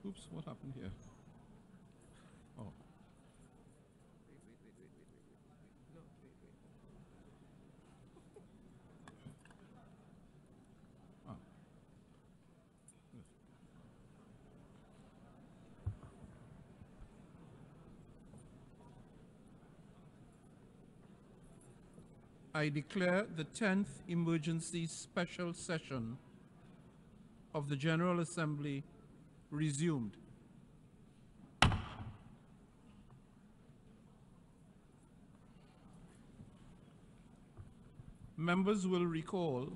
Oops, what happened here? Oh. Ah. I declare the 10th emergency special session of the General Assembly resumed. Members will recall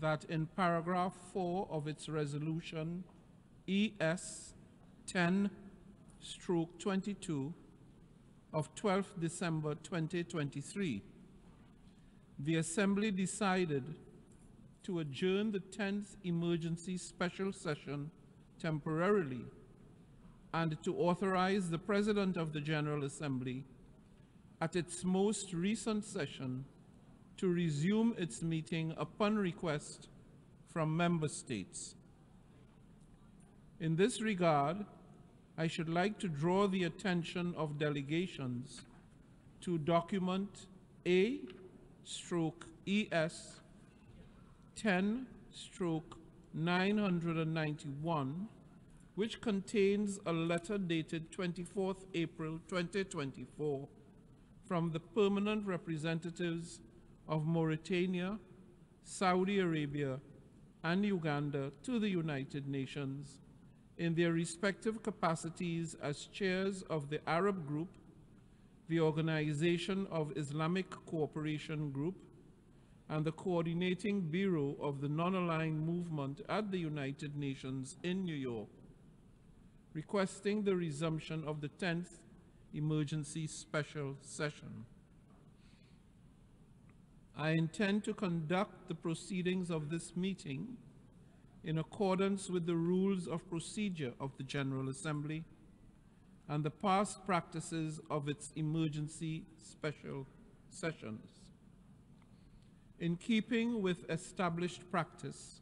that in paragraph 4 of its resolution ES 10/22 of 12th December 2023, the Assembly decided to adjourn the 10th emergency special session temporarily and to authorize the President of the General Assembly at its most recent session to resume its meeting upon request from member states. In this regard, I should like to draw the attention of delegations to document A/ES 10/991, which contains a letter dated 24th April 2024 from the permanent representatives of Mauritania, Saudi Arabia, and Uganda to the United Nations in their respective capacities as chairs of the Arab Group, the Organization of Islamic Cooperation Group, and the Coordinating Bureau of the Non-Aligned Movement at the United Nations in New York, requesting the resumption of the 10th emergency special session. I intend to conduct the proceedings of this meeting in accordance with the rules of procedure of the General Assembly and the past practices of its emergency special sessions. In keeping with established practice,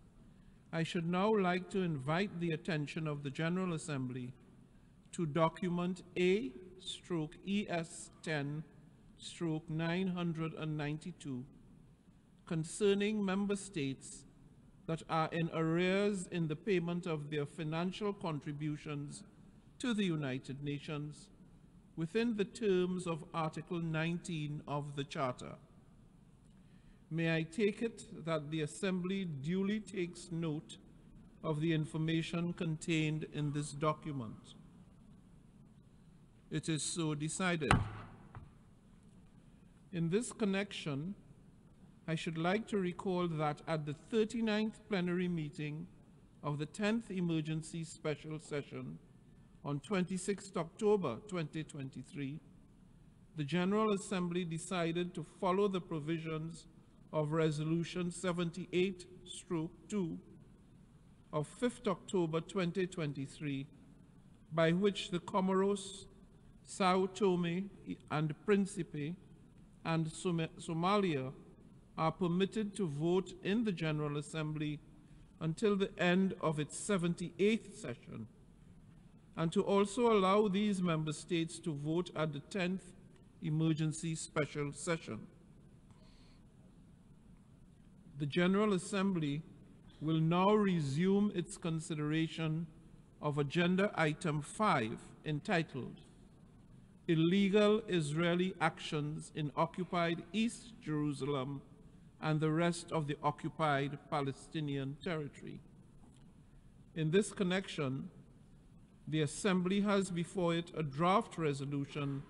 I should now like to invite the attention of the General Assembly to document A/ES 10/992 concerning member states that are in arrears in the payment of their financial contributions to the United Nations within the terms of Article 19 of the Charter. May I take it that the Assembly duly takes note of the information contained in this document? It is so decided. In this connection, I should like to recall that at the 39th plenary meeting of the 10th emergency special session on 26 October 2023, the General Assembly decided to follow the provisions of Resolution 78/2 of 5th October 2023, by which the Comoros, Sao Tome and Principe, and Somalia are permitted to vote in the General Assembly until the end of its 78th session, and to also allow these member states to vote at the 10th emergency special session. The General Assembly will now resume its consideration of Agenda Item 5, entitled Illegal Israeli Actions in Occupied East Jerusalem and the rest of the occupied Palestinian territory. In this connection, the Assembly has before it a draft resolution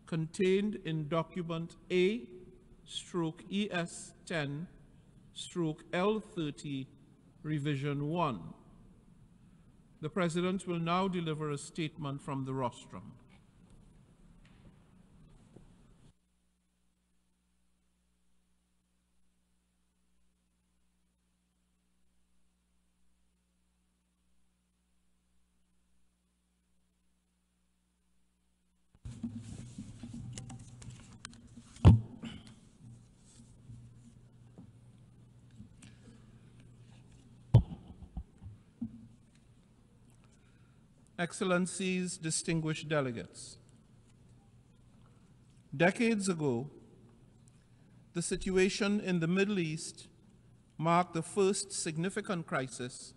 contained in document A/ES 10/L30 revision 1. The President will now deliver a statement from the rostrum. Excellencies, distinguished delegates, decades ago, the situation in the Middle East marked the first significant crisis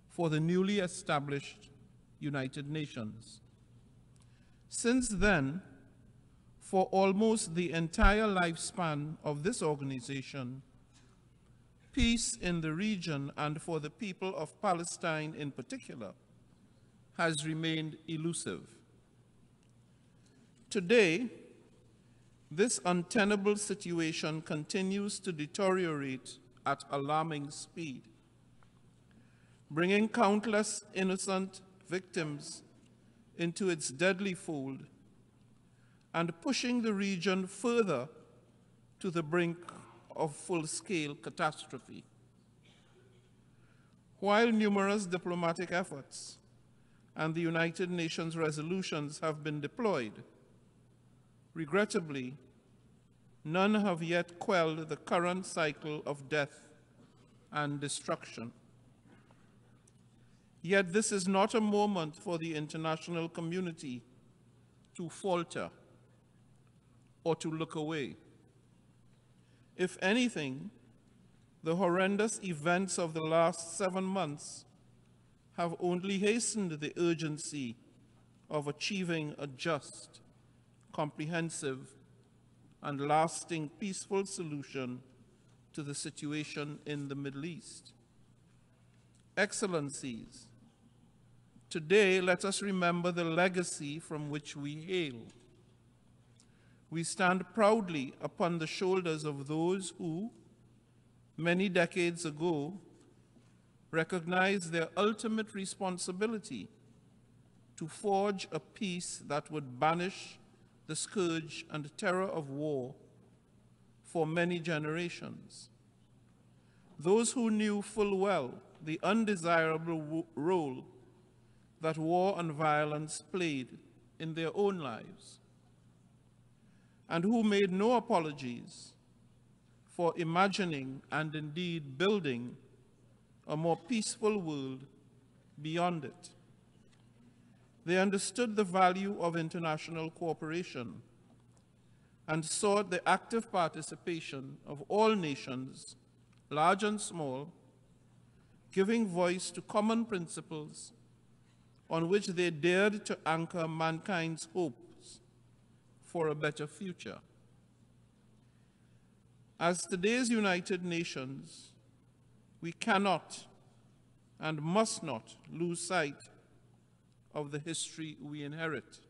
for the newly established United Nations. Since then, for almost the entire lifespan of this organization, peace in the region and for the people of Palestine in particular has remained elusive. Today, this untenable situation continues to deteriorate at alarming speed, bringing countless innocent victims into its deadly fold and pushing the region further to the brink of full-scale catastrophe. While numerous diplomatic efforts and the United Nations resolutions have been deployed, regrettably, none have yet quelled the current cycle of death and destruction. Yet this is not a moment for the international community to falter or to look away. If anything, the horrendous events of the last 7 months have only hastened the urgency of achieving a just, comprehensive, and lasting peaceful solution to the situation in the Middle East. Excellencies, today let us remember the legacy from which we hail. We stand proudly upon the shoulders of those who, many decades ago, recognized their ultimate responsibility to forge a peace that would banish the scourge and terror of war for many generations. Those who knew full well the undesirable role that war and violence played in their own lives, and who made no apologies for imagining and indeed building a more peaceful world beyond it. They understood the value of international cooperation and sought the active participation of all nations, large and small, giving voice to common principles on which they dared to anchor mankind's hopes for a better future. As today's United Nations, we cannot and must not lose sight of the history we inherit,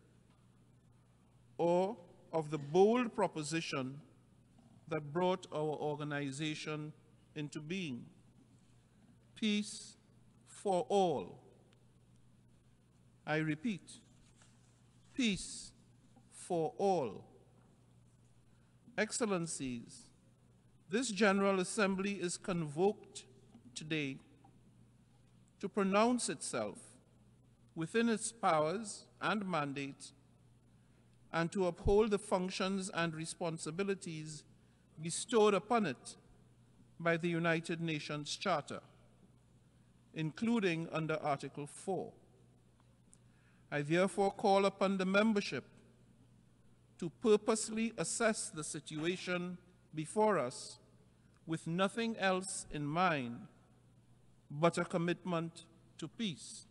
or of the bold proposition that brought our organization into being: peace for all. I repeat, peace for all. Excellencies, this General Assembly is convoked today to pronounce itself within its powers and mandates and to uphold the functions and responsibilities bestowed upon it by the United Nations Charter, including under Article 4. I therefore call upon the membership to purposely assess the situation before us with nothing else in mind but a commitment to peace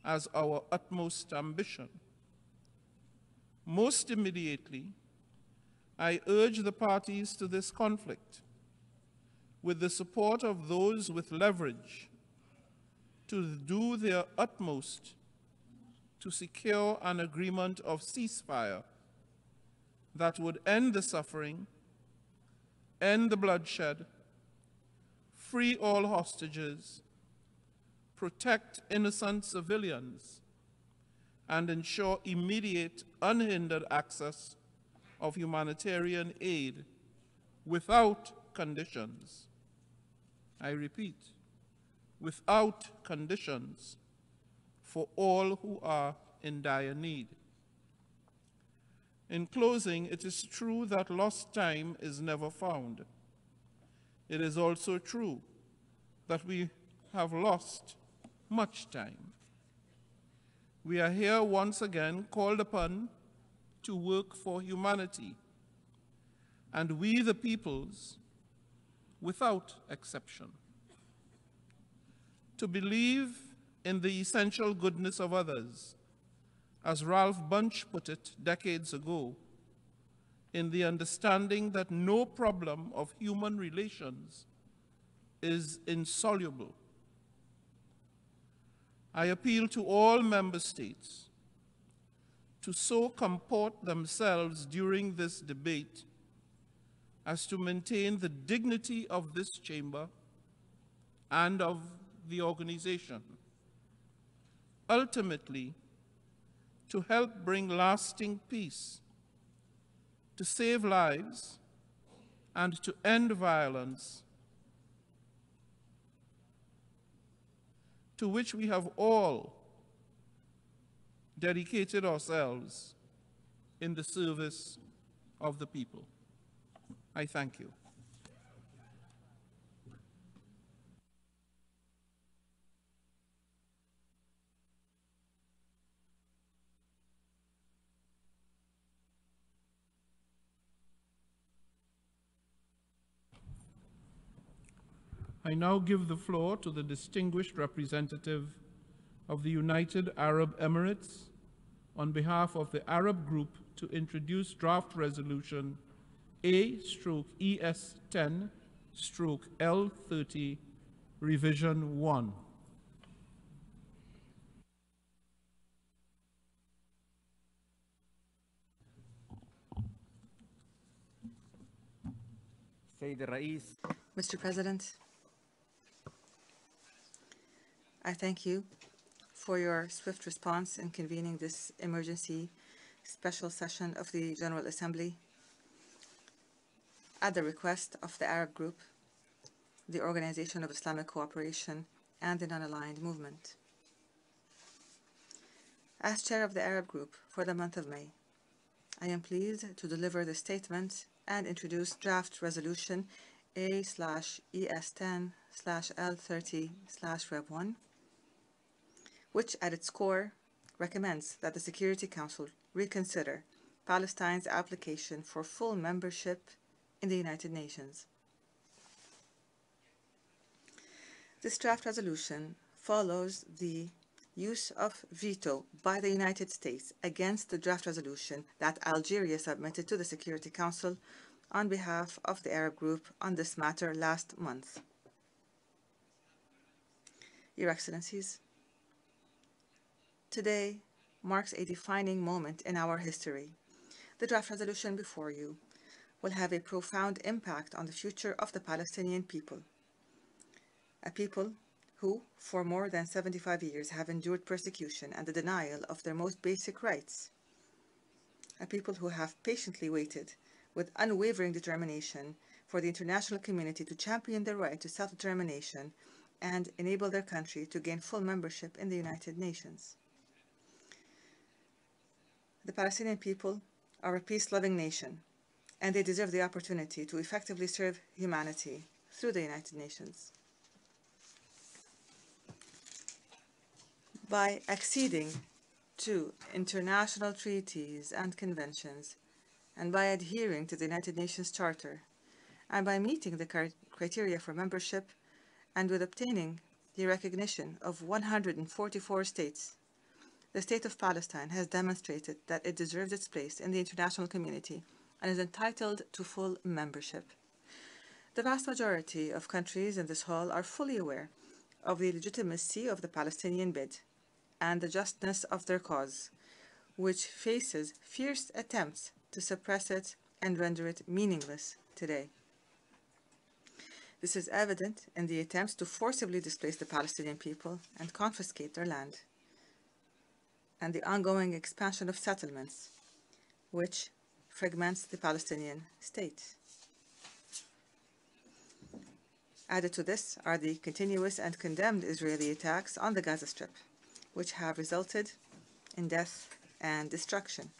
as our utmost ambition. Most immediately, I urge the parties to this conflict, with the support of those with leverage, to do their utmost to secure an agreement of ceasefire that would end the suffering, end the bloodshed, free all hostages, protect innocent civilians, and ensure immediate, unhindered access of humanitarian aid without conditions. I repeat, without conditions, for all who are in dire need. In closing, it is true that lost time is never found. It is also true that we have lost much time. we are here once again called upon to work for humanity, and we the peoples, without exception, to believe in the essential goodness of others, as Ralph Bunche put it decades ago, in the understanding that no problem of human relations is insoluble. I appeal to all member states to so comport themselves during this debate as to maintain the dignity of this chamber and of the organization. Ultimately, to help bring lasting peace, to save lives, and to end violence, to which we have all dedicated ourselves in the service of the people. I thank you. I now give the floor to the distinguished representative of the United Arab Emirates on behalf of the Arab Group to introduce draft resolution A/ES10/L30 revision 1. Mr. President, I thank you for your swift response in convening this emergency special session of the General Assembly at the request of the Arab Group, the Organization of Islamic Cooperation, and the Non-Aligned Movement. As chair of the Arab Group for the month of May, I am pleased to deliver the statement and introduce draft resolution A/ES10/L30/Rev1, which at its core recommends that the Security Council reconsider Palestine's application for full membership in the United Nations. This draft resolution follows the use of veto by the United States against the draft resolution that Algeria submitted to the Security Council on behalf of the Arab Group on this matter last month. Your Excellencies, today marks a defining moment in our history. The draft resolution before you will have a profound impact on the future of the Palestinian people, a people who, for more than 75 years, have endured persecution and the denial of their most basic rights, a people who have patiently waited with unwavering determination for the international community to champion their right to self-determination and enable their country to gain full membership in the United Nations. The Palestinian people are a peace-loving nation, and they deserve the opportunity to effectively serve humanity through the United Nations. By acceding to international treaties and conventions, and by adhering to the United Nations Charter, and by meeting the criteria for membership, and with obtaining the recognition of 144 states, the State of Palestine has demonstrated that it deserves its place in the international community and is entitled to full membership. The vast majority of countries in this hall are fully aware of the legitimacy of the Palestinian bid and the justness of their cause, which faces fierce attempts to suppress it and render it meaningless today. This is evident in the attempts to forcibly displace the Palestinian people and confiscate their land, and the ongoing expansion of settlements, which fragments the Palestinian state. Added to this are the continuous and condemned Israeli attacks on the Gaza Strip, which have resulted in death and destruction.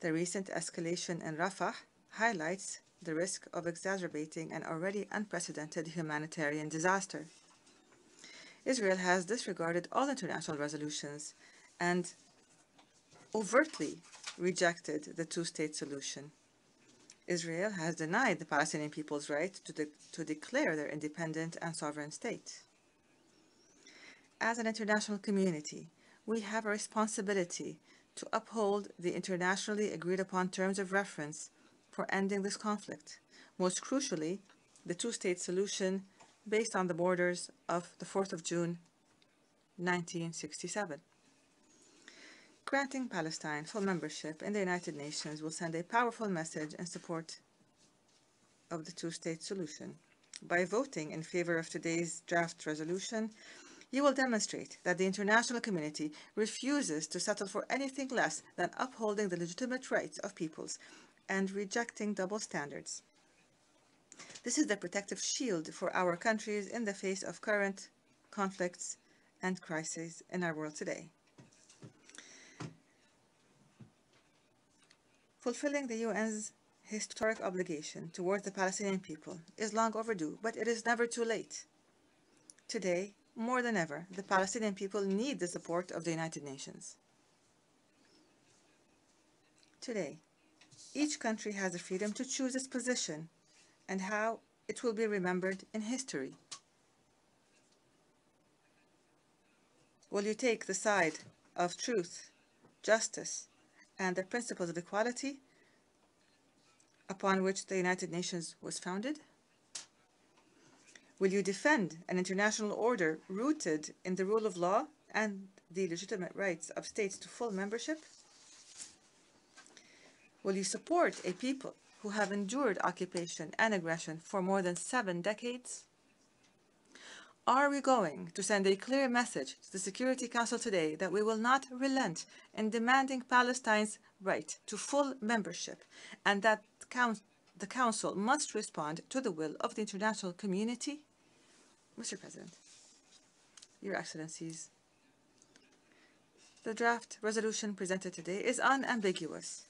The recent escalation in Rafah highlights the risk of exacerbating an already unprecedented humanitarian disaster. Israel has disregarded all international resolutions and overtly rejected the two-state solution. Israel has denied the Palestinian people's right to declare their independent and sovereign state. As an international community, we have a responsibility to uphold the internationally agreed upon terms of reference for ending this conflict, most crucially, the two-state solution based on the borders of the 4th of June, 1967. Granting Palestine full membership in the United Nations will send a powerful message in support of the two-state solution. By voting in favor of today's draft resolution, you will demonstrate that the international community refuses to settle for anything less than upholding the legitimate rights of peoples and rejecting double standards. This is the protective shield for our countries in the face of current conflicts and crises in our world today. Fulfilling the UN's historic obligation towards the Palestinian people is long overdue, but it is never too late. Today, more than ever, the Palestinian people need the support of the United Nations. Today, each country has the freedom to choose its position and how it will be remembered in history. Will you take the side of truth, justice, and the principles of equality upon which the United Nations was founded? Will you defend an international order rooted in the rule of law and the legitimate rights of states to full membership? Will you support a people who have endured occupation and aggression for more than 7 decades? Are we going to send a clear message to the Security Council today that we will not relent in demanding Palestine's right to full membership and that the Council must respond to the will of the international community? Mr. President, Your Excellencies, the draft resolution presented today is unambiguous.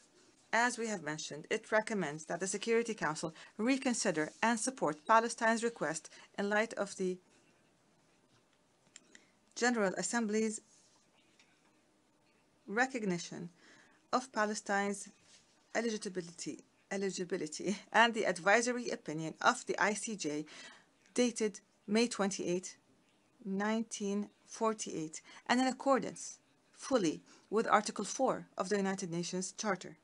As we have mentioned, it recommends that the Security Council reconsider and support Palestine's request in light of the General Assembly's recognition of Palestine's eligibility and the advisory opinion of the ICJ dated May 28, 1948, and in accordance fully with Article 4 of the United Nations Charter.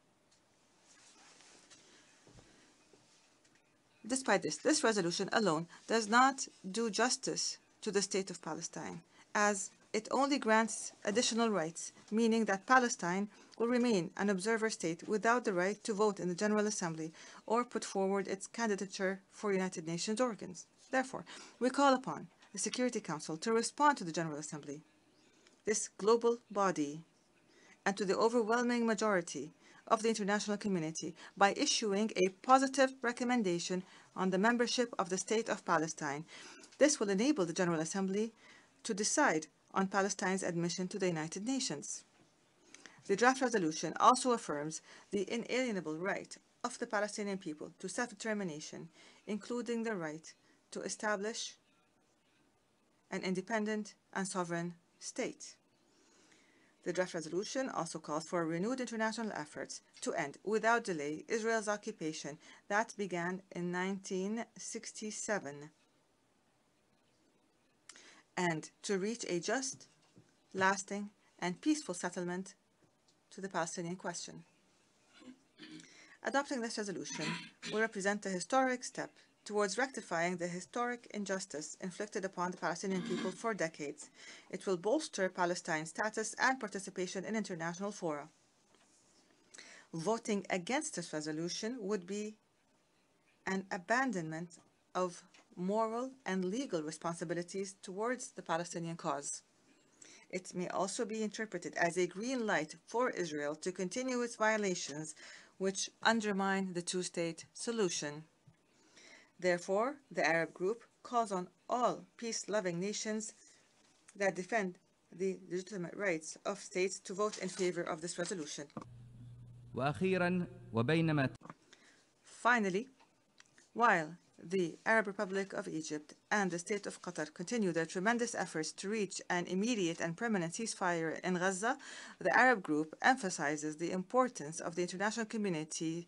Despite this resolution alone does not do justice to the state of Palestine, as it only grants additional rights, meaning that Palestine will remain an observer state without the right to vote in the General Assembly or put forward its candidature for United Nations organs. Therefore, we call upon the Security Council to respond to the General Assembly, this global body, and to the overwhelming majority of the international community by issuing a positive recommendation on the membership of the State of Palestine. This will enable the General Assembly to decide on Palestine's admission to the United Nations. The draft resolution also affirms the inalienable right of the Palestinian people to self-determination, including the right to establish an independent and sovereign state. The draft resolution also calls for renewed international efforts to end without delay Israel's occupation that began in 1967 and to reach a just, lasting, and peaceful settlement to the Palestinian question. Adopting this resolution will represent a historic step towards rectifying the historic injustice inflicted upon the Palestinian people for decades. It will bolster Palestine's status and participation in international fora. Voting against this resolution would be an abandonment of moral and legal responsibilities towards the Palestinian cause. It may also be interpreted as a green light for Israel to continue its violations which undermine the two-state solution. Therefore, the Arab group calls on all peace-loving nations that defend the legitimate rights of states to vote in favor of this resolution. Finally, while the Arab Republic of Egypt and the State of Qatar continue their tremendous efforts to reach an immediate and permanent ceasefire in Gaza, the Arab group emphasizes the importance of the international community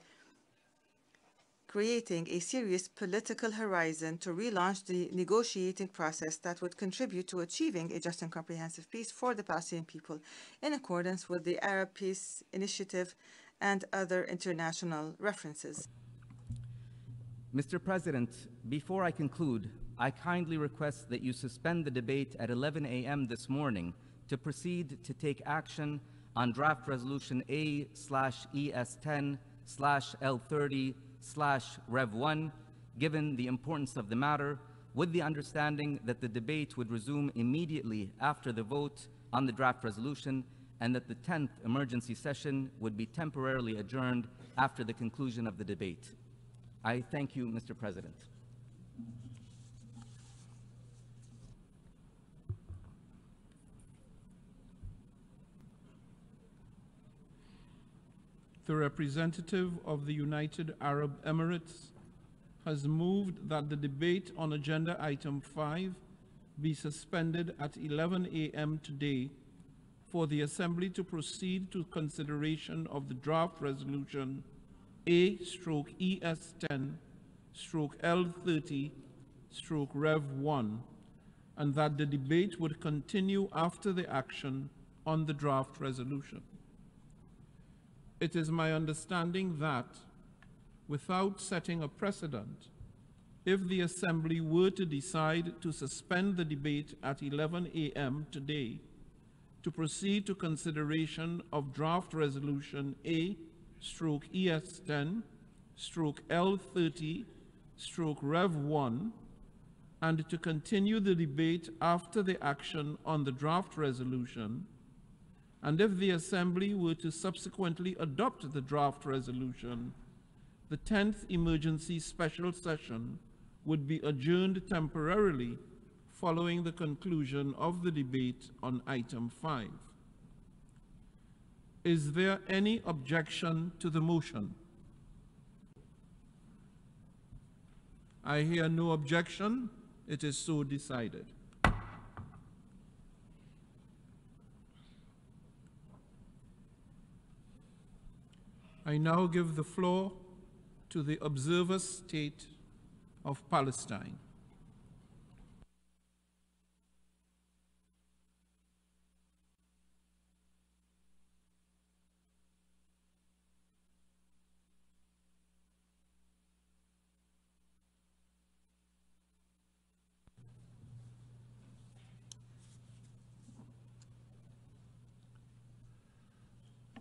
creating a serious political horizon to relaunch the negotiating process that would contribute to achieving a just and comprehensive peace for the Palestinian people in accordance with the Arab Peace Initiative and other international references. Mr. President, before I conclude, I kindly request that you suspend the debate at 11 a.m. this morning to proceed to take action on draft resolution A/ES10/L30/Rev1, given the importance of the matter, with the understanding that the debate would resume immediately after the vote on the draft resolution and that the 10th emergency session would be temporarily adjourned after the conclusion of the debate. I thank you, Mr. President. The representative of the United Arab Emirates has moved that the debate on agenda item 5 be suspended at 11 a.m. today for the Assembly to proceed to consideration of the draft resolution A/ES10/L30/Rev1, and that the debate would continue after the action on the draft resolution. It is my understanding that, without setting a precedent, if the Assembly were to decide to suspend the debate at 11 a.m. today to proceed to consideration of draft resolution A/ES10/L30/Rev1 and to continue the debate after the action on the draft resolution, and if the Assembly were to subsequently adopt the draft resolution, the 10th emergency special session would be adjourned temporarily following the conclusion of the debate on item 5. Is there any objection to the motion? I hear no objection. It is so decided. I now give the floor to the observer state of Palestine.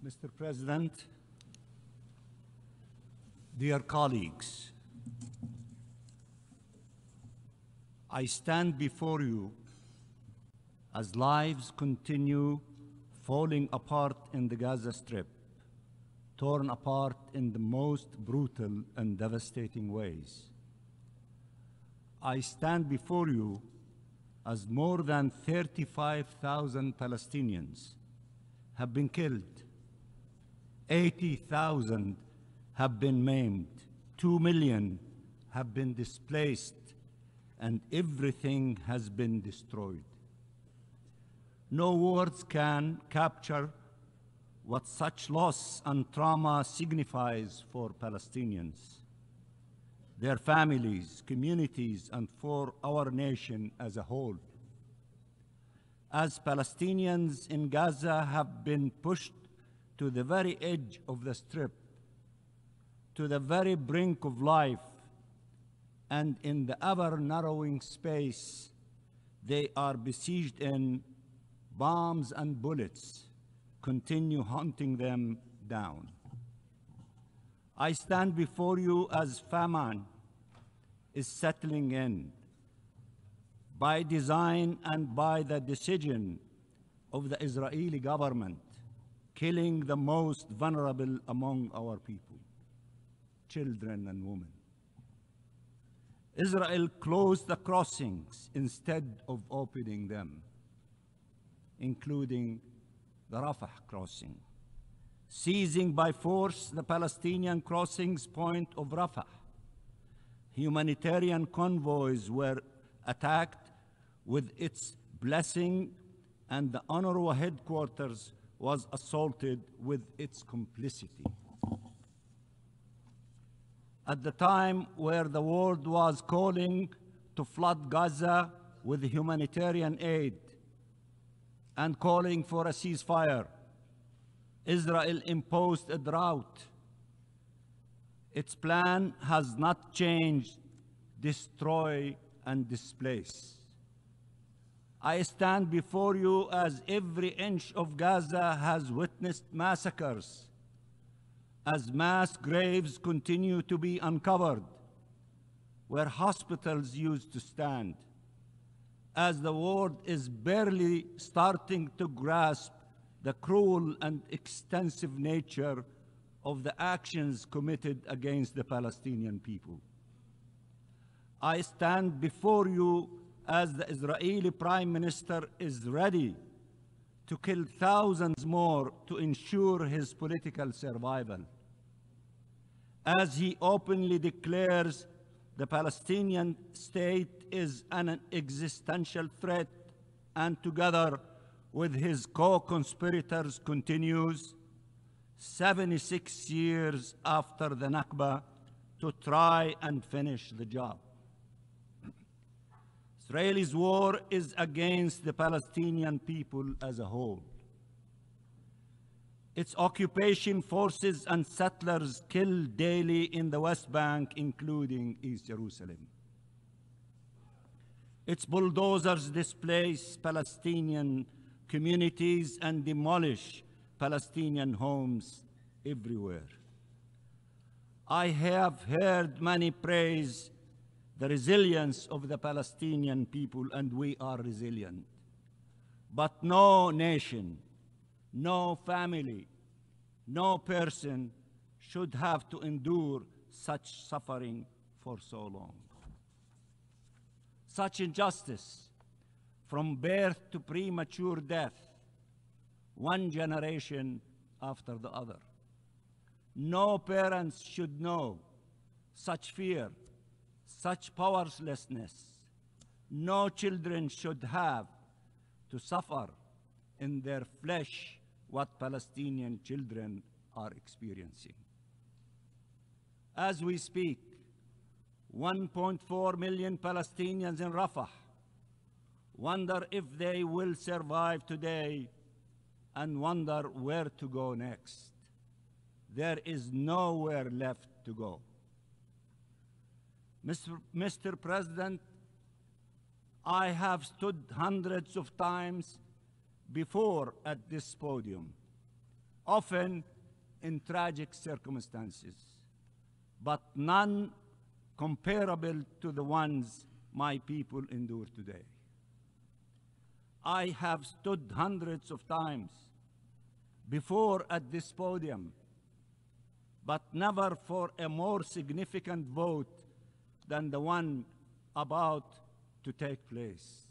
Mr. President, dear colleagues, I stand before you as lives continue falling apart in the Gaza Strip, torn apart in the most brutal and devastating ways. I stand before you as more than 35,000 Palestinians have been killed, 80,000 have been maimed, 2 million have been displaced, and everything has been destroyed. No words can capture what such loss and trauma signifies for Palestinians, their families, communities, and for our nation as a whole. As Palestinians in Gaza have been pushed to the very edge of the Strip, to the very brink of life, and in the ever-narrowing space they are besieged in, bombs and bullets continue hunting them down. I stand before you as famine is settling in, by design and by the decision of the Israeli government, killing the most vulnerable among our people, children and women. Israel closed the crossings instead of opening them, including the Rafah crossing, seizing by force the Palestinian crossings point of Rafah, Humanitarian convoys were attacked with its blessing, and the UNRWA headquarters was assaulted with its complicity. At the time where the world was calling to flood Gaza with humanitarian aid and calling for a ceasefire, Israel imposed a drought. Its plan has not changed: destroy and displace. I stand before you as every inch of Gaza has witnessed massacres, as mass graves continue to be uncovered where hospitals used to stand, as the world is barely starting to grasp the cruel and extensive nature of the actions committed against the Palestinian people. I stand before you as the Israeli Prime Minister is ready to kill thousands more to ensure his political survival, as he openly declares the Palestinian state is an existential threat, and together with his co-conspirators continues 76 years after the Nakba to try and finish the job. Israel's war is against the Palestinian people as a whole. Its occupation forces and settlers kill daily in the West Bank, including East Jerusalem. Its bulldozers displace Palestinian communities and demolish Palestinian homes everywhere. I have heard many praise the resilience of the Palestinian people, and we are resilient. But no nation, no family, no person should have to endure such suffering for so long. Such injustice, from birth to premature death, one generation after the other. No parents should know such fear, such powerlessness. No children should have to suffer in their flesh what Palestinian children are experiencing. As we speak, 1.4 million Palestinians in Rafah wonder if they will survive today and wonder where to go next. There is nowhere left to go. Mr. President, I have stood hundreds of times before at this podium, often in tragic circumstances, but none comparable to the ones my people endure today. I have stood hundreds of times before at this podium, but never for a more significant vote than the one about to take place,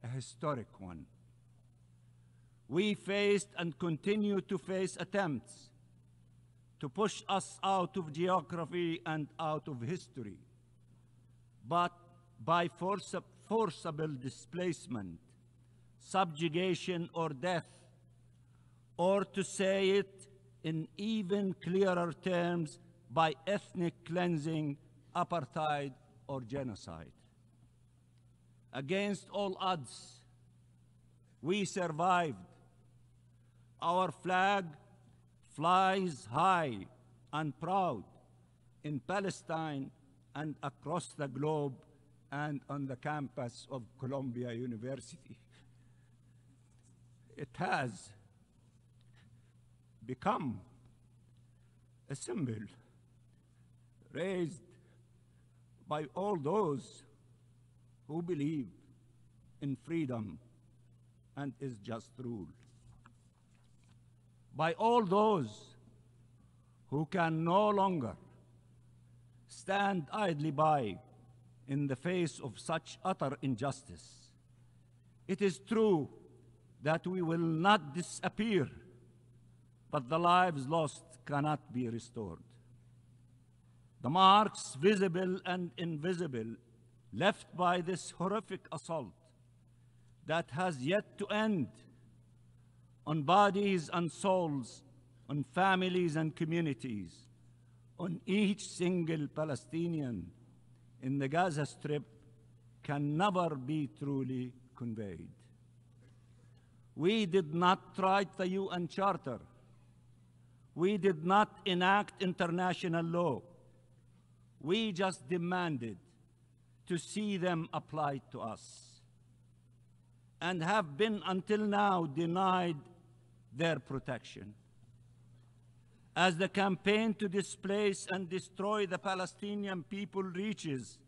a historic one. We faced and continue to face attempts to push us out of geography and out of history, but by forcible displacement, subjugation, or death, or to say it in even clearer terms, by ethnic cleansing, apartheid, or genocide. Against all odds, we survived. Our flag flies high and proud in Palestine and across the globe and on the campus of Columbia University. It has become a symbol raised by all those who believe in freedom and is just rule, by all those who can no longer stand idly by in the face of such utter injustice. It is true that we will not disappear, but the lives lost cannot be restored. The marks, visible and invisible, left by this horrific assault that has yet to end on bodies and souls, on families and communities, on each single Palestinian in the Gaza Strip can never be truly conveyed. We did not write the UN Charter. We did not enact international law. We just demanded to see them applied to us, and have been until now denied their protection. As the campaign to displace and destroy the Palestinian people reaches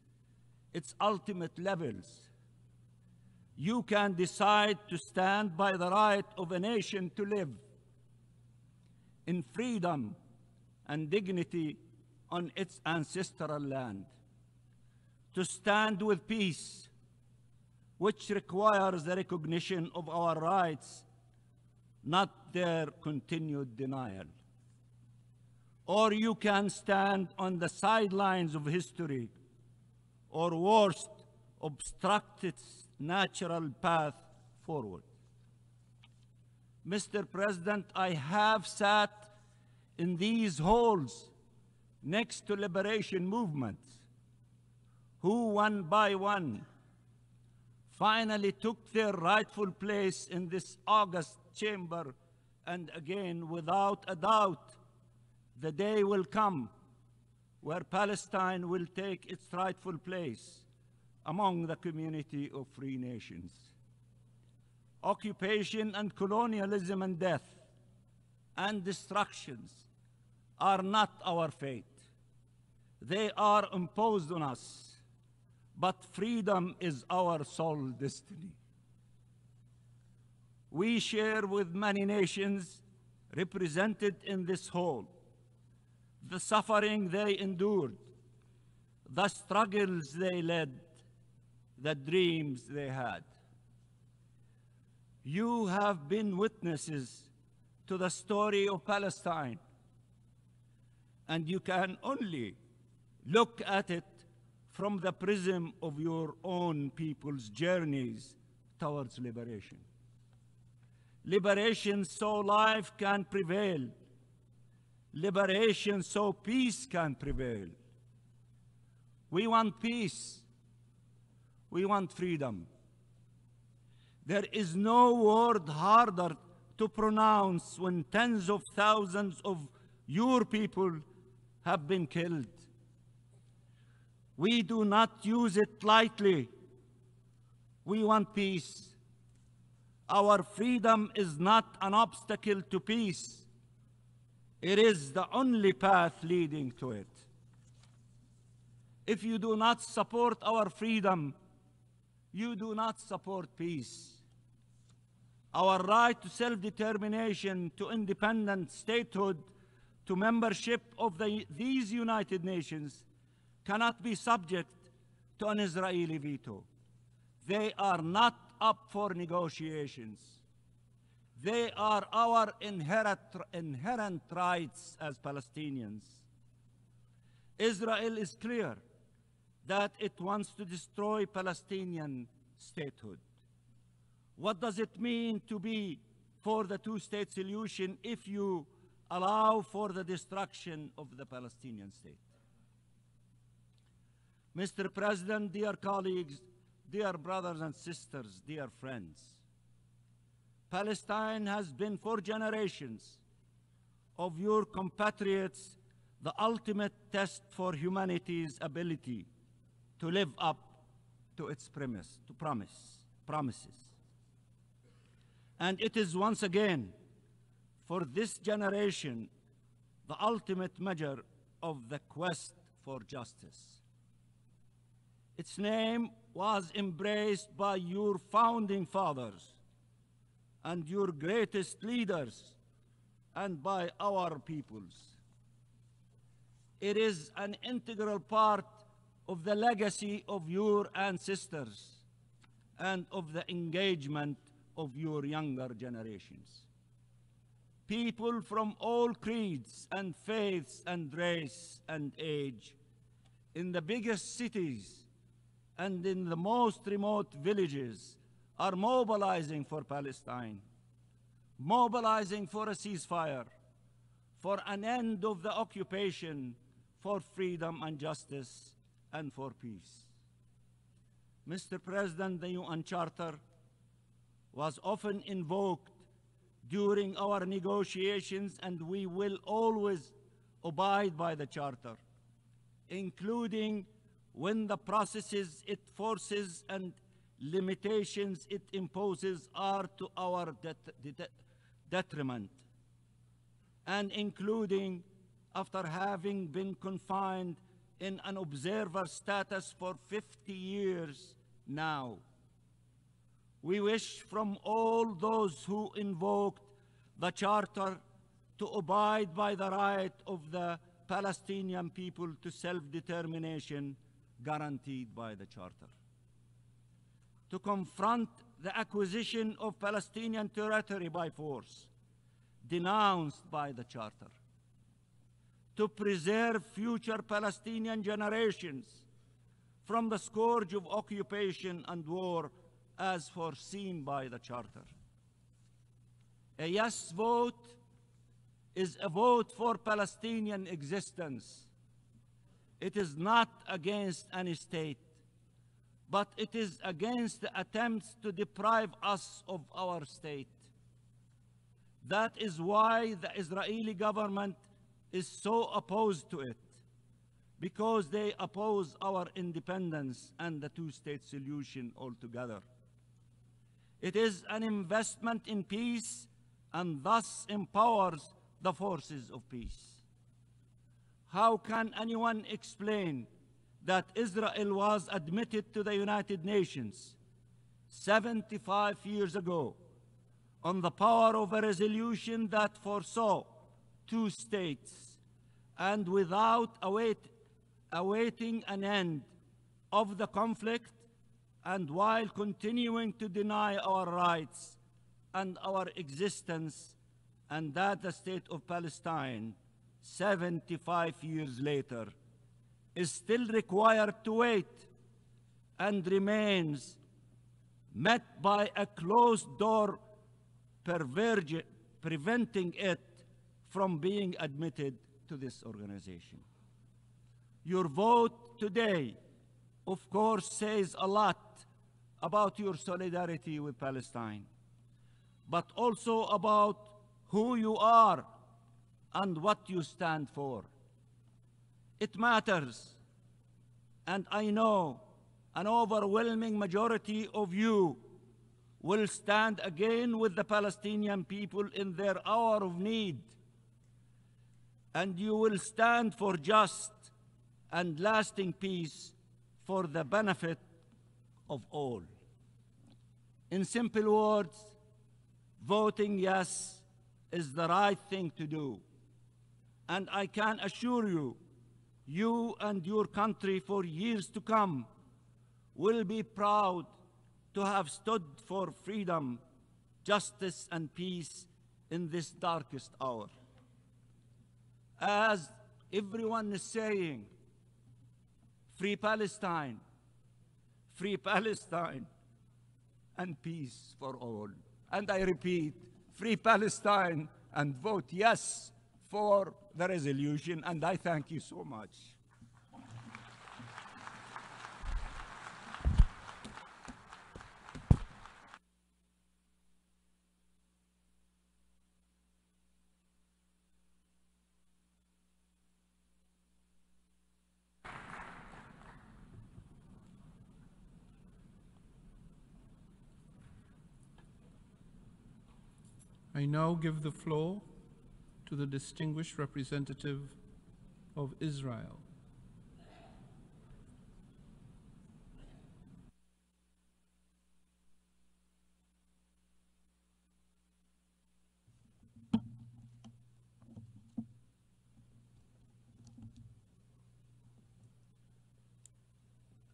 its ultimate levels, you can decide to stand by the right of a nation to live in freedom and dignity on its ancestral land, to stand with peace, which requires the recognition of our rights, not their continued denial. Or you can stand on the sidelines of history, or worse, obstruct its natural path forward. Mr. President, I have sat in these halls next to liberation movements who, one by one, finally took their rightful place in this august chamber, and again, without a doubt, the day will come where Palestine will take its rightful place among the community of free nations. Occupation and colonialism and death and destructions are not our fate. They are imposed on us, but freedom is our sole destiny. We share with many nations represented in this hall the suffering they endured, the struggles they led, the dreams they had. You have been witnesses to the story of Palestine, and you can only look at it from the prism of your own people's journeys towards liberation. Liberation so life can prevail. Liberation so peace can prevail. We want peace. We want freedom. There is no word harder to pronounce when tens of thousands of your people have been killed. We do not use it lightly. We want peace. Our freedom is not an obstacle to peace. It is the only path leading to it. If you do not support our freedom, you do not support peace. Our right to self-determination, to independent statehood, to membership of these United Nations cannot be subject to an Israeli veto. They are not up for negotiations. They are our inherent rights as Palestinians. Israel is clear that it wants to destroy Palestinian statehood. What does it mean to be for the two-state solution if you allow for the destruction of the Palestinian state? Mr. President, dear colleagues, dear brothers and sisters, dear friends, Palestine has been for generations of your compatriots the ultimate test for humanity's ability to live up to its promises. And it is once again, for this generation, the ultimate measure of the quest for justice. Its name was embraced by your founding fathers and your greatest leaders, and by our peoples. It is an integral part of the legacy of your ancestors and of the engagement of your younger generations. People from all creeds and faiths and race and age in the biggest cities and in the most remote villages are mobilizing for Palestine, mobilizing for a ceasefire, for an end of the occupation, for freedom and justice, and for peace. Mr. President, the UN Charter was often invoked during our negotiations, and we will always abide by the Charter, including when the processes it forces and limitations it imposes are to our detriment, and including after having been confined in an observer status for 50 years now. We wish from all those who invoked the Charter to abide by the right of the Palestinian people to self-determination guaranteed by the Charter, to confront the acquisition of Palestinian territory by force, denounced by the Charter, to preserve future Palestinian generations from the scourge of occupation and war as foreseen by the Charter. A yes vote is a vote for Palestinian existence. It is not against any state, but it is against the attempts to deprive us of our state. That is why the Israeli government is so opposed to it, because they oppose our independence and the two-state solution altogether. It is an investment in peace and thus empowers the forces of peace. How can anyone explain that Israel was admitted to the United Nations 75 years ago on the power of a resolution that foresaw two states, and without awaiting an end of the conflict, and while continuing to deny our rights and our existence, and that the state of Palestine, 75 years later, is still required to wait and remains met by a closed door preventing it from being admitted to this organization. Your vote today, of course, says a lot about your solidarity with Palestine, but also about who you are and what you stand for. It matters, and I know an overwhelming majority of you will stand again with the Palestinian people in their hour of need, and you will stand for just and lasting peace for the benefit of all. In simple words, voting yes is the right thing to do, and I can assure you, you and your country for years to come will be proud to have stood for freedom, justice, and peace in this darkest hour. As everyone is saying, free Palestine, and peace for all. And I repeat, free Palestine, and vote yes for the resolution, and I thank you so much. I now give the floor to the distinguished representative of Israel.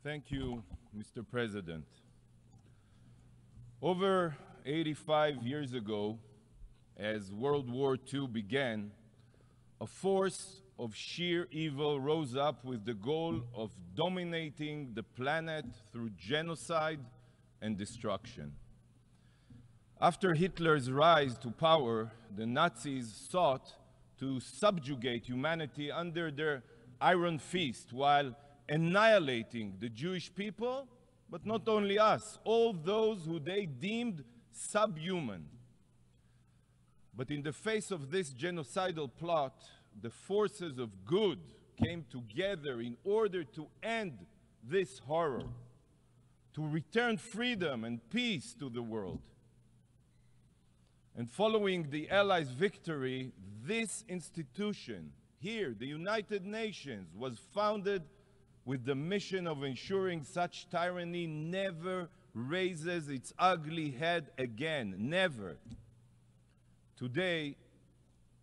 Thank you, Mr. President. Over 85 years ago, as World War II began, a force of sheer evil rose up with the goal of dominating the planet through genocide and destruction. After Hitler's rise to power, the Nazis sought to subjugate humanity under their iron fist while annihilating the Jewish people, but not only us, all those who they deemed subhuman. But in the face of this genocidal plot, the forces of good came together in order to end this horror, to return freedom and peace to the world. And following the Allies' victory, this institution here, the United Nations, was founded with the mission of ensuring such tyranny never raises its ugly head again, never. Today,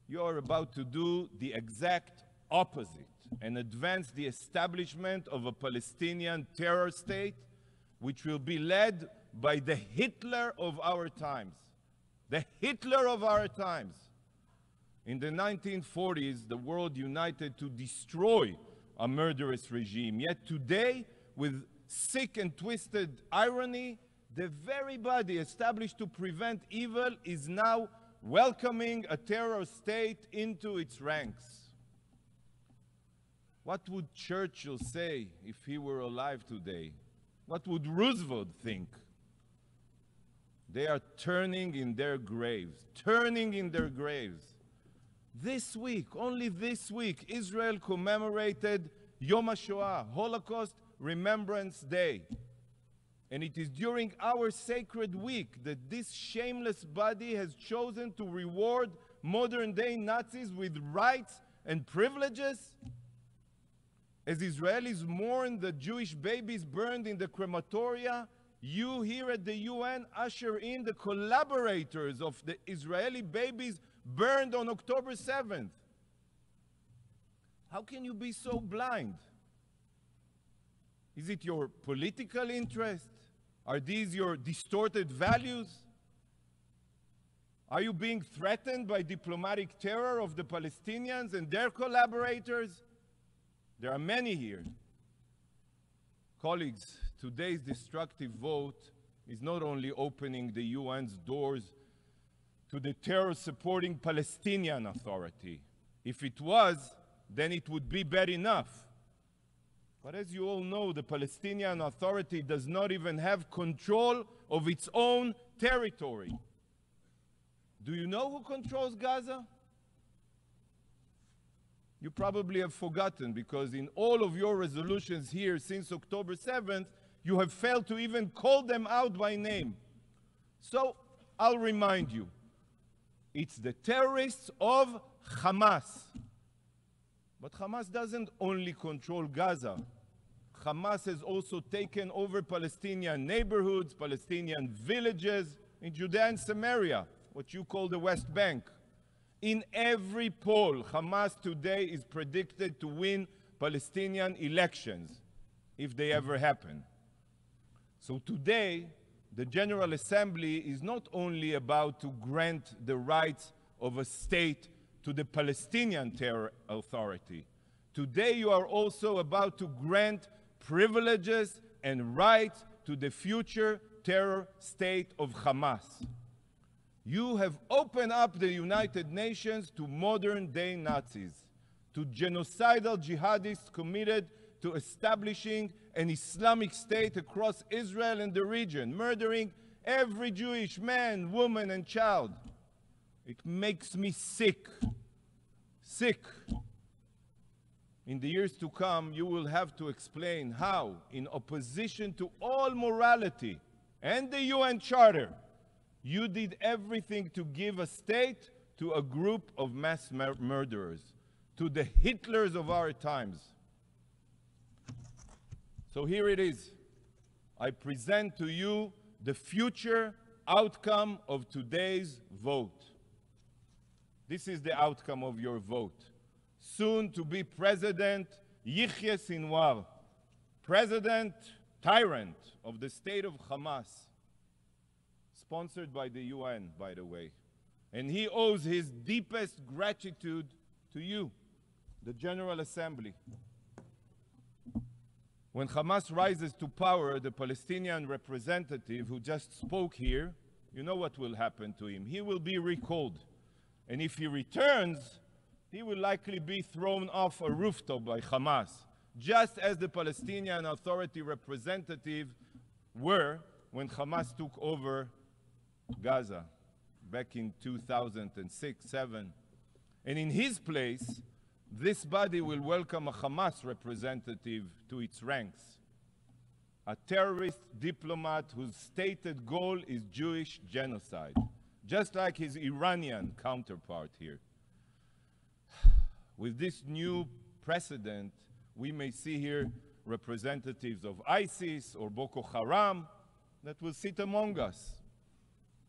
you are about to do the exact opposite and advance the establishment of a Palestinian terror state, which will be led by the Hitler of our times. The Hitler of our times. In the 1940s, the world united to destroy a murderous regime. Yet today, with sick and twisted irony, the very body established to prevent evil is now welcoming a terror state into its ranks. What would Churchill say if he were alive today? What would Roosevelt think? They are turning in their graves, turning in their graves. This week, only this week, Israel commemorated Yom HaShoah, Holocaust Remembrance Day. And it is during our sacred week that this shameless body has chosen to reward modern-day Nazis with rights and privileges. As Israelis mourn the Jewish babies burned in the crematoria, you here at the UN usher in the collaborators of the Israeli babies burned on October 7th. How can you be so blind? Is it your political interest? Are these your distorted values? Are you being threatened by diplomatic terror of the Palestinians and their collaborators? There are many here. Colleagues, today's destructive vote is not only opening the UN's doors to the terror-supporting Palestinian Authority. If it was, then it would be bad enough. But as you all know, the Palestinian Authority does not even have control of its own territory. Do you know who controls Gaza? You probably have forgotten, because in all of your resolutions here since October 7th, you have failed to even call them out by name. So I'll remind you, it's the terrorists of Hamas. But Hamas doesn't only control Gaza. Hamas has also taken over Palestinian neighborhoods, Palestinian villages in Judea and Samaria, what you call the West Bank. In every poll, Hamas today is predicted to win Palestinian elections, if they ever happen. So today, the General Assembly is not only about to grant the rights of a state to the Palestinian Terror Authority. Today you are also about to grant privileges and rights to the future terror state of Hamas. You have opened up the United Nations to modern-day Nazis, to genocidal jihadists committed to establishing an Islamic state across Israel and the region, murdering every Jewish man, woman, and child. It makes me sick. Sick. In the years to come, you will have to explain how, in opposition to all morality and the UN Charter, you did everything to give a state to a group of mass murderers, to the Hitlers of our times. So here it is. I present to you the future outcome of today's vote. This is the outcome of your vote. Soon to be President Yihya Sinwar, President Tyrant of the state of Hamas, sponsored by the UN, by the way. And he owes his deepest gratitude to you. the General Assembly. When Hamas rises to power, the Palestinian representative who just spoke here, you know what will happen to him. He will be recalled. And if he returns, he will likely be thrown off a rooftop by Hamas, just as the Palestinian Authority representative were when Hamas took over Gaza back in 2006-07. And in his place, this body will welcome a Hamas representative to its ranks, a terrorist diplomat whose stated goal is Jewish genocide, just like his Iranian counterpart here. With this new precedent, we may see here representatives of ISIS or Boko Haram that will sit among us.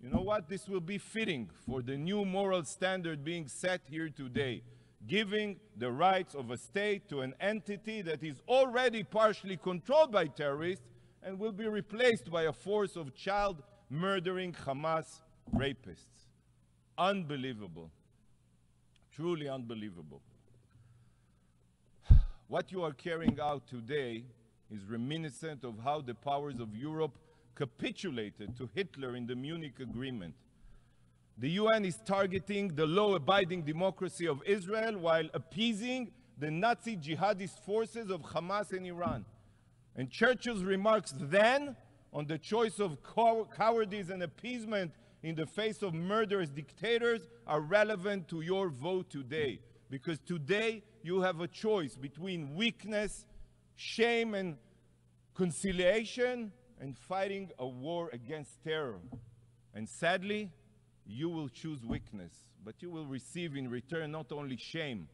You know what? This will be fitting for the new moral standard being set here today, giving the rights of a state to an entity that is already partially controlled by terrorists and will be replaced by a force of child-murdering Hamas rapists. Unbelievable. Truly unbelievable. What you are carrying out today is reminiscent of how the powers of Europe capitulated to Hitler in the Munich Agreement. The UN is targeting the law-abiding democracy of Israel while appeasing the Nazi jihadist forces of Hamas in Iran. And Churchill's remarks then on the choice of cowardice and appeasement in the face of murderous dictators are relevant to your vote today. Because today you have a choice between weakness, shame, and conciliation, and fighting a war against terror. And sadly, you will choose weakness, but you will receive in return not only shame,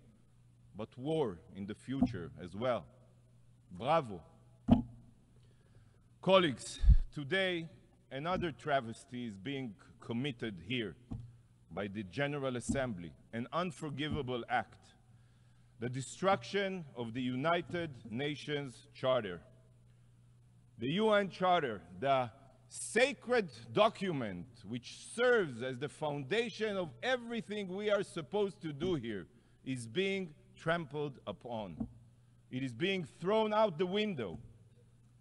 but war in the future as well. Bravo. Colleagues, today another travesty is being committed here by the General Assembly, an unforgivable act, the destruction of the United Nations Charter. The UN Charter, the sacred document which serves as the foundation of everything we are supposed to do here, is being trampled upon. It is being thrown out the window.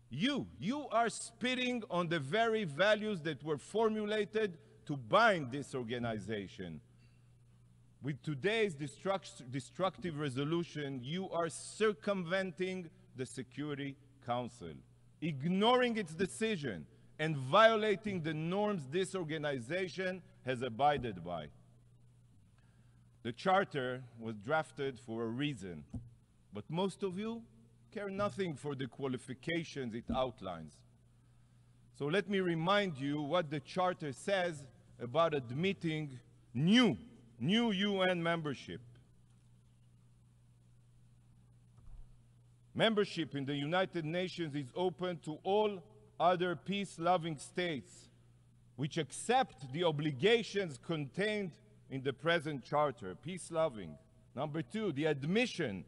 You are spitting on the very values that were formulated to bind this organization. With today's destructive resolution, you are circumventing the Security Council, ignoring its decision, and violating the norms this organization has abided by. The Charter was drafted for a reason, but most of you care nothing for the qualifications it outlines. So let me remind you what the Charter says about admitting new UN membership. Membership in the United Nations is open to all other peace-loving states which accept the obligations contained in the present Charter, peace-loving. Number two, the admission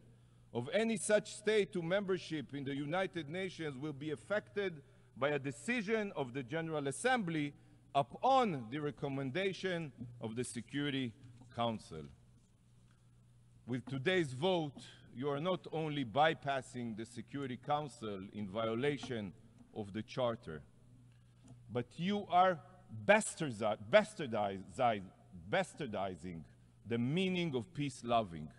of any such state to membership in the United Nations will be affected by a decision of the General Assembly upon the recommendation of the Security Council. With today's vote, you are not only bypassing the Security Council in violation of the Charter, but you are bastardizing the meaning of peace-loving.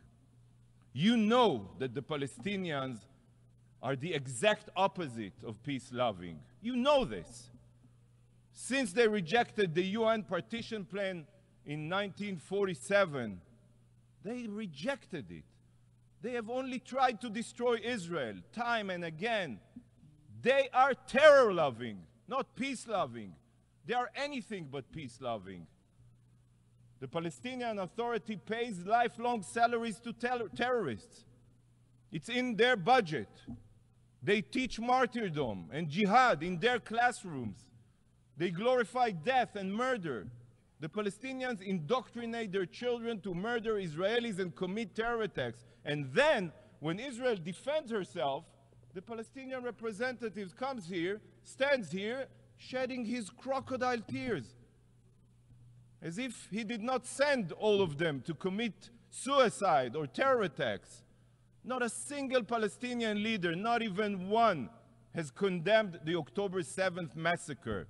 You know that the Palestinians are the exact opposite of peace-loving. You know this. Since they rejected the UN partition plan in 1947, they rejected it. They have only tried to destroy Israel time and again. They are terror-loving, not peace-loving. They are anything but peace-loving. The Palestinian Authority pays lifelong salaries to terrorists. It's in their budget. They teach martyrdom and jihad in their classrooms. They glorify death and murder. The Palestinians indoctrinate their children to murder Israelis and commit terror attacks. And then, when Israel defends herself, the Palestinian representative comes here, stands here, shedding his crocodile tears, as if he did not send all of them to commit suicide or terror attacks. Not a single Palestinian leader, not even one, has condemned the October 7th massacre.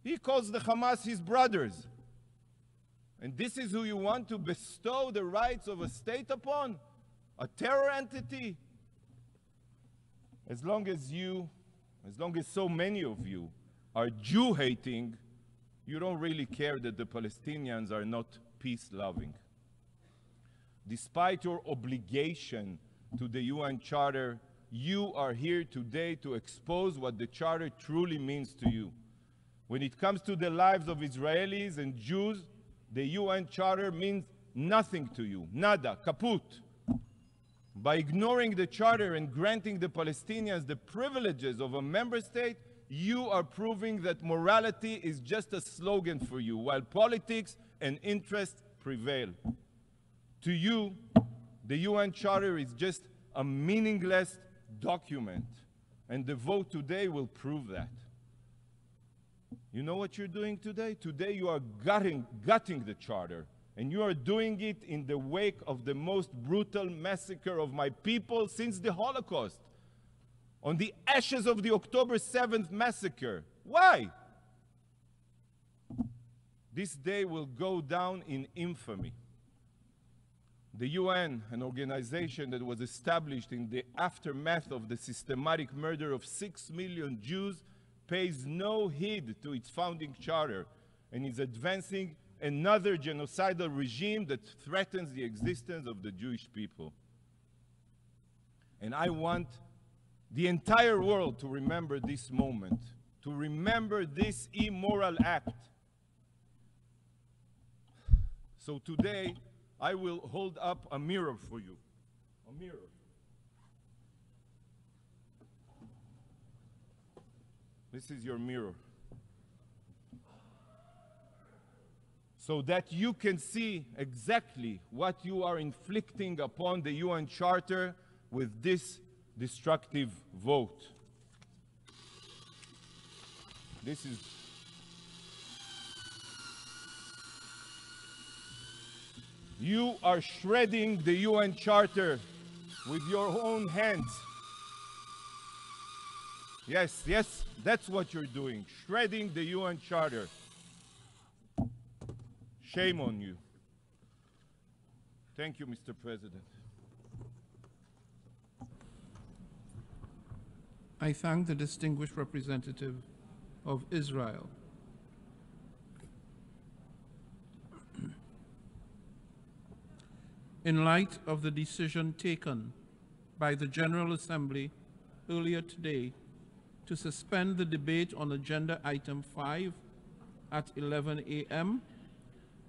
He calls the Hamas his brothers. And this is who you want to bestow the rights of a state upon? A terror entity? As long as so many of you are Jew-hating, you don't really care that the Palestinians are not peace-loving. Despite your obligation to the UN Charter, you are here today to expose what the Charter truly means to you. When it comes to the lives of Israelis and Jews, the UN Charter means nothing to you. Nada, kaput. By ignoring the Charter and granting the Palestinians the privileges of a member state, you are proving that morality is just a slogan for you, while politics and interest prevail. To you, the UN Charter is just a meaningless document, and the vote today will prove that. You know what you're doing today? Today you are gutting the Charter, and you are doing it in the wake of the most brutal massacre of my people since the Holocaust, on the ashes of the October 7th massacre. Why? This day will go down in infamy. The UN, an organization that was established in the aftermath of the systematic murder of 6 million Jews, pays no heed to its founding charter and is advancing another genocidal regime that threatens the existence of the Jewish people. And I want the entire world to remember this moment, to remember this immoral act. So today, I will hold up a mirror for you. A mirror. This is your mirror. So that you can see exactly what you are inflicting upon the UN Charter with this destructive vote. This is you are shredding the UN Charter with your own hands. Yes, yes, that's what you're doing, shredding the UN Charter. Shame on you. Thank you, Mr. President. I thank the distinguished representative of Israel. In light of the decision taken by the General Assembly earlier today to suspend the debate on agenda item 5 at 11 a.m.,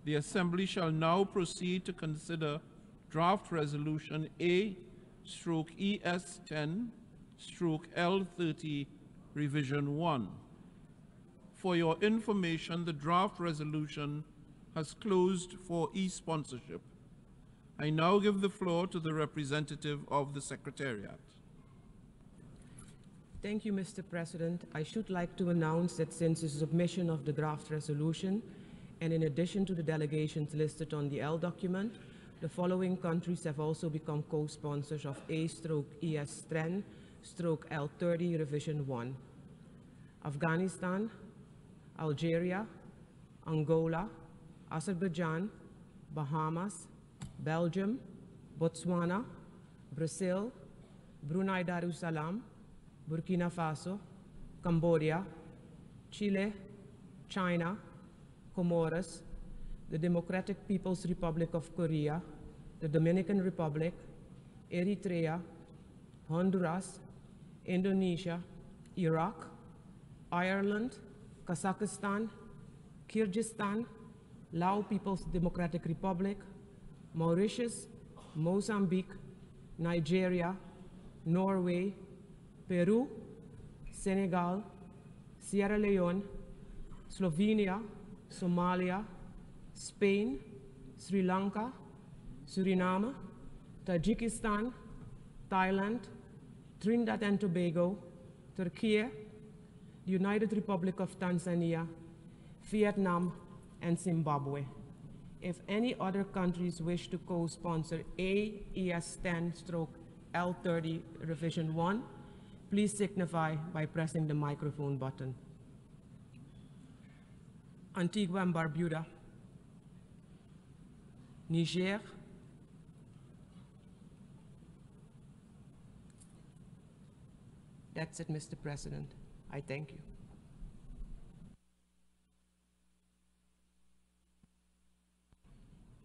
the Assembly shall now proceed to consider draft resolution A/ES10/L30 revision 1. For your information, the draft resolution has closed for e-sponsorship. I now give the floor to the representative of the Secretariat. Thank you, Mr. President. I should like to announce that since the submission of the draft resolution, and in addition to the delegations listed on the L document, the following countries have also become co-sponsors of A/ES10/L30 revision 1. Afghanistan, Algeria, Angola, Azerbaijan, Bahamas, Belgium, Botswana, Brazil, Brunei Darussalam, Burkina Faso, Cambodia, Chile, China, Comoros, the Democratic People's Republic of Korea, the Dominican Republic, Eritrea, Honduras, Indonesia, Iraq, Ireland, Kazakhstan, Kyrgyzstan, Lao People's Democratic Republic, Mauritius, Mozambique, Nigeria, Norway, Peru, Senegal, Sierra Leone, Slovenia, Somalia, Spain, Sri Lanka, Suriname, Tajikistan, Thailand, Trinidad and Tobago, Turkey, the United Republic of Tanzania, Vietnam, and Zimbabwe. If any other countries wish to co-sponsor A/ES10/L30 L30 Revision 1, please signify by pressing the microphone button. Antigua and Barbuda, Niger, that's it, Mr. President. I thank you.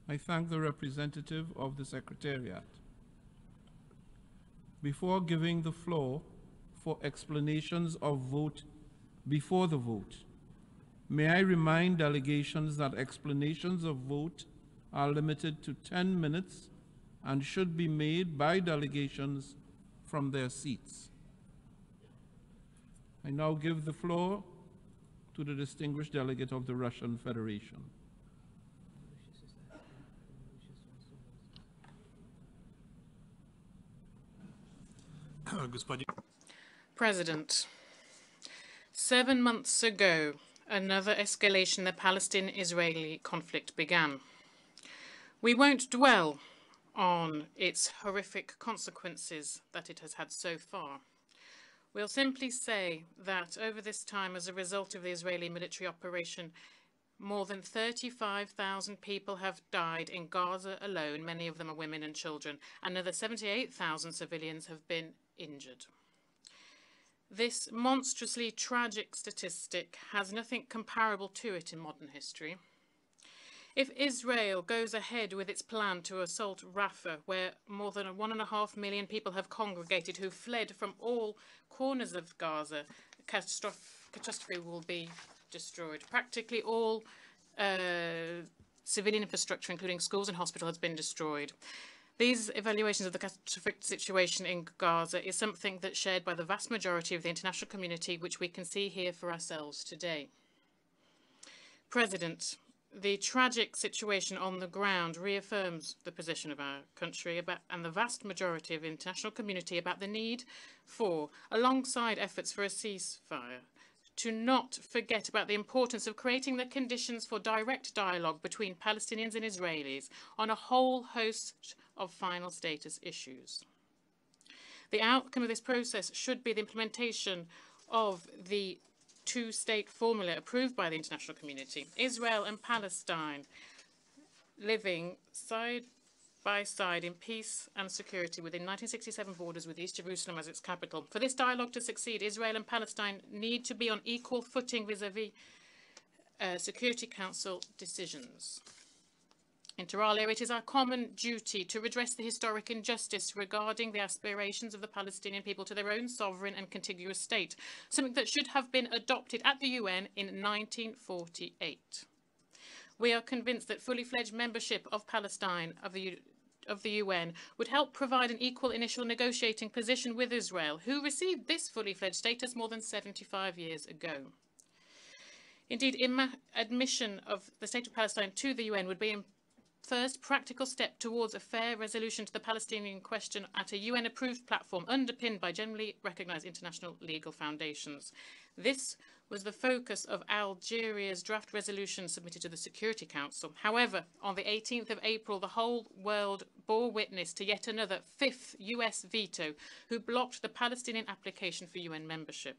I thank the representative of the Secretariat. Before giving the floor for explanations of vote before the vote, may I remind delegations that explanations of vote are limited to 10 minutes and should be made by delegations from their seats. I now give the floor to the distinguished delegate of the Russian Federation. President, 7 months ago, another escalation in the Palestine-Israeli conflict began. We won't dwell on its horrific consequences that it has had so far. We'll simply say that over this time, as a result of the Israeli military operation, more than 35,000 people have died in Gaza alone. Many of them are women and children. Another 78,000 civilians have been injured. This monstrously tragic statistic has nothing comparable to it in modern history. If Israel goes ahead with its plan to assault Rafah, where more than 1.5 million people have congregated who fled from all corners of Gaza, catastrophe will be destroyed. Practically all civilian infrastructure, including schools and hospitals, has been destroyed. These evaluations of the catastrophic situation in Gaza is something that's shared by the vast majority of the international community, which we can see here for ourselves today. President, the tragic situation on the ground reaffirms the position of our country and the vast majority of the international community about the need for, alongside efforts for a ceasefire, to not forget about the importance of creating the conditions for direct dialogue between Palestinians and Israelis on a whole host of final status issues. The outcome of this process should be the implementation of the two-state formula approved by the international community. Israel and Palestine living side by side in peace and security within 1967 borders with East Jerusalem as its capital. For this dialogue to succeed, Israel and Palestine need to be on equal footing vis-à-vis Security Council decisions. Inter alia, it is our common duty to redress the historic injustice regarding the aspirations of the Palestinian people to their own sovereign and contiguous state, something that should have been adopted at the UN in 1948. We are convinced that fully fledged membership of Palestine of the UN would help provide an equal initial negotiating position with Israel, who received this fully fledged status more than 75 years ago. Indeed, admission of the state of Palestine to the UN would be a first practical step towards a fair resolution to the Palestinian question at a UN-approved platform underpinned by generally recognized international legal foundations. This was the focus of Algeria's draft resolution submitted to the Security Council. However, on the 18th of April, the whole world bore witness to yet another fifth US veto, who blocked the Palestinian application for UN membership.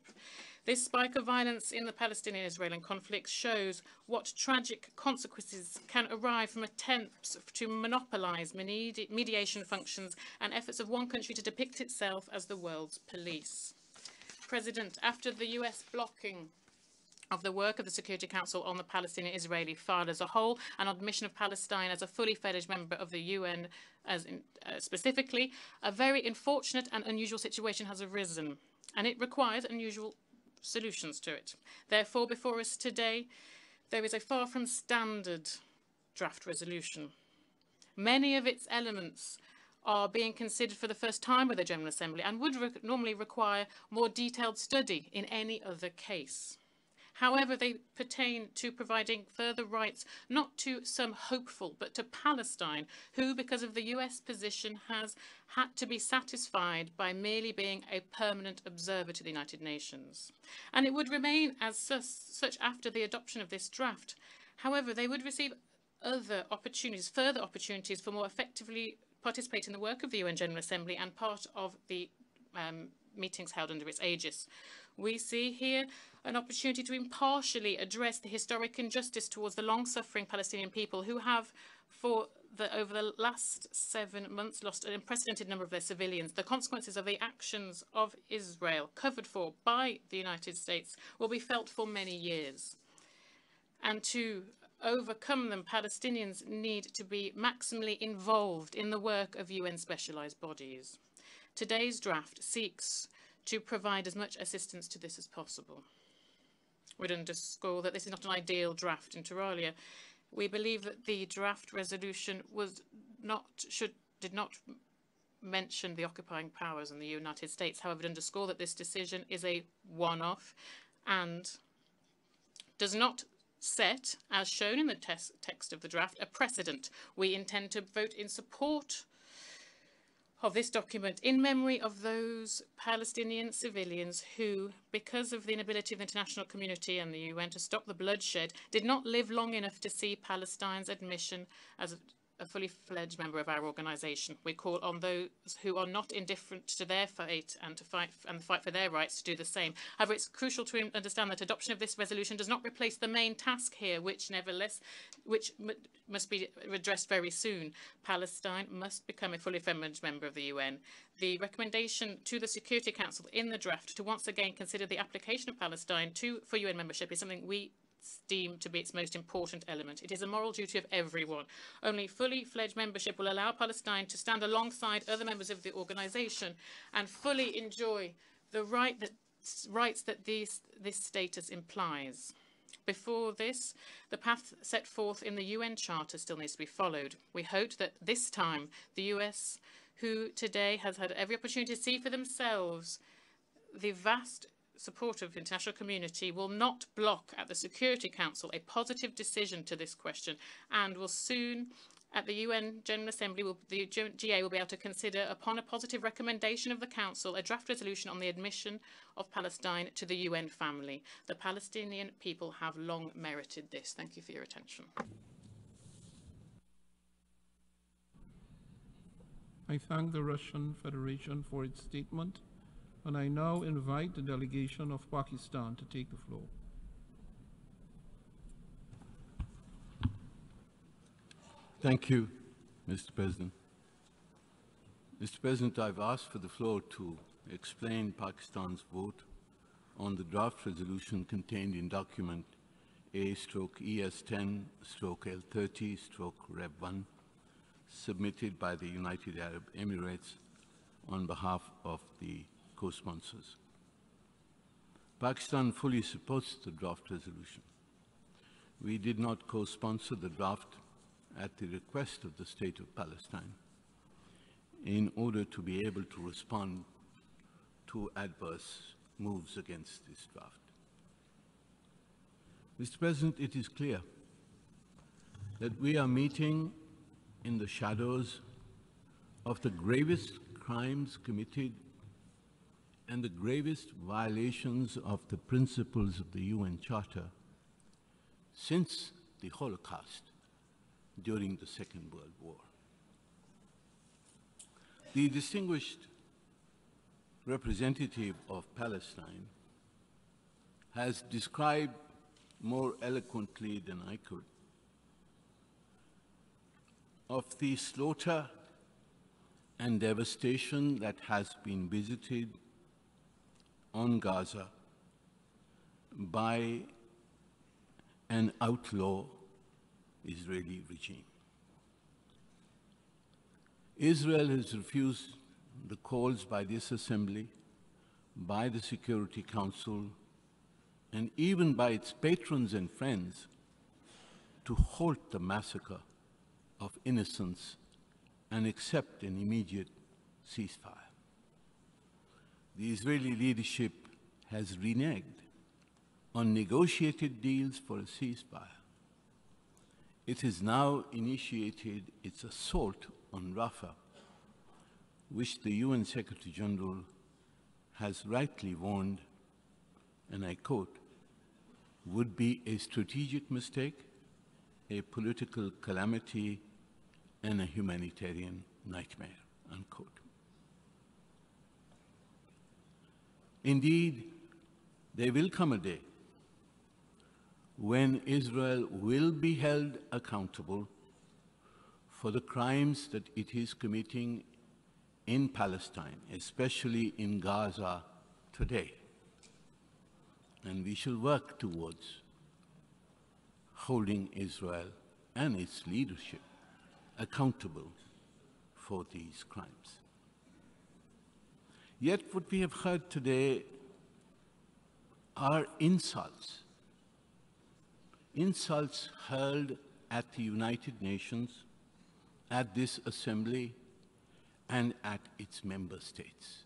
This spike of violence in the Palestinian-Israeli conflict shows what tragic consequences can arise from attempts to monopolize mediation functions and efforts of one country to depict itself as the world's police. President, after the US blocking of the work of the Security Council on the Palestinian-Israeli file as a whole and on admission of Palestine as a fully fledged member of the UN specifically, a very unfortunate and unusual situation has arisen, and it requires unusual solutions to it. Therefore, before us today, there is a far from standard draft resolution. Many of its elements are being considered for the first time by the General Assembly and would normally require more detailed study in any other case. However, they pertain to providing further rights not to some hopeful, but to Palestine, who, because of the US position, has had to be satisfied by merely being a permanent observer to the United Nations. And it would remain as such after the adoption of this draft. However, they would receive other opportunities, further opportunities for more effectively participate in the work of the UN General Assembly and part of the meetings held under its aegis. We see here an opportunity to impartially address the historic injustice towards the long-suffering Palestinian people who have, over the last 7 months, lost an unprecedented number of their civilians. The consequences of the actions of Israel, covered for by the United States, will be felt for many years. And to overcome them, Palestinians need to be maximally involved in the work of UN specialized bodies. Today's draft seeks to provide as much assistance to this as possible. We'd underscore that this is not an ideal draft, inter alia. We believe that the draft resolution did not mention the occupying powers in the United States. However, underscore that this decision is a one-off and does not set, as shown in the text of the draft, a precedent. We intend to vote in support of this document in memory of those Palestinian civilians who, because of the inability of the international community and the UN to stop the bloodshed, did not live long enough to see Palestine's admission as a fully fledged member of our organization. We call on those who are not indifferent to their fate and the fight for their rights to do the same. However, it's crucial to understand that adoption of this resolution does not replace the main task here, which must be addressed very soon. Palestine must become a fully fledged member of the UN. The recommendation to the Security Council in the draft to once again consider the application of Palestine for UN membership is something we deem to be its most important element. It is a moral duty of everyone. Only fully fledged membership will allow Palestine to stand alongside other members of the organization and fully enjoy the rights that this status implies. Before this, the path set forth in the UN Charter still needs to be followed. We hope that this time the US, who today has had every opportunity to see for themselves the vast support of the international community, will not block at the Security Council a positive decision to this question, and will soon, at the UN General Assembly, the GA will be able to consider, upon a positive recommendation of the Council, a draft resolution on the admission of Palestine to the UN family. The Palestinian people have long merited this. Thank you for your attention. I thank the Russian Federation for its statement, and I now invite the delegation of Pakistan to take the floor. Thank you, Mr. President. Mr. President, I've asked for the floor to explain Pakistan's vote on the draft resolution contained in document A/ES10/L30/Rev1, submitted by the United Arab Emirates on behalf of the co-sponsors. Pakistan fully supports the draft resolution. We did not co-sponsor the draft at the request of the State of Palestine in order to be able to respond to adverse moves against this draft. Mr. President, it is clear that we are meeting in the shadows of the gravest crimes committed and the gravest violations of the principles of the UN Charter since the Holocaust during the Second World War. The distinguished representative of Palestine has described more eloquently than I could of the slaughter and devastation that has been visited on Gaza by an outlaw Israeli regime. Israel has refused the calls by this Assembly, by the Security Council, and even by its patrons and friends to halt the massacre of innocents and accept an immediate ceasefire. The Israeli leadership has reneged on negotiated deals for a ceasefire. It has now initiated its assault on Rafah, which the UN Secretary General has rightly warned, and I quote, would be a strategic mistake, a political calamity, and a humanitarian nightmare, unquote. Indeed, there will come a day when Israel will be held accountable for the crimes that it is committing in Palestine, especially in Gaza today. And we shall work towards holding Israel and its leadership accountable for these crimes. Yet what we have heard today are insults. Insults hurled at the United Nations, at this assembly, and at its member states.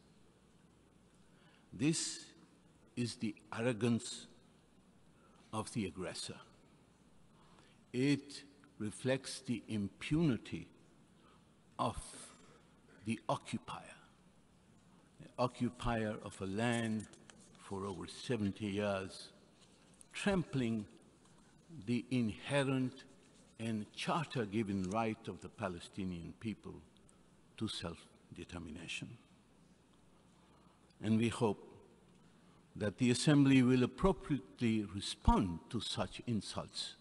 This is the arrogance of the aggressor. It reflects the impunity of the occupier of a land for over 70 years, trampling the inherent and charter-given right of the Palestinian people to self-determination. And we hope that the Assembly will appropriately respond to such insults,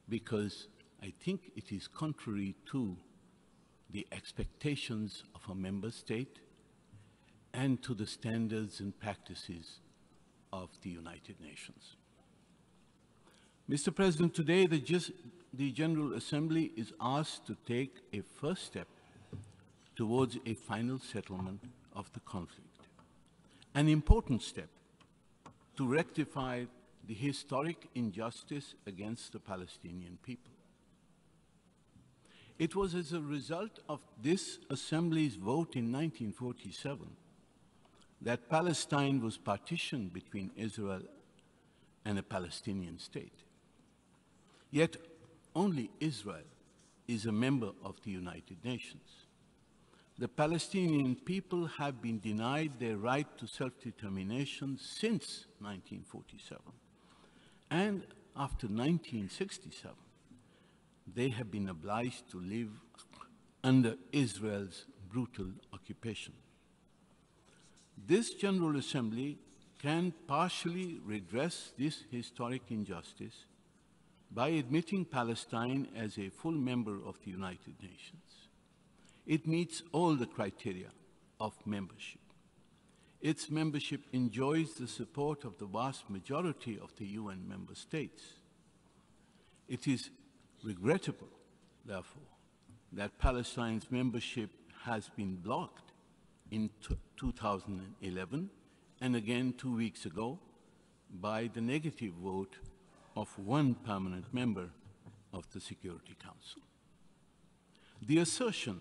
because I think it is contrary to the expectations of a member state and to the standards and practices of the United Nations. Mr. President, today the General Assembly is asked to take a first step towards a final settlement of the conflict, an important step to rectify the historic injustice against the Palestinian people. It was as a result of this Assembly's vote in 1947 that Palestine was partitioned between Israel and a Palestinian state. Yet only Israel is a member of the United Nations. The Palestinian people have been denied their right to self-determination since 1947. And after 1967, they have been obliged to live under Israel's brutal occupation. This General Assembly can partially redress this historic injustice by admitting Palestine as a full member of the United Nations. It meets all the criteria of membership. Its membership enjoys the support of the vast majority of the UN member states. It is regrettable, therefore, that Palestine's membership has been blocked in 2011 and again 2 weeks ago by the negative vote of one permanent member of the Security Council. The assertion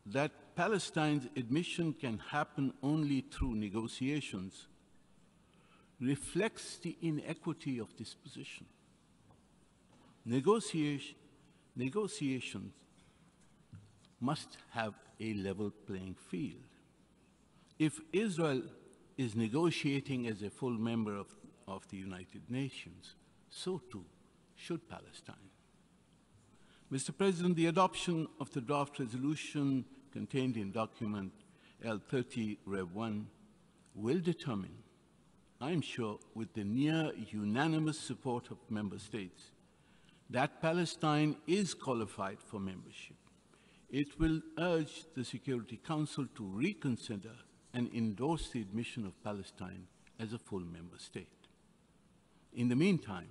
that Palestine's admission can happen only through negotiations reflects the inequity of this position. Negotiations must have a level playing field. If Israel is negotiating as a full member of the United Nations, so too should Palestine. Mr. President, the adoption of the draft resolution contained in document L30 Rev 1 will determine, I'm sure with the near unanimous support of member states, that Palestine is qualified for membership. It will urge the Security Council to reconsider and endorse the admission of Palestine as a full member state. In the meantime,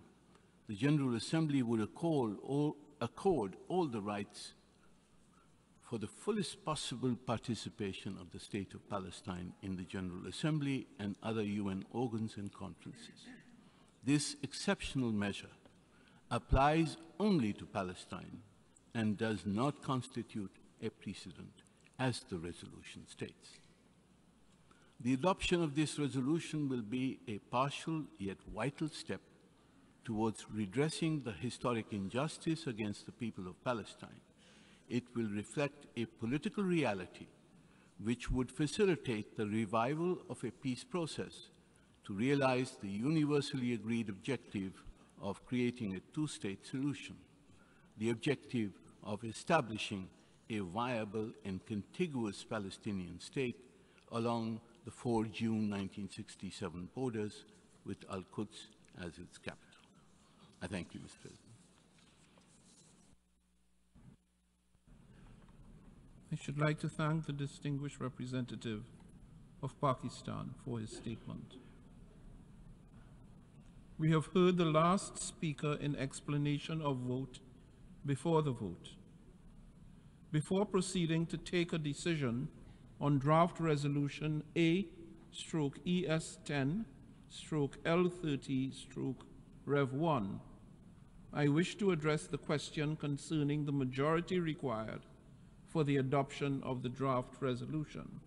the General Assembly would accord all the rights for the fullest possible participation of the State of Palestine in the General Assembly and other UN organs and conferences. This exceptional measure applies only to Palestine and does not constitute a precedent, as the resolution states. The adoption of this resolution will be a partial yet vital step towards redressing the historic injustice against the people of Palestine. It will reflect a political reality which would facilitate the revival of a peace process to realize the universally agreed objective of creating a two-state solution, the objective of establishing a viable and contiguous Palestinian state along the 4 June 1967 borders with Al-Quds as its capital. I thank you, Mr. President. I should like to thank the distinguished representative of Pakistan for his statement. We have heard the last speaker in explanation of vote before the vote. Before proceeding to take a decision on draft resolution A/ES10/L30/Rev1, I wish to address the question concerning the majority required for the adoption of the draft resolution.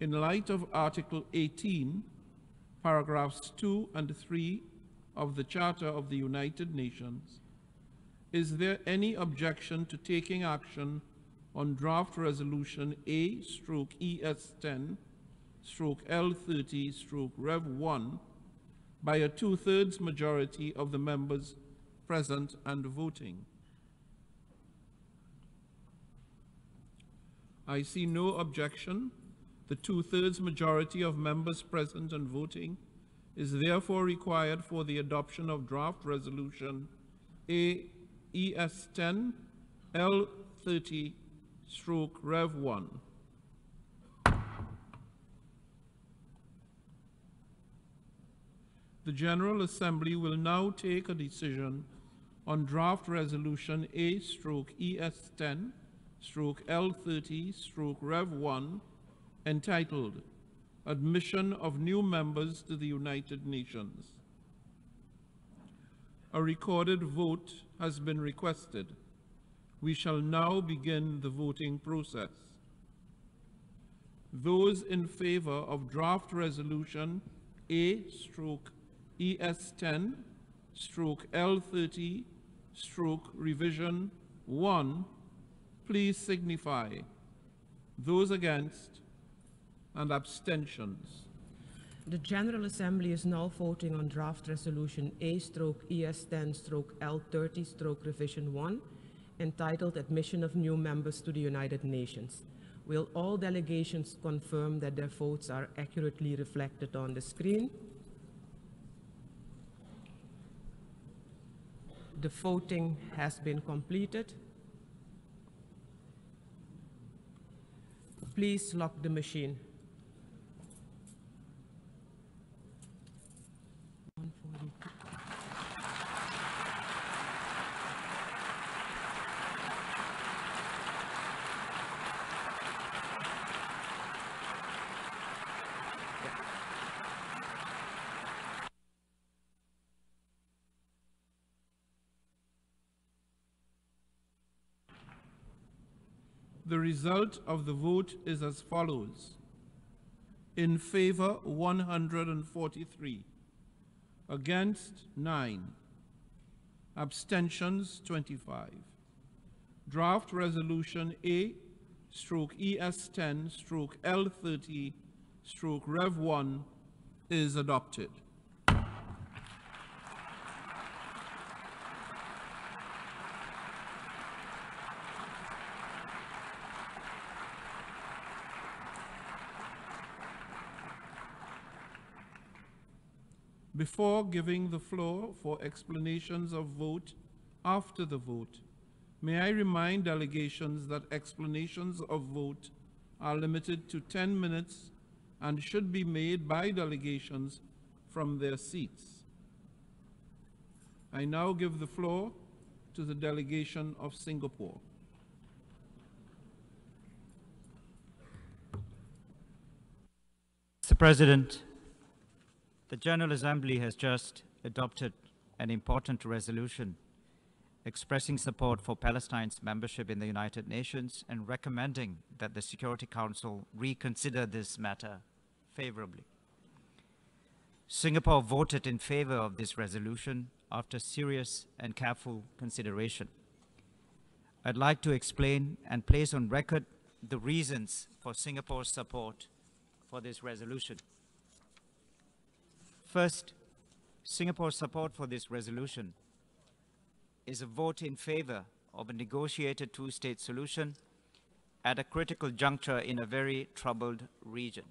In light of Article 18, paragraphs 2 and 3 of the Charter of the United Nations, is there any objection to taking action on draft resolution A/ES10/L30/Rev1 by a 2/3 majority of the members present and voting? I see no objection. The 2/3 majority of members present and voting is therefore required for the adoption of draft resolution AES10L30/Rev1. The General Assembly will now take a decision on draft resolution A/ES10/L30/Rev1 entitled Admission of New Members to the United Nations. A recorded vote has been requested. We shall now begin the voting process. Those in favor of draft resolution A/ES10/L30/Revision 1, please signify. Those against and abstentions. The General Assembly is now voting on draft resolution A/ES10/L30/Revision 1, entitled Admission of New Members to the United Nations. Will all delegations confirm that their votes are accurately reflected on the screen? The voting has been completed. Please lock the machine. The result of the vote is as follows. In favor, 143. Against, 9. Abstentions, 25. Draft resolution A/ES10/L30/Rev1 is adopted. Before giving the floor for explanations of vote after the vote, may I remind delegations that explanations of vote are limited to 10 minutes and should be made by delegations from their seats. I now give the floor to the delegation of Singapore. Mr. President, the General Assembly has just adopted an important resolution expressing support for Palestine's membership in the United Nations and recommending that the Security Council reconsider this matter favorably. Singapore voted in favor of this resolution after serious and careful consideration. I'd like to explain and place on record the reasons for Singapore's support for this resolution. First, Singapore's support for this resolution is a vote in favor of a negotiated two-state solution at a critical juncture in a very troubled region.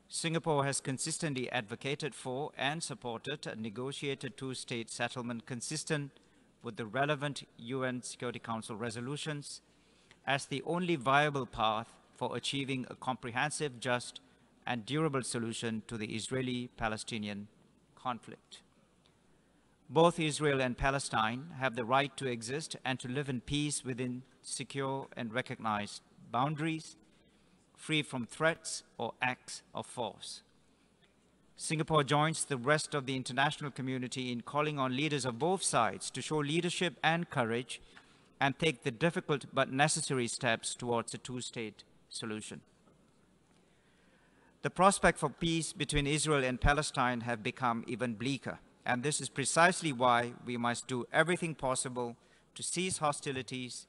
Singapore has consistently advocated for and supported a negotiated two-state settlement consistent with the relevant UN Security Council resolutions as the only viable path for achieving a comprehensive, just, and durable solution to the Israeli-Palestinian conflict. Both Israel and Palestine have the right to exist and to live in peace within secure and recognized boundaries, free from threats or acts of force. Singapore joins the rest of the international community in calling on leaders of both sides to show leadership and courage and take the difficult but necessary steps towards a two-state solution. The prospect for peace between Israel and Palestine have become even bleaker, and this is precisely why we must do everything possible to cease hostilities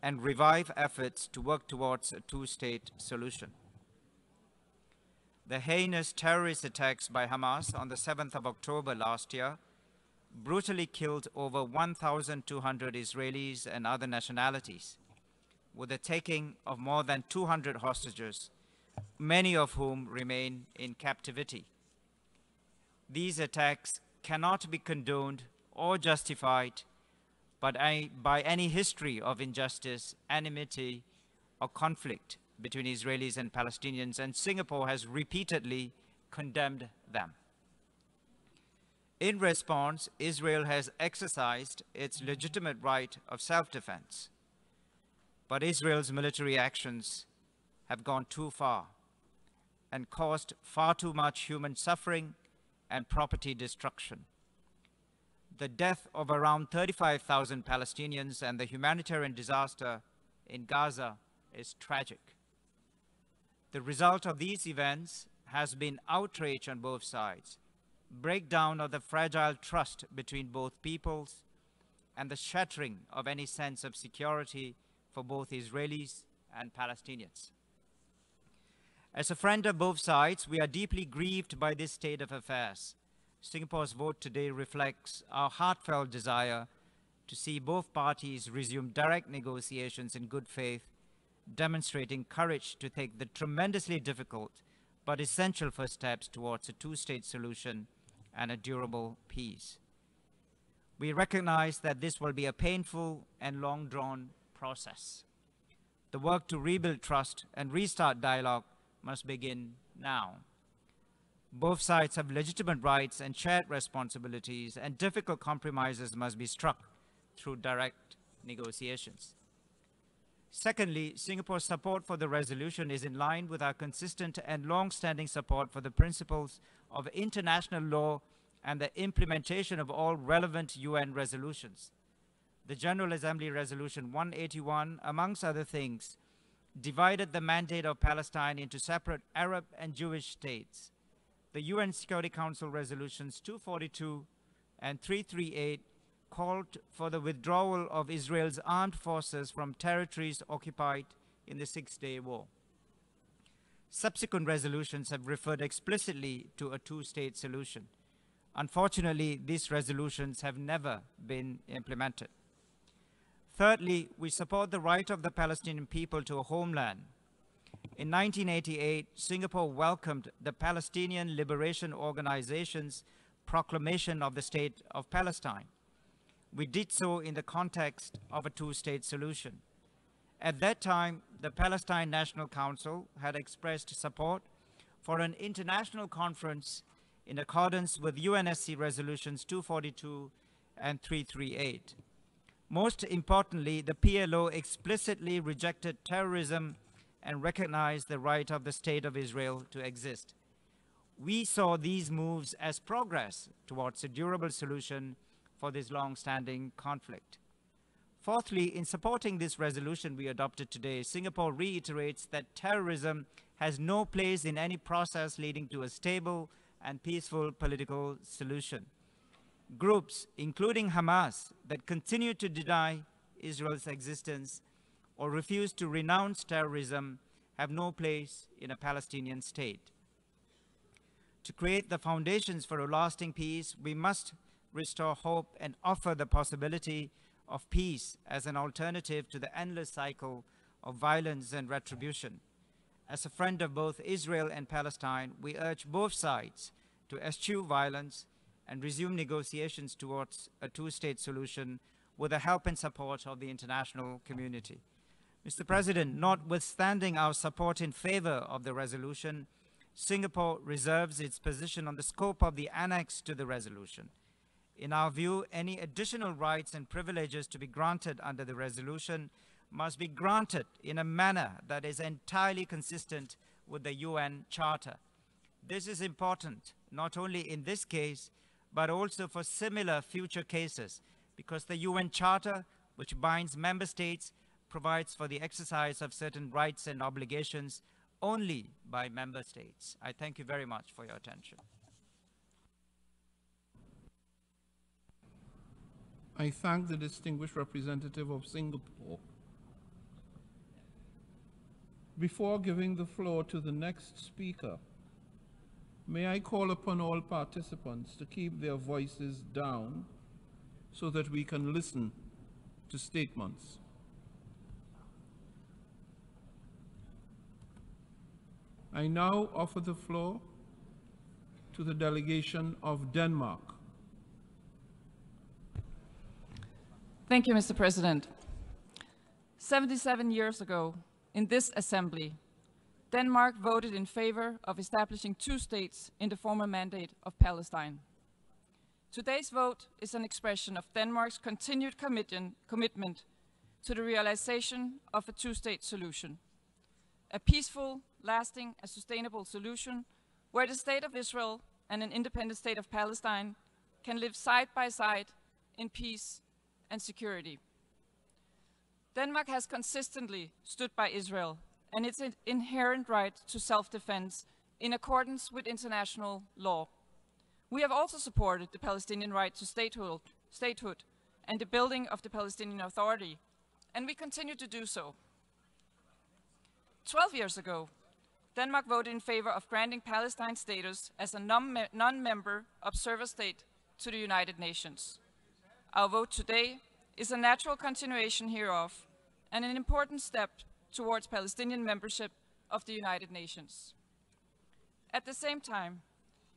and revive efforts to work towards a two-state solution. The heinous terrorist attacks by Hamas on the 7th of October last year brutally killed over 1,200 Israelis and other nationalities, with the taking of more than 200 hostages, many of whom remain in captivity. These attacks cannot be condoned or justified by any history of injustice, enmity, or conflict between Israelis and Palestinians, and Singapore has repeatedly condemned them. In response, Israel has exercised its legitimate right of self-defense, but Israel's military actions have gone too far and caused far too much human suffering and property destruction. The death of around 35,000 Palestinians and the humanitarian disaster in Gaza is tragic. The result of these events has been outrage on both sides, breakdown of the fragile trust between both peoples, and the shattering of any sense of security for both Israelis and Palestinians. As a friend of both sides, we are deeply grieved by this state of affairs. Singapore's vote today reflects our heartfelt desire to see both parties resume direct negotiations in good faith, demonstrating courage to take the tremendously difficult but essential first steps towards a two-state solution and a durable peace. We recognize that this will be a painful and long-drawn process. The work to rebuild trust and restart dialogue must begin now. Both sides have legitimate rights and shared responsibilities, and difficult compromises must be struck through direct negotiations. Secondly, Singapore's support for the resolution is in line with our consistent and long-standing support for the principles of international law and the implementation of all relevant UN resolutions. The General Assembly Resolution 181, amongst other things, divided the mandate of Palestine into separate Arab and Jewish states. The UN Security Council Resolutions 242 and 338 called for the withdrawal of Israel's armed forces from territories occupied in the Six-Day War. Subsequent resolutions have referred explicitly to a two-state solution. Unfortunately, these resolutions have never been implemented. Thirdly, we support the right of the Palestinian people to a homeland. In 1988, Singapore welcomed the Palestinian Liberation Organization's proclamation of the State of Palestine. We did so in the context of a two-state solution. At that time, the Palestine National Council had expressed support for an international conference in accordance with UNSC Resolutions 242 and 338. Most importantly, the PLO explicitly rejected terrorism and recognized the right of the State of Israel to exist. We saw these moves as progress towards a durable solution for this long-standing conflict. Fourthly, in supporting this resolution we adopted today, Singapore reiterates that terrorism has no place in any process leading to a stable and peaceful political solution. Groups, including Hamas, that continue to deny Israel's existence or refuse to renounce terrorism have no place in a Palestinian state. To create the foundations for a lasting peace, we must restore hope and offer the possibility of peace as an alternative to the endless cycle of violence and retribution. As a friend of both Israel and Palestine, we urge both sides to eschew violence and resume negotiations towards a two-state solution with the help and support of the international community. Mr. President, notwithstanding our support in favor of the resolution, Singapore reserves its position on the scope of the annex to the resolution. In our view, any additional rights and privileges to be granted under the resolution must be granted in a manner that is entirely consistent with the UN Charter. This is important, not only in this case, but also for similar future cases, because the UN Charter, which binds member states, provides for the exercise of certain rights and obligations only by member states. I thank you very much for your attention. I thank the distinguished representative of Singapore. Before giving the floor to the next speaker, may I call upon all participants to keep their voices down so that we can listen to statements. I now offer the floor to the delegation of Denmark. Thank you, Mr. President. 77 years ago, in this assembly, Denmark voted in favor of establishing two states in the former mandate of Palestine. Today's vote is an expression of Denmark's continued commitment to the realization of a two-state solution, a peaceful, lasting, and sustainable solution where the State of Israel and an independent State of Palestine can live side by side in peace and security. Denmark has consistently stood by Israel and its inherent right to self-defense in accordance with international law. We have also supported the Palestinian right to statehood and the building of the Palestinian Authority, and we continue to do so. 12 years ago, Denmark voted in favor of granting Palestine status as a non-member observer state to the United Nations. Our vote today is a natural continuation hereof and an important step towards Palestinian membership of the United Nations. At the same time,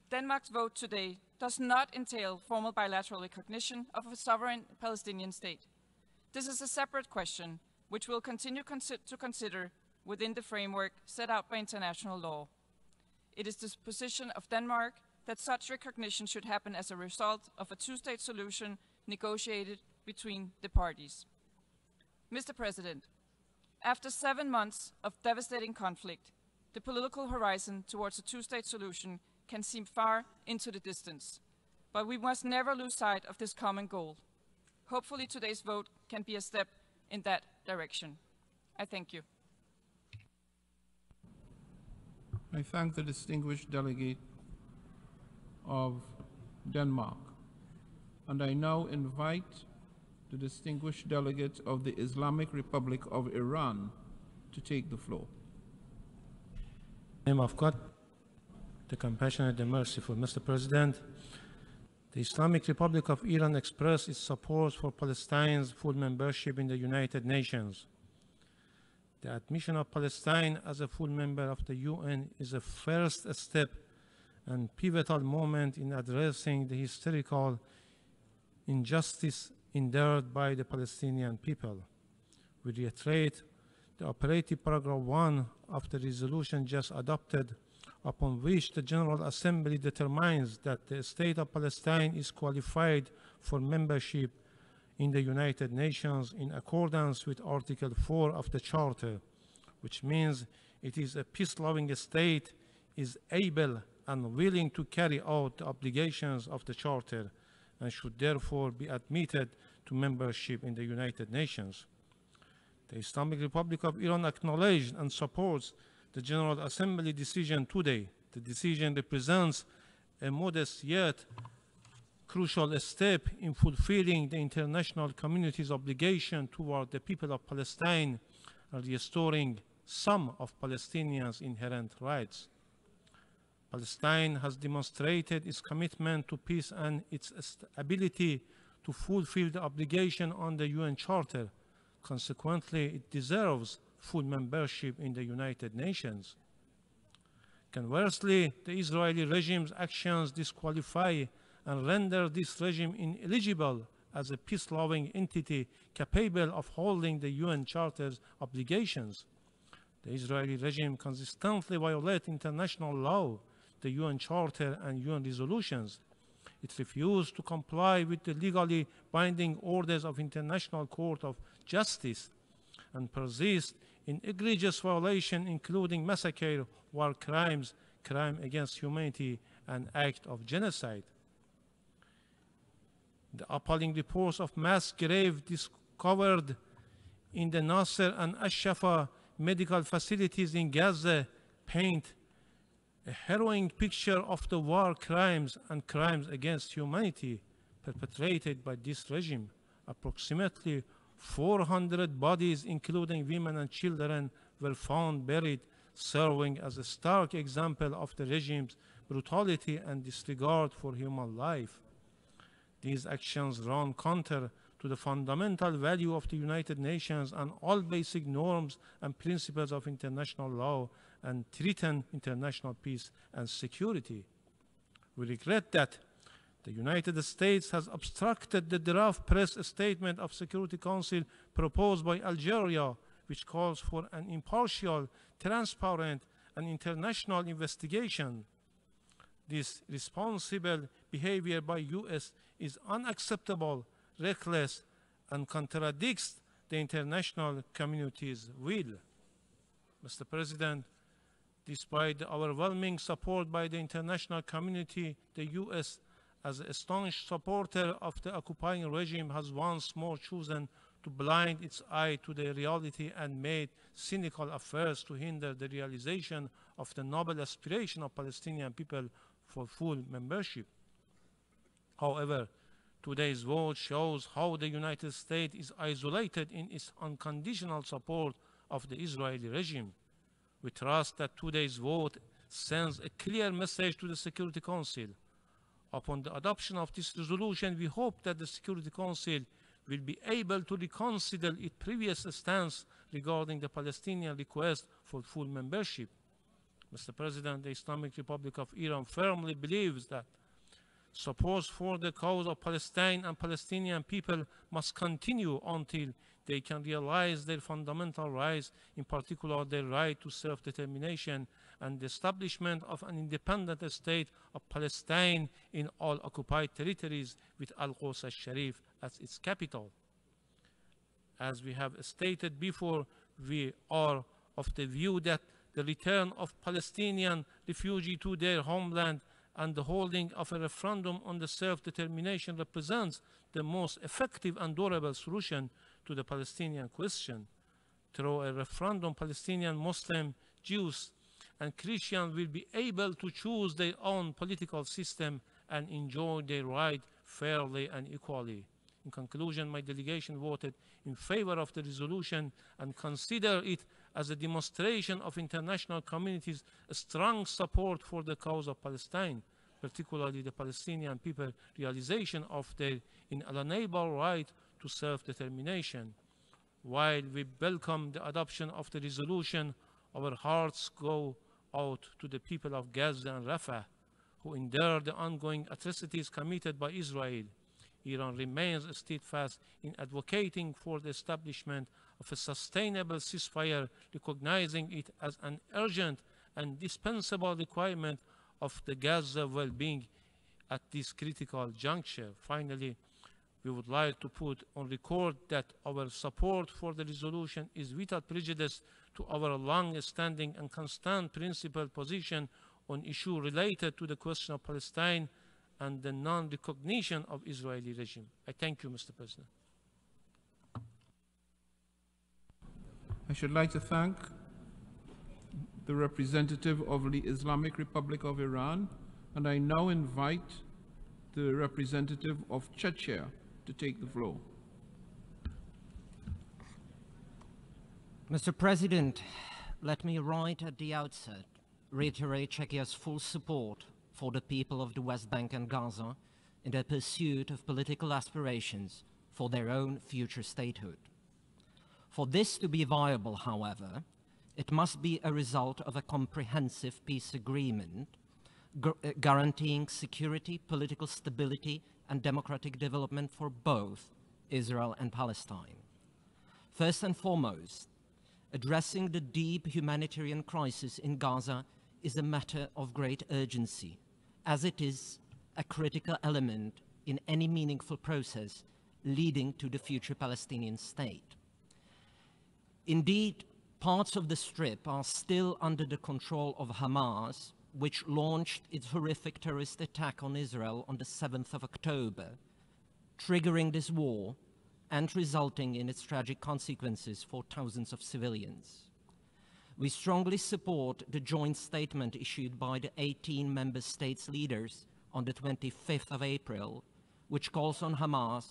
Denmark's vote today does not entail formal bilateral recognition of a sovereign Palestinian state. This is a separate question, which we'll continue to consider within the framework set out by international law. It is the position of Denmark that such recognition should happen as a result of a two-state solution negotiated between the parties. Mr. President, after 7 months of devastating conflict, the political horizon towards a two-state solution can seem far into the distance, but we must never lose sight of this common goal. Hopefully today's vote can be a step in that direction. I thank you. I thank the distinguished delegate of Denmark, and I now invite the distinguished delegate of the Islamic Republic of Iran to take the floor. In the name of God, the compassionate and merciful, Mr. President, the Islamic Republic of Iran expressed its support for Palestine's full membership in the United Nations. The admission of Palestine as a full member of the UN is a first step and pivotal moment in addressing the historical injustice endured by the Palestinian people. We reiterate the operative paragraph 1 of the resolution just adopted, upon which the General Assembly determines that the State of Palestine is qualified for membership in the United Nations in accordance with Article 4 of the Charter, which means it is a peace-loving state, is able and willing to carry out the obligations of the Charter, and should therefore be admitted to membership in the United Nations. The Islamic Republic of Iran acknowledged and supports the General Assembly decision today. The decision represents a modest yet crucial step in fulfilling the international community's obligation toward the people of Palestine and restoring some of Palestinians' inherent rights. Palestine has demonstrated its commitment to peace and its ability to fulfill the obligation on the UN Charter. Consequently, it deserves full membership in the United Nations. Conversely, the Israeli regime's actions disqualify and render this regime ineligible as a peace-loving entity capable of holding the UN Charter's obligations. The Israeli regime consistently violates international law, the UN Charter and UN resolutions. It refused to comply with the legally binding orders of International Court of Justice and persists in egregious violation, including massacre, war crimes, crime against humanity, and act of genocide. The appalling reports of mass graves discovered in the Nasser and Ash-Shafa medical facilities in Gaza paint a harrowing picture of the war crimes and crimes against humanity perpetrated by this regime. Approximately 400 bodies, including women and children, were found buried, serving as a stark example of the regime's brutality and disregard for human life. These actions run counter to the fundamental value of the United Nations and all basic norms and principles of international law and threaten international peace and security. We regret that the United States has obstructed the draft press statement of Security Council proposed by Algeria, which calls for an impartial, transparent, and international investigation. This responsible behavior by US is unacceptable, reckless, and contradicts the international community's will. Mr. President, despite the overwhelming support by the international community, the US, as a staunch supporter of the occupying regime, has once more chosen to blind its eye to the reality and made cynical efforts to hinder the realization of the noble aspiration of Palestinian people for full membership. However, today's vote shows how the United States is isolated in its unconditional support of the Israeli regime. We trust that today's vote sends a clear message to the Security Council. Upon the adoption of this resolution, we hope that the Security Council will be able to reconsider its previous stance regarding the Palestinian request for full membership. Mr. President, the Islamic Republic of Iran firmly believes that support for the cause of Palestine and Palestinian people must continue until they can realize their fundamental rights, in particular their right to self-determination and the establishment of an independent state of Palestine in all occupied territories with Al-Quds al-Sharif as its capital. As we have stated before, we are of the view that the return of Palestinian refugees to their homeland and the holding of a referendum on the self-determination represents the most effective and durable solution to the Palestinian question. Through a referendum, Palestinian Muslims, Jews, and Christians will be able to choose their own political system and enjoy their right fairly and equally. In conclusion, my delegation voted in favor of the resolution and consider it as a demonstration of international community's strong support for the cause of Palestine, particularly the Palestinian people's realization of their inalienable right to self-determination. While we welcome the adoption of the resolution, our hearts go out to the people of Gaza and Rafah, who endure the ongoing atrocities committed by Israel. Iran remains steadfast in advocating for the establishment of a sustainable ceasefire, recognizing it as an urgent and indispensable requirement of the Gaza well-being at this critical juncture. Finally, we would like to put on record that our support for the resolution is without prejudice to our long-standing and constant principled position on issues related to the question of Palestine and the non-recognition of Israeli regime. I thank you, Mr. President. I should like to thank the representative of the Islamic Republic of Iran, and I now invite the representative of Czechia to take the floor. Mr. President, let me right at the outset reiterate Czechia's full support for the people of the West Bank and Gaza in their pursuit of political aspirations for their own future statehood. For this to be viable, however, it must be a result of a comprehensive peace agreement guaranteeing security, political stability, and democratic development for both Israel and Palestine. First and foremost, addressing the deep humanitarian crisis in Gaza is a matter of great urgency, as it is a critical element in any meaningful process leading to the future Palestinian state. Indeed, parts of the Strip are still under the control of Hamas, which launched its horrific terrorist attack on Israel on the 7th of October, triggering this war and resulting in its tragic consequences for thousands of civilians. We strongly support the joint statement issued by the 18 member states' leaders on the 25th of April, which calls on Hamas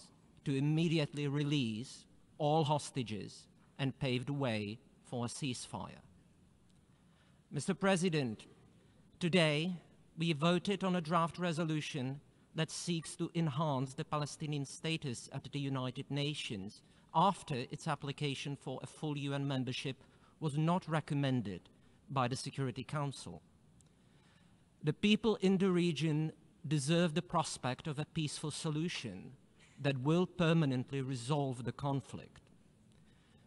to immediately release all hostages and pave the way for a ceasefire. Mr. President, today we voted on a draft resolution that seeks to enhance the Palestinian status at the United Nations after its application for a full UN membership was not recommended by the Security Council. The people in the region deserve the prospect of a peaceful solution that will permanently resolve the conflict.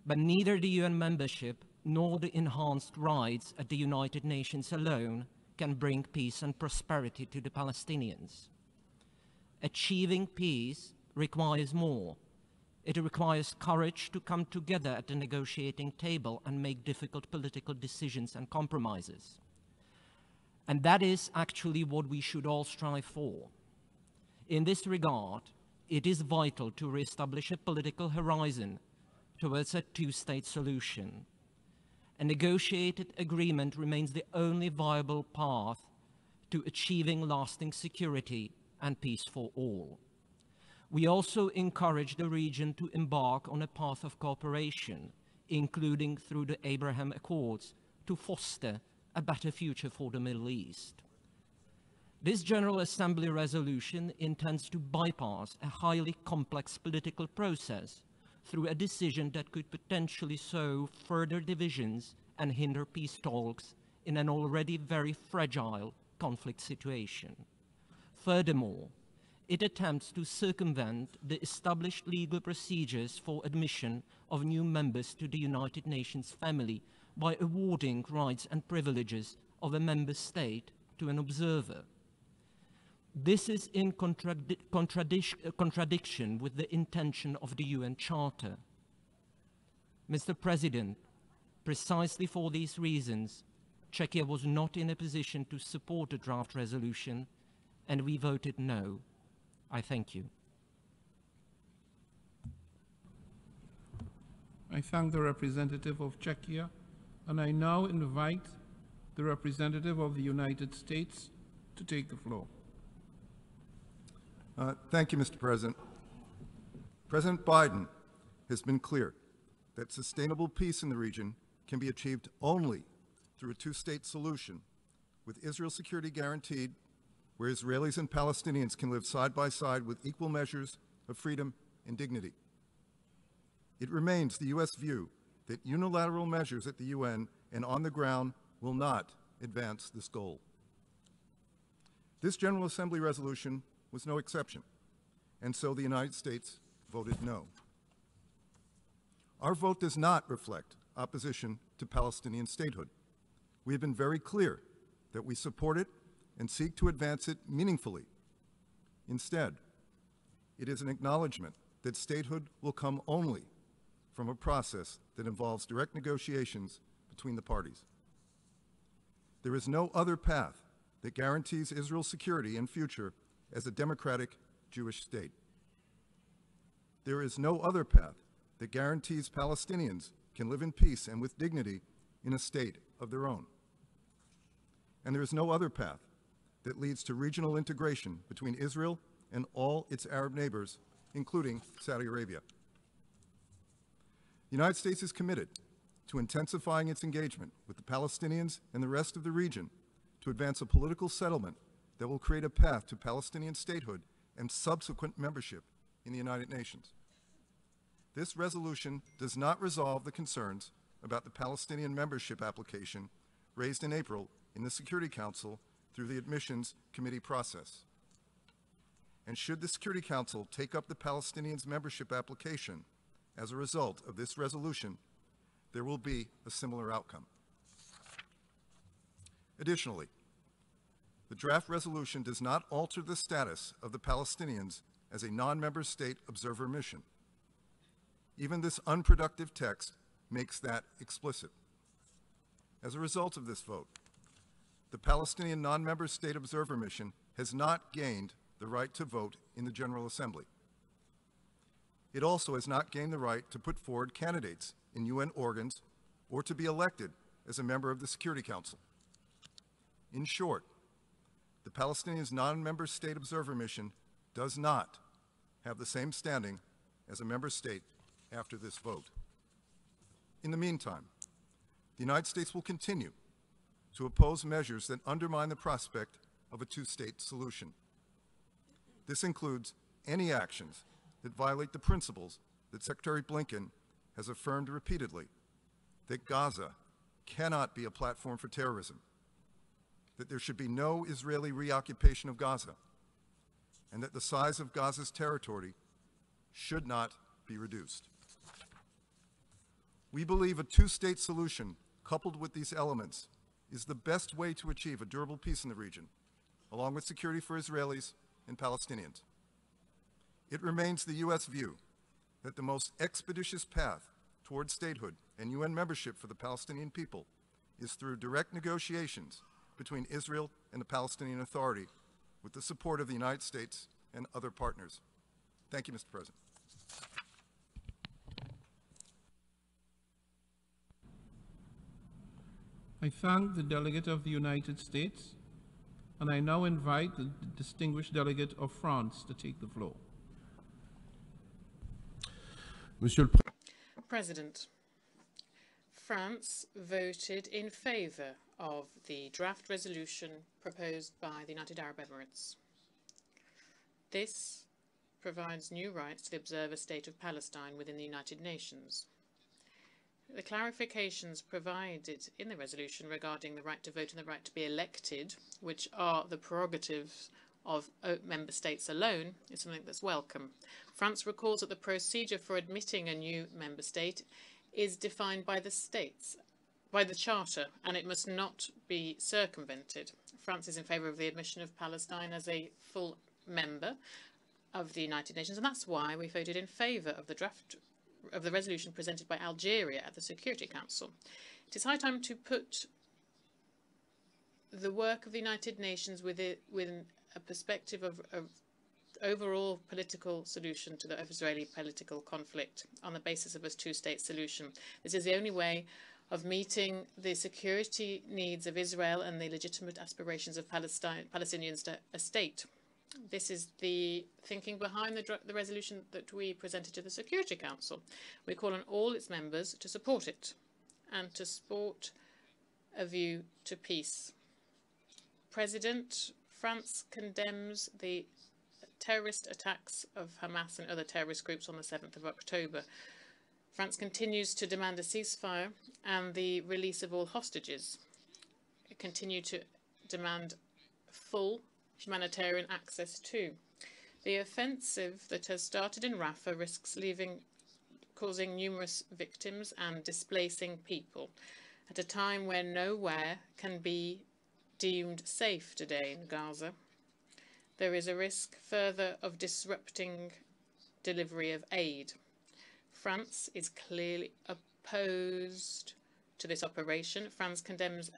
But neither the UN membership nor the enhanced rights at the United Nations alone can bring peace and prosperity to the Palestinians. Achieving peace requires more. It requires courage to come together at the negotiating table and make difficult political decisions and compromises. And that is actually what we should all strive for. In this regard, it is vital to reestablish a political horizon towards a two-state solution. A negotiated agreement remains the only viable path to achieving lasting security and peace for all. We also encourage the region to embark on a path of cooperation, including through the Abraham Accords, to foster a better future for the Middle East. This General Assembly resolution intends to bypass a highly complex political process through a decision that could potentially sow further divisions and hinder peace talks in an already very fragile conflict situation. Furthermore, it attempts to circumvent the established legal procedures for admission of new members to the United Nations family by awarding rights and privileges of a member state to an observer. This is in contradiction with the intention of the UN Charter. Mr. President, precisely for these reasons, Czechia was not in a position to support the draft resolution, and we voted no. I thank you. I thank the representative of Czechia, and I now invite the representative of the United States to take the floor. Thank you, Mr. President. President Biden has been clear that sustainable peace in the region can be achieved only through a two-state solution, with Israel's security guaranteed, where Israelis and Palestinians can live side by side with equal measures of freedom and dignity. It remains the U.S. view that unilateral measures at the UN and on the ground will not advance this goal. This General Assembly resolution was no exception, and so the United States voted no. Our vote does not reflect opposition to Palestinian statehood. We have been very clear that we support it and seek to advance it meaningfully. Instead, it is an acknowledgement that statehood will come only from a process that involves direct negotiations between the parties. There is no other path that guarantees Israel's security and future as a democratic Jewish state. There is no other path that guarantees Palestinians can live in peace and with dignity in a state of their own. And there is no other path that leads to regional integration between Israel and all its Arab neighbors, including Saudi Arabia. The United States is committed to intensifying its engagement with the Palestinians and the rest of the region to advance a political settlement that will create a path to Palestinian statehood and subsequent membership in the United Nations. This resolution does not resolve the concerns about the Palestinian membership application raised in April in the Security Council through the Admissions Committee process. And should the Security Council take up the Palestinians' membership application as a result of this resolution, there will be a similar outcome. Additionally, the draft resolution does not alter the status of the Palestinians as a non-member state observer mission. Even this unproductive text makes that explicit. As a result of this vote, the Palestinian non-member state observer mission has not gained the right to vote in the General Assembly. It also has not gained the right to put forward candidates in UN organs or to be elected as a member of the Security Council. In short, the Palestinians' non-member state observer mission does not have the same standing as a member state after this vote. In the meantime, the United States will continue to oppose measures that undermine the prospect of a two-state solution. This includes any actions that violate the principles that Secretary Blinken has affirmed repeatedly, that Gaza cannot be a platform for terrorism, that there should be no Israeli reoccupation of Gaza, and that the size of Gaza's territory should not be reduced. We believe a two-state solution coupled with these elements is the best way to achieve a durable peace in the region, along with security for Israelis and Palestinians. It remains the U.S. view that the most expeditious path toward statehood and UN membership for the Palestinian people is through direct negotiations between Israel and the Palestinian Authority with the support of the United States and other partners. Thank you, Mr. President. I thank the delegate of the United States, and I now invite the distinguished delegate of France to take the floor. President, France voted in favour of the draft resolution proposed by the United Arab Emirates. This provides new rights to the observer state of Palestine within the United Nations. The clarifications provided in the resolution regarding the right to vote and the right to be elected, which are the prerogatives of member states alone, is something that's welcome. France recalls that the procedure for admitting a new member state is defined by the states, by the Charter, and it must not be circumvented. France is in favour of the admission of Palestine as a full member of the United Nations, and that's why we voted in favour of the draft of the resolution presented by Algeria at the Security Council. It is high time to put the work of the United Nations within a perspective of overall political solution to the Israeli political conflict on the basis of a two-state solution. This is the only way of meeting the security needs of Israel and the legitimate aspirations of Palestinians to a state. This is the thinking behind the resolution that we presented to the Security Council. We call on all its members to support it and to support a view to peace. President, France condemns the terrorist attacks of Hamas and other terrorist groups on the 7th of October. France continues to demand a ceasefire and the release of all hostages. It continues to demand full humanitarian access too. The offensive that has started in Rafah risks causing numerous victims and displacing people at a time when nowhere can be deemed safe today in Gaza. There is a risk further of disrupting delivery of aid. France is clearly opposed to this operation. France condemns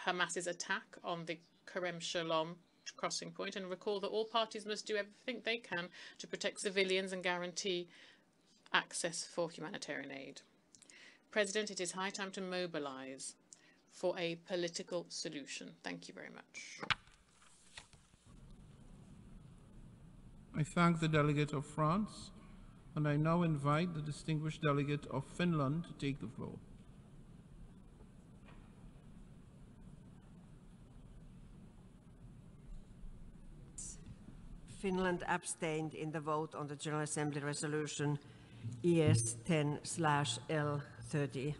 Hamas's attack on the Kerem Shalom crossing point and recall that all parties must do everything they can to protect civilians and guarantee access for humanitarian aid. President, it is high time to mobilize for a political solution. Thank you very much. I thank the delegate of France, and I now invite the distinguished delegate of Finland to take the floor. Finland abstained in the vote on the General Assembly resolution ES 10/L30.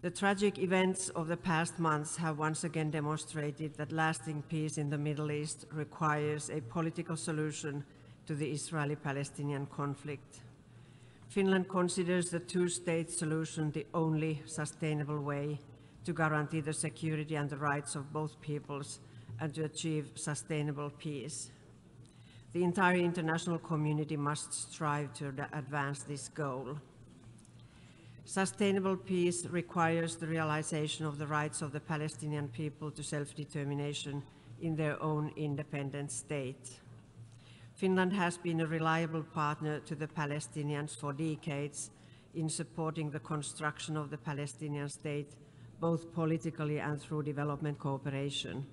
The tragic events of the past months have once again demonstrated that lasting peace in the Middle East requires a political solution to the Israeli-Palestinian conflict. Finland considers the two-state solution the only sustainable way to guarantee the security and the rights of both peoples and to achieve sustainable peace. The entire international community must strive to advance this goal. Sustainable peace requires the realization of the rights of the Palestinian people to self-determination in their own independent state. Finland has been a reliable partner to the Palestinians for decades in supporting the construction of the Palestinian state, both politically and through development cooperation.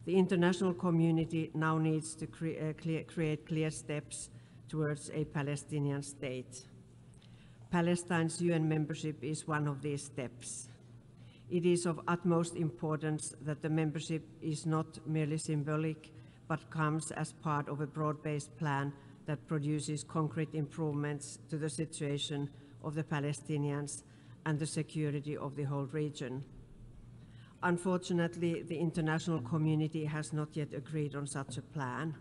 The international community now needs to create clear steps towards a Palestinian state. Palestine's UN membership is one of these steps. It is of utmost importance that the membership is not merely symbolic, but comes as part of a broad-based plan that produces concrete improvements to the situation of the Palestinians and the security of the whole region. Unfortunately, the international community has not yet agreed on such a plan.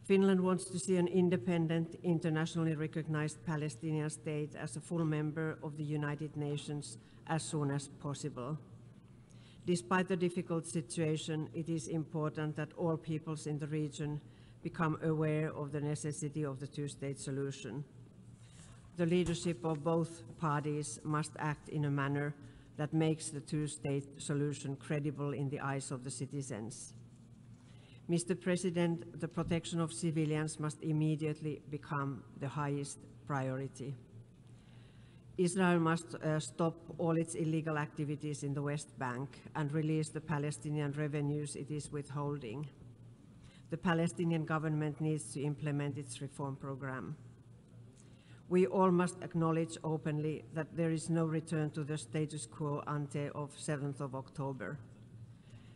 Finland wants to see an independent, internationally recognized Palestinian state as a full member of the United Nations as soon as possible. Despite the difficult situation, it is important that all peoples in the region become aware of the necessity of the two-state solution. The leadership of both parties must act in a manner that makes the two-state solution credible in the eyes of the citizens. Mr. President, the protection of civilians must immediately become the highest priority. Israel must stop all its illegal activities in the West Bank and release the Palestinian revenues it is withholding. The Palestinian government needs to implement its reform program. We all must acknowledge openly that there is no return to the status quo ante of 7th of October.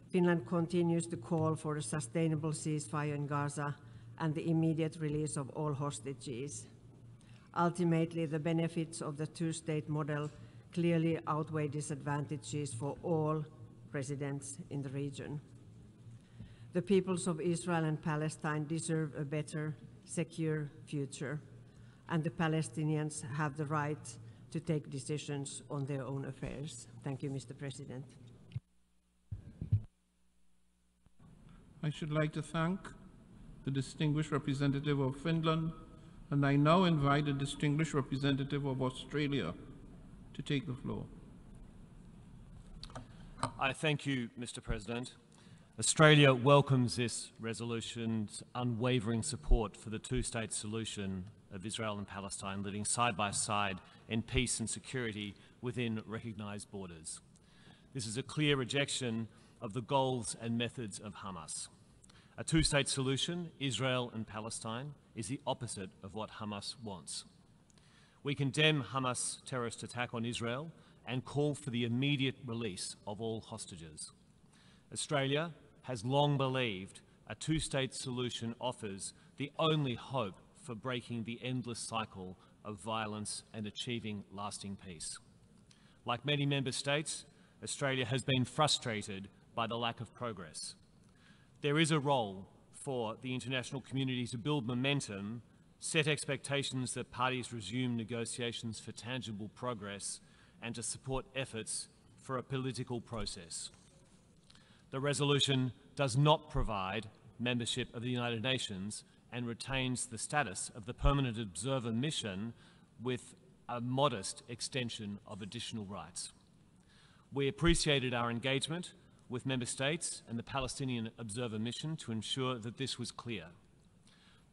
Finland continues to call for a sustainable ceasefire in Gaza and the immediate release of all hostages. Ultimately, the benefits of the two-state model clearly outweigh disadvantages for all residents in the region. The peoples of Israel and Palestine deserve a better, secure future, and the Palestinians have the right to take decisions on their own affairs. Thank you, Mr. President. I should like to thank the distinguished representative of Finland, and I now invite the distinguished representative of Australia to take the floor. I thank you, Mr. President. Australia welcomes this resolution's unwavering support for the two-state solution of Israel and Palestine living side by side in peace and security within recognised borders. This is a clear rejection of the goals and methods of Hamas. A two-state solution, Israel and Palestine, is the opposite of what Hamas wants. We condemn Hamas' terrorist attack on Israel and call for the immediate release of all hostages. Australia has long believed a two-state solution offers the only hope for breaking the endless cycle of violence and achieving lasting peace. Like many member states, Australia has been frustrated by the lack of progress. There is a role for the international community to build momentum, set expectations that parties resume negotiations for tangible progress, and to support efforts for a political process. The resolution does not provide membership of the United Nations and retains the status of the permanent observer mission with a modest extension of additional rights. We appreciated our engagement with member states and the Palestinian observer mission to ensure that this was clear.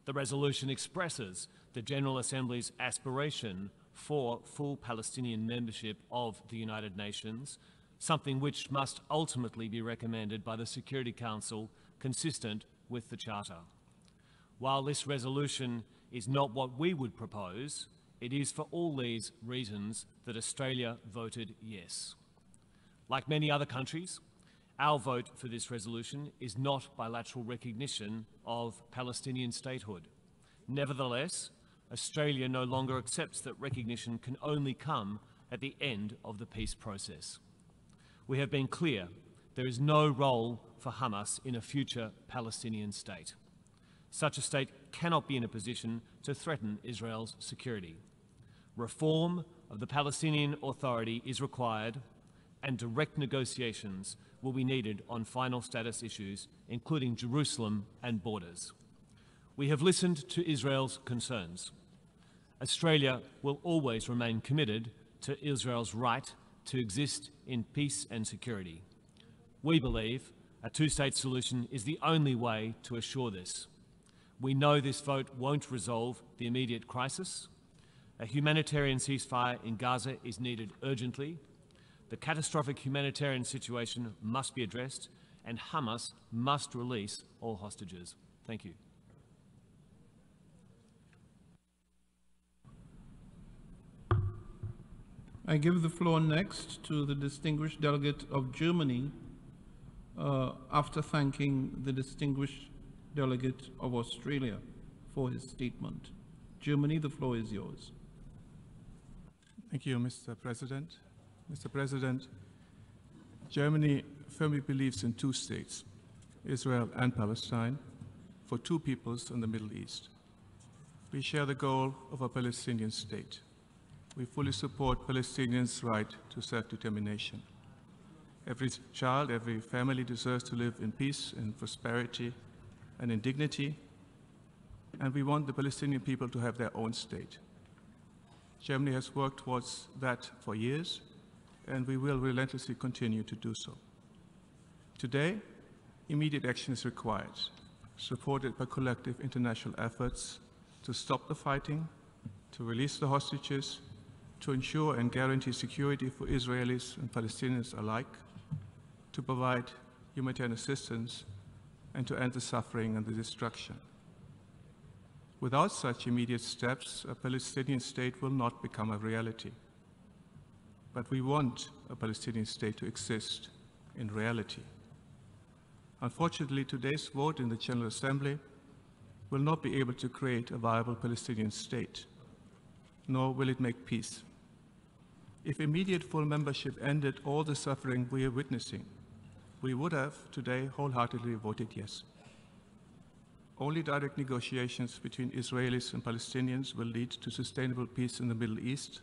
The resolution expresses the General Assembly's aspiration for full Palestinian membership of the United Nations, something which must ultimately be recommended by the Security Council consistent with the Charter. While this resolution is not what we would propose, it is for all these reasons that Australia voted yes. Like many other countries, Our vote for this resolution is not bilateral recognition of Palestinian statehood. Nevertheless, Australia no longer accepts that recognition can only come at the end of the peace process. We have been clear there is no role for Hamas in a future Palestinian state. Such a state cannot be in a position to threaten Israel's security. Reform of the Palestinian Authority is required, and direct negotiations will be needed on final status issues, including Jerusalem and borders. We have listened to Israel's concerns. Australia will always remain committed to Israel's right to exist in peace and security. We believe a two-state solution is the only way to assure this. We know this vote won't resolve the immediate crisis. A humanitarian ceasefire in Gaza is needed urgently. The catastrophic humanitarian situation must be addressed, and Hamas must release all hostages. Thank you. I give the floor next to the distinguished delegate of Germany, after thanking the distinguished delegate of Australia for his statement. Germany, the floor is yours. Thank you, Mr. President. Mr. President, Germany firmly believes in two states, Israel and Palestine, for two peoples in the Middle East. We share the goal of a Palestinian state. We fully support Palestinians' right to self-determination. Every child, every family deserves to live in peace, in prosperity, and in dignity, and we want the Palestinian people to have their own state. Germany has worked towards that for years, and we will relentlessly continue to do so. Today, immediate action is required, supported by collective international efforts to stop the fighting, to release the hostages, to ensure and guarantee security for Israelis and Palestinians alike, to provide humanitarian assistance, and to end the suffering and the destruction. Without such immediate steps, a Palestinian state will not become a reality. But we want a Palestinian state to exist in reality. Unfortunately, today's vote in the General Assembly will not be able to create a viable Palestinian state, nor will it make peace. If immediate full membership ended all the suffering we are witnessing, we would have today wholeheartedly voted yes. Only direct negotiations between Israelis and Palestinians will lead to sustainable peace in the Middle East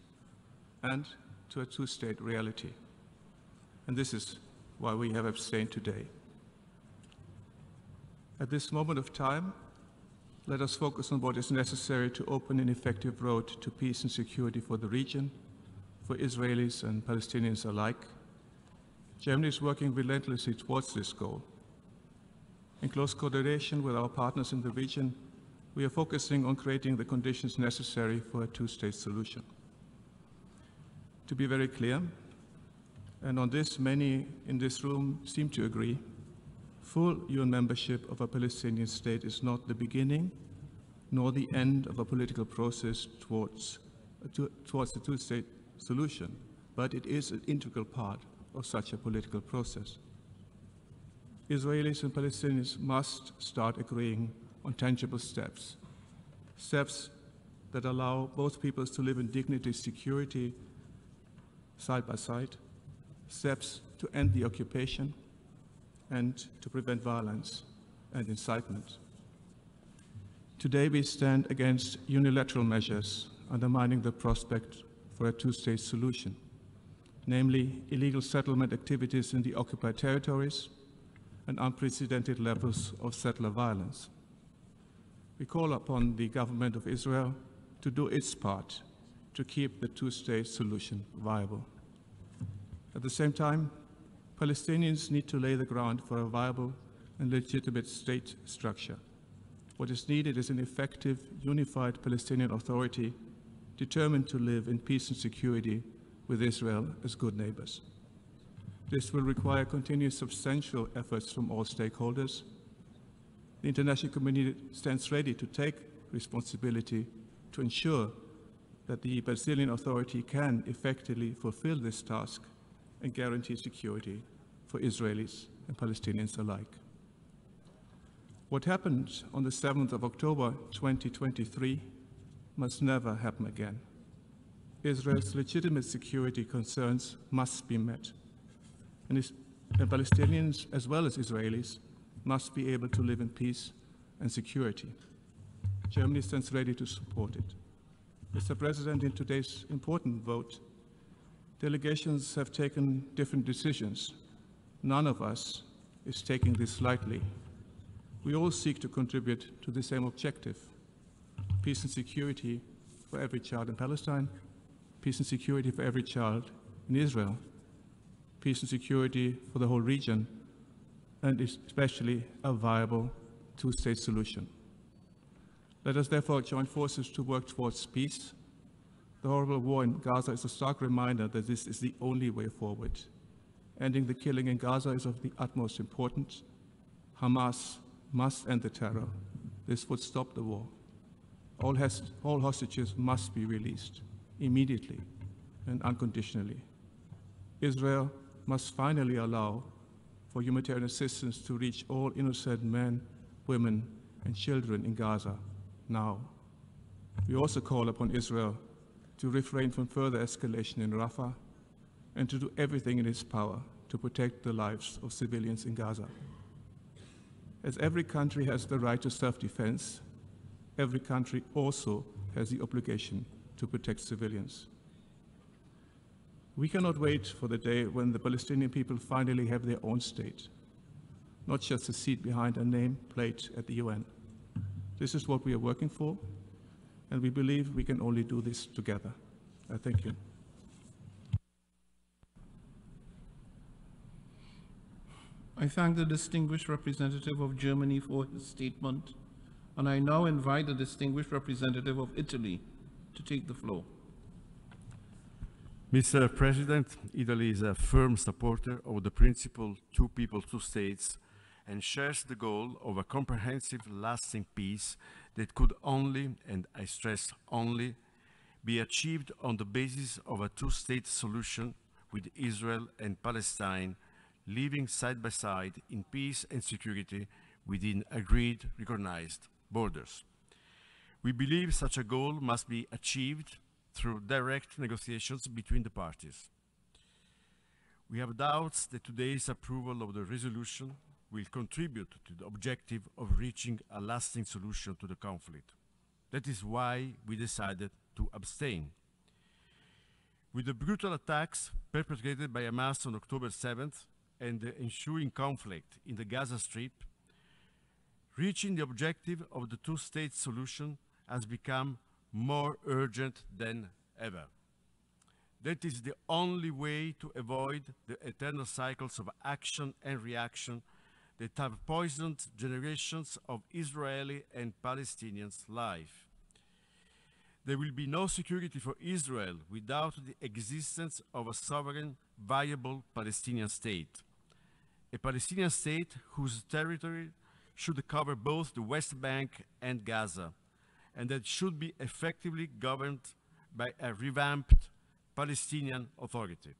and to a two-state reality. And this is why we have abstained today. At this moment of time, let us focus on what is necessary to open an effective road to peace and security for the region, for Israelis and Palestinians alike. Germany is working relentlessly towards this goal. In close coordination with our partners in the region, we are focusing on creating the conditions necessary for a two-state solution. To be very clear, and on this many in this room seem to agree, full UN membership of a Palestinian state is not the beginning nor the end of a political process towards a two-state solution, but it is an integral part of such a political process. Israelis and Palestinians must start agreeing on tangible steps, steps that allow both peoples to live in dignity and security side by side, steps to end the occupation and to prevent violence and incitement. Today we stand against unilateral measures undermining the prospect for a two-state solution, namely illegal settlement activities in the occupied territories and unprecedented levels of settler violence. We call upon the government of Israel to do its part to keep the two-state solution viable. At the same time, Palestinians need to lay the ground for a viable and legitimate state structure. What is needed is an effective, unified Palestinian Authority determined to live in peace and security with Israel as good neighbors. This will require continued substantial efforts from all stakeholders. The international community stands ready to take responsibility to ensure that the Palestinian Authority can effectively fulfill this task and guarantee security for Israelis and Palestinians alike. What happened on the 7th of October 2023 must never happen again. Israel's legitimate security concerns must be met, and Palestinians as well as Israelis must be able to live in peace and security. Germany stands ready to support it. Mr. President, in today's important vote, delegations have taken different decisions. None of us is taking this lightly. We all seek to contribute to the same objective: peace and security for every child in Palestine, peace and security for every child in Israel, peace and security for the whole region, and especially a viable two-state solution. Let us therefore join forces to work towards peace. The horrible war in Gaza is a stark reminder that this is the only way forward. Ending the killing in Gaza is of the utmost importance. Hamas must end the terror. This would stop the war. All hostages must be released immediately and unconditionally. Israel must finally allow for humanitarian assistance to reach all innocent men, women, and children in Gaza now. We also call upon Israel to refrain from further escalation in Rafah and to do everything in its power to protect the lives of civilians in Gaza. As every country has the right to self-defense, every country also has the obligation to protect civilians. We cannot wait for the day when the Palestinian people finally have their own state, not just a seat behind a name plate at the UN. This is what we are working for, and we believe we can only do this together. I thank you. I thank the distinguished representative of Germany for his statement, and I now invite the distinguished representative of Italy to take the floor. Mr. President, Italy is a firm supporter of the principle two people, two states, and shares the goal of a comprehensive, lasting peace that could only, and I stress only, be achieved on the basis of a two-state solution with Israel and Palestine living side by side in peace and security within agreed, recognized borders. We believe such a goal must be achieved through direct negotiations between the parties. We have doubts that today's approval of the resolution will contribute to the objective of reaching a lasting solution to the conflict. That is why we decided to abstain. With the brutal attacks perpetrated by Hamas on October 7th and the ensuing conflict in the Gaza Strip, reaching the objective of the two-state solution has become more urgent than ever. That is the only way to avoid the eternal cycles of action and reaction that have poisoned generations of Israeli and Palestinians' life. There will be no security for Israel without the existence of a sovereign, viable Palestinian state. A Palestinian state whose territory should cover both the West Bank and Gaza, and that should be effectively governed by a revamped Palestinian Authority.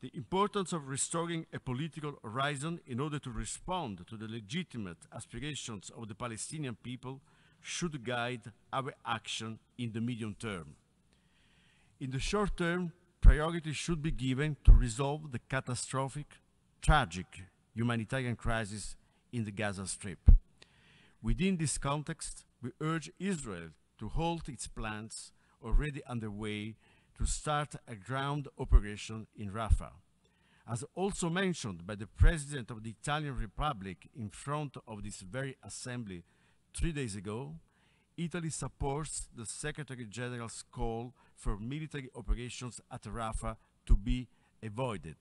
The importance of restoring a political horizon in order to respond to the legitimate aspirations of the Palestinian people should guide our action in the medium term. In the short term, priority should be given to resolve the catastrophic, tragic humanitarian crisis in the Gaza Strip. Within this context, we urge Israel to halt its plans already underway to start a ground operation in Rafah. As also mentioned by the President of the Italian Republic in front of this very assembly 3 days ago, Italy supports the Secretary General's call for military operations at Rafah to be avoided,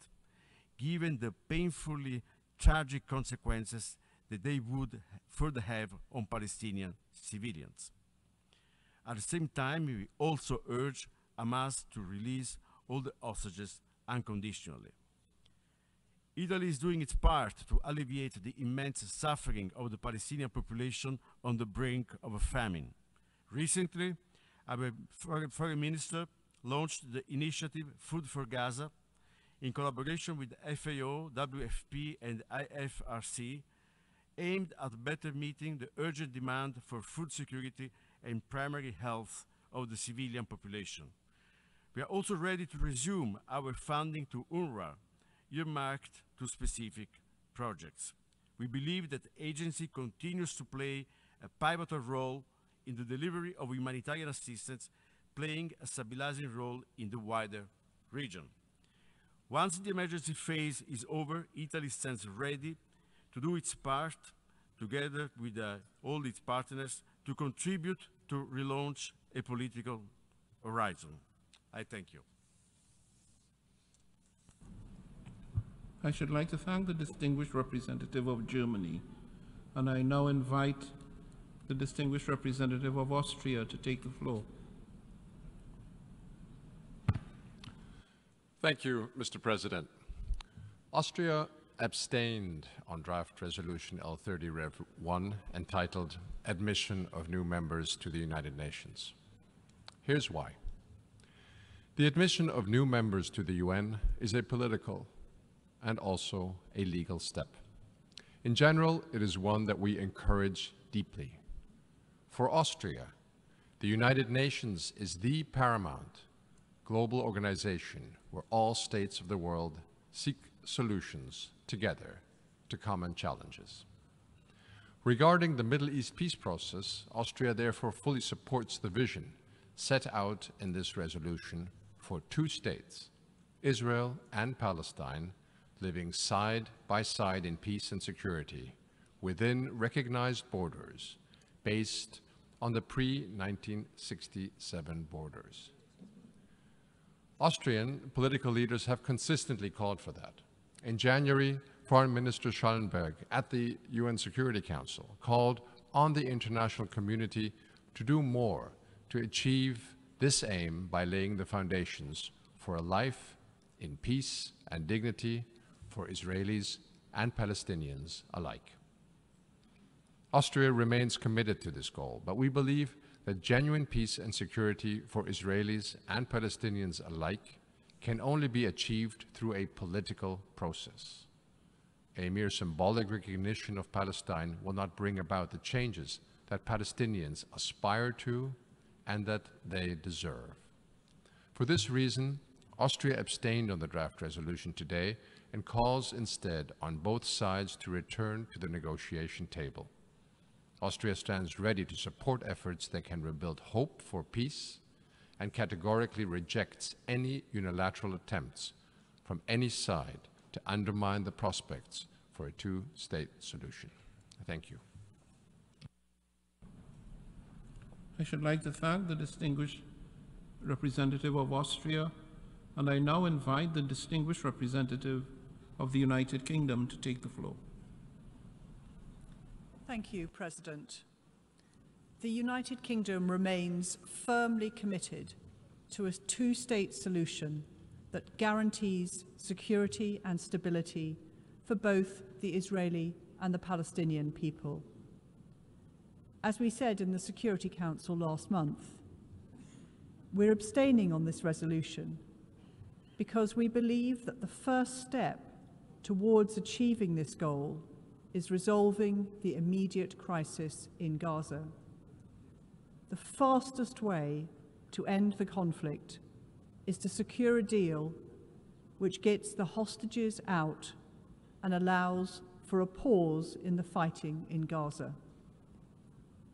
given the painfully tragic consequences that they would further have on Palestinian civilians. At the same time, we also urge Hamas to release all the hostages unconditionally. Italy is doing its part to alleviate the immense suffering of the Palestinian population on the brink of a famine. Recently, our foreign minister launched the initiative Food for Gaza, in collaboration with FAO, WFP, and IFRC, aimed at better meeting the urgent demand for food security and primary health of the civilian population. We are also ready to resume our funding to UNRWA, earmarked to specific projects. We believe that the agency continues to play a pivotal role in the delivery of humanitarian assistance, playing a stabilizing role in the wider region. Once the emergency phase is over, Italy stands ready to do its part, together with all its partners, to contribute to relaunch a political horizon. I thank you. I should like to thank the distinguished representative of Germany, and I now invite the distinguished representative of Austria to take the floor. Thank you, Mr. President. Austria abstained on draft resolution L30 Rev 1 entitled Admission of New Members to the United Nations. Here's why. The admission of new members to the UN is a political and also a legal step. In general, it is one that we encourage deeply. For Austria, the United Nations is the paramount global organization where all states of the world seek solutions together to common challenges. Regarding the Middle East peace process, Austria therefore fully supports the vision set out in this resolution for two states, Israel and Palestine, living side by side in peace and security within recognized borders based on the pre-1967 borders. Austrian political leaders have consistently called for that. In January, Foreign Minister Schallenberg at the UN Security Council called on the international community to do more to achieve this aim by laying the foundations for a life in peace and dignity for Israelis and Palestinians alike. Austria remains committed to this goal, but we believe that genuine peace and security for Israelis and Palestinians alike can only be achieved through a political process. A mere symbolic recognition of Palestine will not bring about the changes that Palestinians aspire to and that they deserve. For this reason, Austria abstained on the draft resolution today and calls instead on both sides to return to the negotiation table. Austria stands ready to support efforts that can rebuild hope for peace and categorically rejects any unilateral attempts from any side to undermine the prospects for a two-state solution. Thank you. I should like to thank the distinguished representative of Austria, and I now invite the distinguished representative of the United Kingdom to take the floor. Thank you, President. The United Kingdom remains firmly committed to a two-state solution that guarantees security and stability for both the Israeli and the Palestinian people. As we said in the Security Council last month, we're abstaining on this resolution because we believe that the first step towards achieving this goal is resolving the immediate crisis in Gaza. The fastest way to end the conflict is to secure a deal which gets the hostages out and allows for a pause in the fighting in Gaza.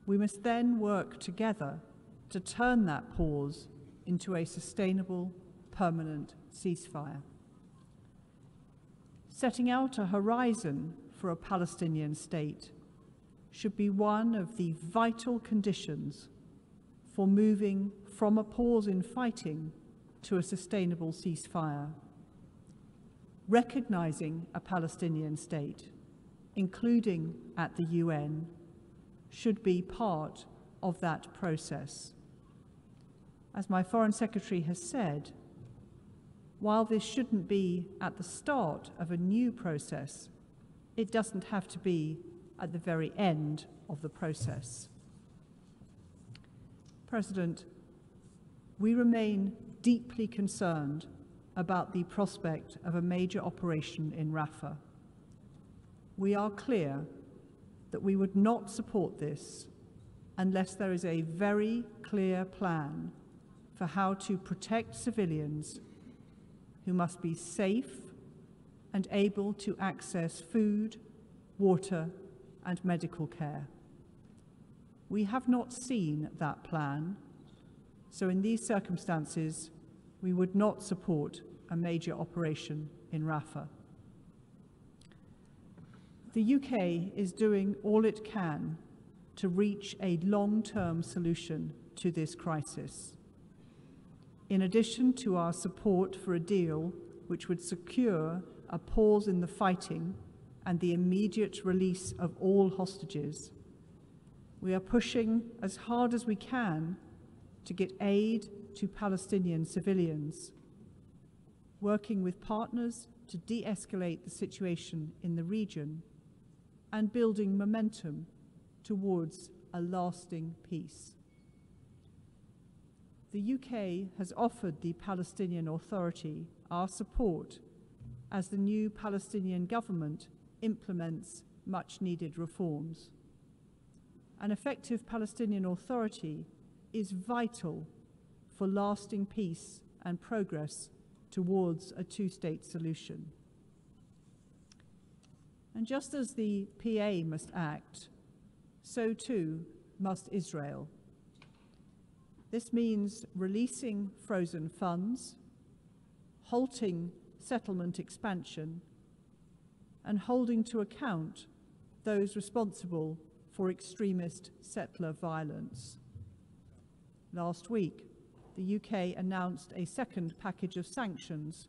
We must then work together to turn that pause into a sustainable, permanent ceasefire. Setting out a horizon for a Palestinian state should be one of the vital conditions for moving from a pause in fighting to a sustainable ceasefire. Recognizing a Palestinian state, including at the UN, should be part of that process. As my Foreign Secretary has said, while this shouldn't be at the start of a new process, it doesn't have to be at the very end of the process. President, we remain deeply concerned about the prospect of a major operation in Rafah. We are clear that we would not support this unless there is a very clear plan for how to protect civilians who must be safe and able to access food, water, and medical care. We have not seen that plan, so in these circumstances, we would not support a major operation in Rafah. The UK is doing all it can to reach a long-term solution to this crisis. In addition to our support for a deal which would secure a pause in the fighting and the immediate release of all hostages, we are pushing as hard as we can to get aid to Palestinian civilians, working with partners to de-escalate the situation in the region and building momentum towards a lasting peace. The UK has offered the Palestinian Authority our support as the new Palestinian government implements much-needed reforms. An effective Palestinian Authority is vital for lasting peace and progress towards a two-state solution. And just as the PA must act, so too must Israel. This means releasing frozen funds, halting settlement expansion, and holding to account those responsible for extremist settler violence. Last week, the UK announced a second package of sanctions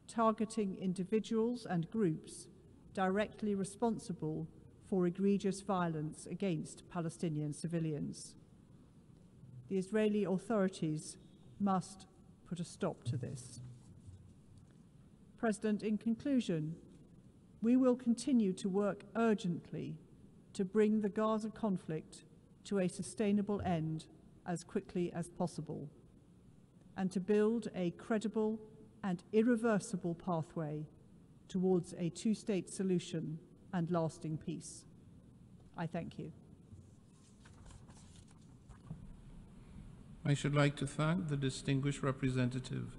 targeting individuals and groups directly responsible for egregious violence against Palestinian civilians. The Israeli authorities must put a stop to this. President, in conclusion, we will continue to work urgently to bring the Gaza conflict to a sustainable end as quickly as possible, and to build a credible and irreversible pathway towards a two-state solution and lasting peace. I thank you. I should like to thank the distinguished representative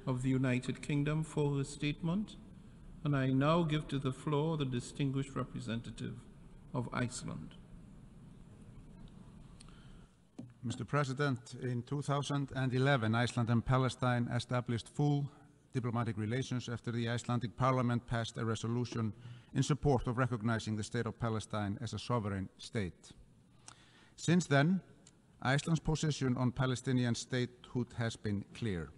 of the United Kingdom for her statement, and I now give to the floor the distinguished representative of Iceland. Mr. President, in 2011, Iceland and Palestine established full diplomatic relations after the Icelandic Parliament passed a resolution in support of recognizing the state of Palestine as a sovereign state. Since then, Iceland's position on Palestinian statehood has been clear.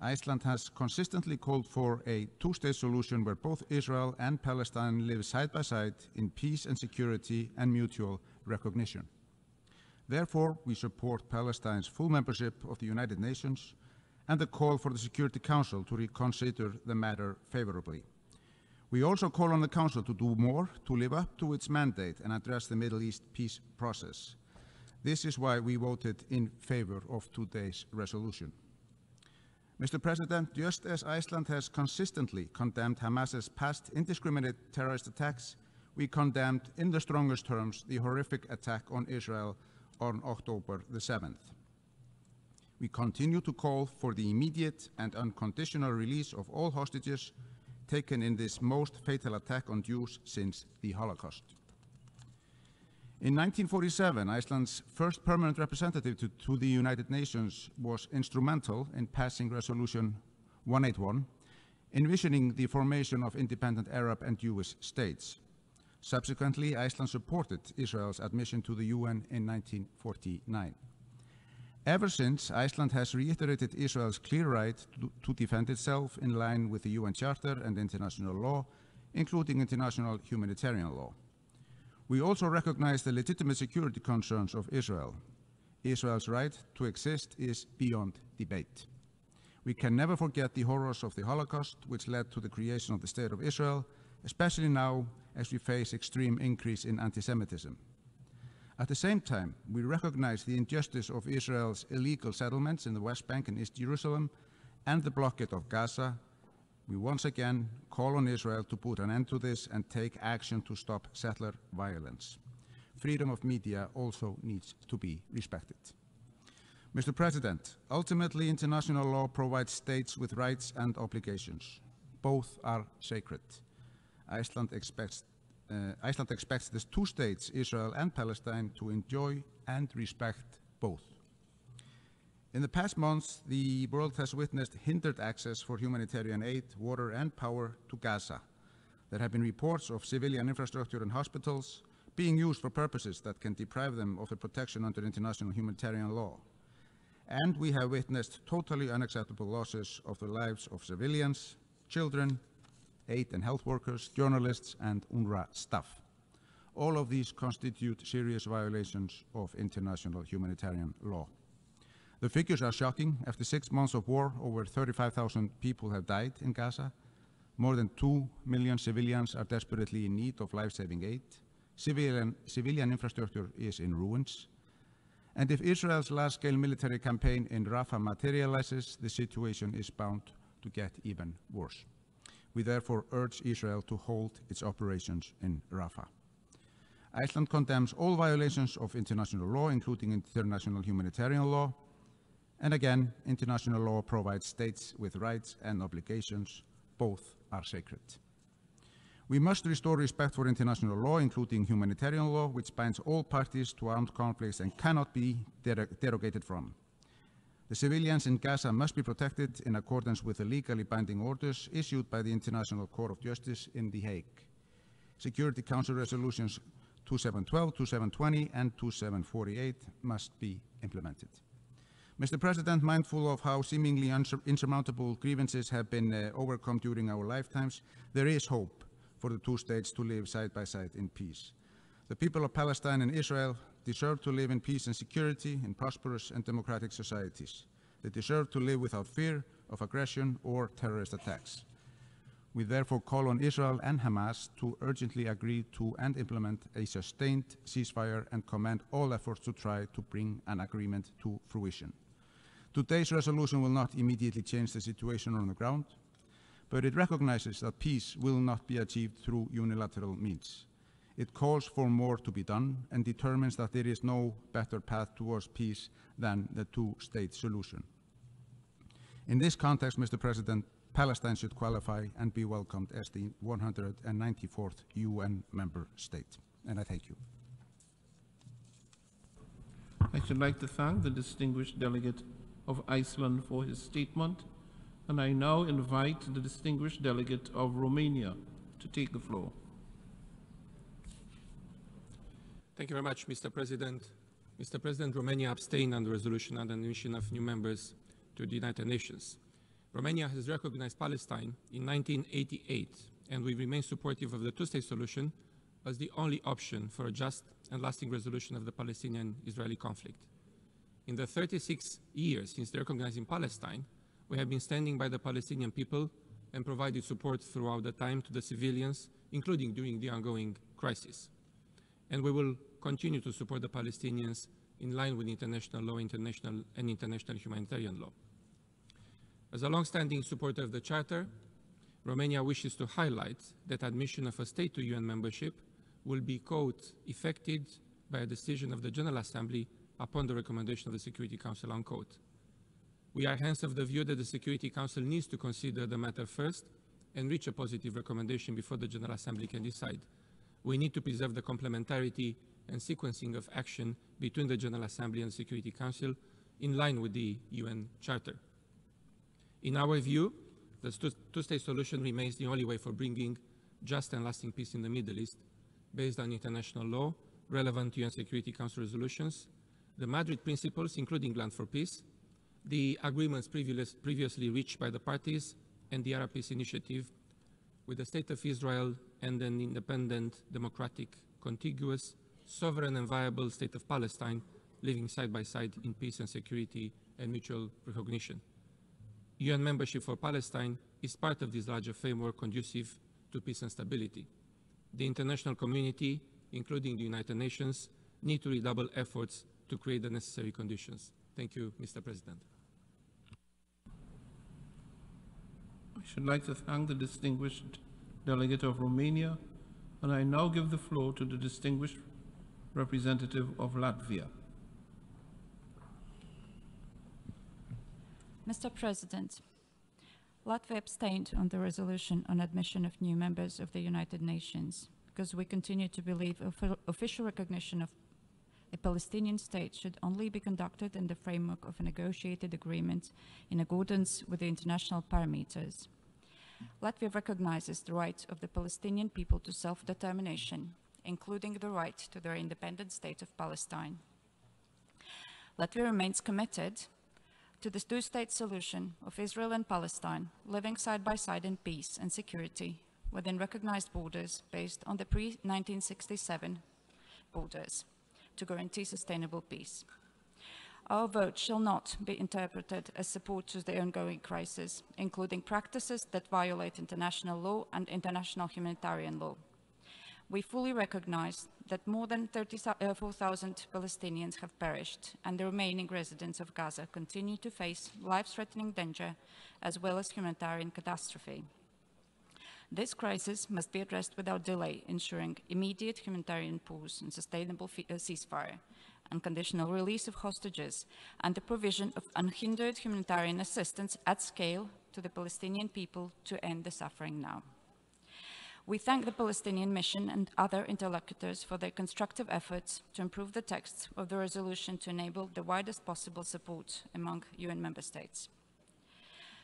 Iceland has consistently called for a two-state solution where both Israel and Palestine live side by side in peace and security and mutual recognition. Therefore, we support Palestine's full membership of the United Nations and the call for the Security Council to reconsider the matter favorably. We also call on the Council to do more to live up to its mandate and address the Middle East peace process. This is why we voted in favor of today's resolution. Mr. President, just as Iceland has consistently condemned Hamas's past indiscriminate terrorist attacks, we condemned in the strongest terms the horrific attack on Israel on October the 7th. We continue to call for the immediate and unconditional release of all hostages taken in this most fatal attack on Jews since the Holocaust. In 1947, Iceland's first permanent representative to the United Nations was instrumental in passing Resolution 181, envisioning the formation of independent Arab and Jewish states. Subsequently, Iceland supported Israel's admission to the UN in 1949. Ever since, Iceland has reiterated Israel's clear right to defend itself in line with the UN Charter and international law, including international humanitarian law. We also recognize the legitimate security concerns of Israel. Israel's right to exist is beyond debate. We can never forget the horrors of the Holocaust, which led to the creation of the State of Israel, especially now as we face extreme increase in anti-Semitism. At the same time, we recognize the injustice of Israel's illegal settlements in the West Bank and East Jerusalem and the blockade of Gaza, we once again call on Israel to put an end to this and take action to stop settler violence. Freedom of media also needs to be respected. Mr. President, ultimately international law provides states with rights and obligations. Both are sacred. Iceland expects the two states, Israel and Palestine, to enjoy and respect both. In the past months, the world has witnessed hindered access for humanitarian aid, water and power to Gaza. There have been reports of civilian infrastructure and hospitals being used for purposes that can deprive them of the protection under international humanitarian law. And we have witnessed totally unacceptable losses of the lives of civilians, children, aid and health workers, journalists and UNRWA staff. All of these constitute serious violations of international humanitarian law. The figures are shocking. After 6 months of war, over 35,000 people have died in Gaza. More than 2 million civilians are desperately in need of life-saving aid. Civilian infrastructure is in ruins. And if Israel's large-scale military campaign in Rafah materializes, the situation is bound to get even worse. We therefore urge Israel to hold its operations in Rafah. Iceland condemns all violations of international law, including international humanitarian law. And again, international law provides states with rights and obligations. Both are sacred. We must restore respect for international law, including humanitarian law, which binds all parties to armed conflicts and cannot be derogated from. The civilians in Gaza must be protected in accordance with the legally binding orders issued by the International Court of Justice in The Hague. Security Council resolutions 2712, 2720, and 2748 must be implemented. Mr. President, mindful of how seemingly insurmountable grievances have been overcome during our lifetimes, there is hope for the two states to live side by side in peace. The people of Palestine and Israel deserve to live in peace and security in prosperous and democratic societies. They deserve to live without fear of aggression or terrorist attacks. We therefore call on Israel and Hamas to urgently agree to and implement a sustained ceasefire and commend all efforts to try to bring an agreement to fruition. Today's resolution will not immediately change the situation on the ground, but it recognizes that peace will not be achieved through unilateral means. It calls for more to be done and determines that there is no better path towards peace than the two-state solution. In this context, Mr. President, Palestine should qualify and be welcomed as the 194th UN member state. And I thank you. I should like to thank the distinguished delegate of Iceland for his statement, and I now invite the distinguished delegate of Romania to take the floor. Thank you very much, Mr. President. Mr. President, Romania abstained on the resolution on the admission of new members to the United Nations. Romania has recognized Palestine in 1988, and we remain supportive of the two-state solution as the only option for a just and lasting resolution of the Palestinian-Israeli conflict. In the 36 years since recognizing Palestine, we have been standing by the Palestinian people and provided support throughout the time to the civilians, including during the ongoing crisis. And we will continue to support the Palestinians in line with international law, international humanitarian law. As a long-standing supporter of the Charter, Romania wishes to highlight that admission of a state to UN membership will be, quote, effected by a decision of the General Assembly upon the recommendation of the Security Council, unquote. We are hence of the view that the Security Council needs to consider the matter first and reach a positive recommendation before the General Assembly can decide. We need to preserve the complementarity and sequencing of action between the General Assembly and the Security Council in line with the UN Charter. In our view, the two-state solution remains the only way for bringing just and lasting peace in the Middle East, based on international law, relevant UN Security Council resolutions, the Madrid principles, including Land for Peace, the agreements previously reached by the parties, and the Arab Peace Initiative, with the State of Israel and an independent, democratic, contiguous, sovereign and viable State of Palestine living side by side in peace and security and mutual recognition. UN membership for Palestine is part of this larger framework conducive to peace and stability. The international community, including the United Nations, need to redouble efforts to create the necessary conditions. Thank you, Mr. President. I should like to thank the distinguished delegate of Romania, and I now give the floor to the distinguished representative of Latvia. Mr. President, Latvia abstained on the resolution on admission of new members of the United Nations because we continue to believe official recognition of a Palestinian state should only be conducted in the framework of a negotiated agreement in accordance with the international parameters. Latvia recognizes the right of the Palestinian people to self-determination, including the right to their independent state of Palestine. Latvia remains committed to the two-state solution of Israel and Palestine, living side by side in peace and security within recognized borders based on the pre-1967 borders to guarantee sustainable peace. Our vote shall not be interpreted as support to the ongoing crisis, including practices that violate international law and international humanitarian law. We fully recognize that more than 34,000 Palestinians have perished, and the remaining residents of Gaza continue to face life-threatening danger as well as humanitarian catastrophe. This crisis must be addressed without delay, ensuring immediate humanitarian pause and sustainable ceasefire, unconditional release of hostages, and the provision of unhindered humanitarian assistance at scale to the Palestinian people to end the suffering now. We thank the Palestinian Mission and other interlocutors for their constructive efforts to improve the text of the resolution to enable the widest possible support among UN member states.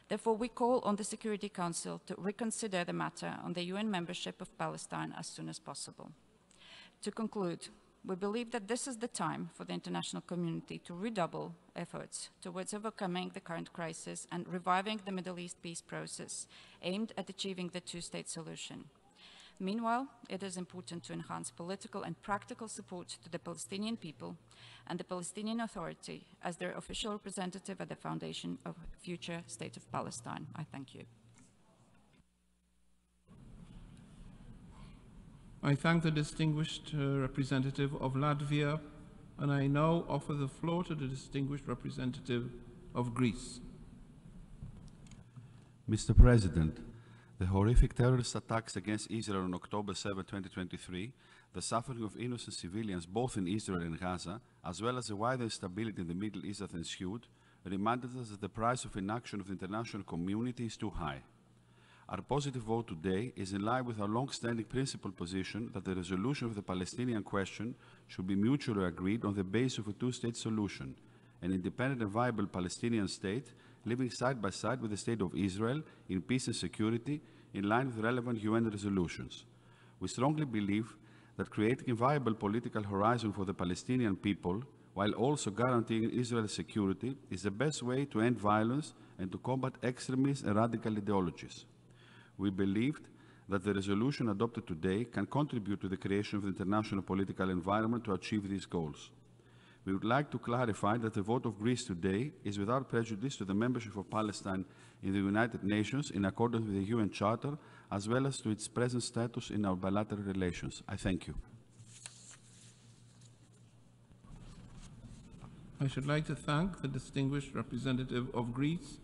Therefore, we call on the Security Council to reconsider the matter on the UN membership of Palestine as soon as possible. To conclude, we believe that this is the time for the international community to redouble efforts towards overcoming the current crisis and reviving the Middle East peace process aimed at achieving the two-state solution. Meanwhile, it is important to enhance political and practical support to the Palestinian people and the Palestinian Authority as their official representative at the foundation of a future state of Palestine. I thank you. I thank the distinguished representative of Latvia, and I now offer the floor to the distinguished representative of Greece. Mr. President, the horrific terrorist attacks against Israel on October 7, 2023, the suffering of innocent civilians both in Israel and Gaza, as well as the wider instability in the Middle East that ensued, reminded us that the price of inaction of the international community is too high. Our positive vote today is in line with our long-standing principled position that the resolution of the Palestinian question should be mutually agreed on the basis of a two-state solution, an independent and viable Palestinian state living side by side with the State of Israel in peace and security in line with relevant UN resolutions. We strongly believe that creating a viable political horizon for the Palestinian people, while also guaranteeing Israel's security, is the best way to end violence and to combat extremist and radical ideologies. We believed that the resolution adopted today can contribute to the creation of the international political environment to achieve these goals. We would like to clarify that the vote of Greece today is without prejudice to the membership of Palestine in the United Nations in accordance with the UN Charter, as well as to its present status in our bilateral relations. I thank you. I should like to thank the distinguished representative of Greece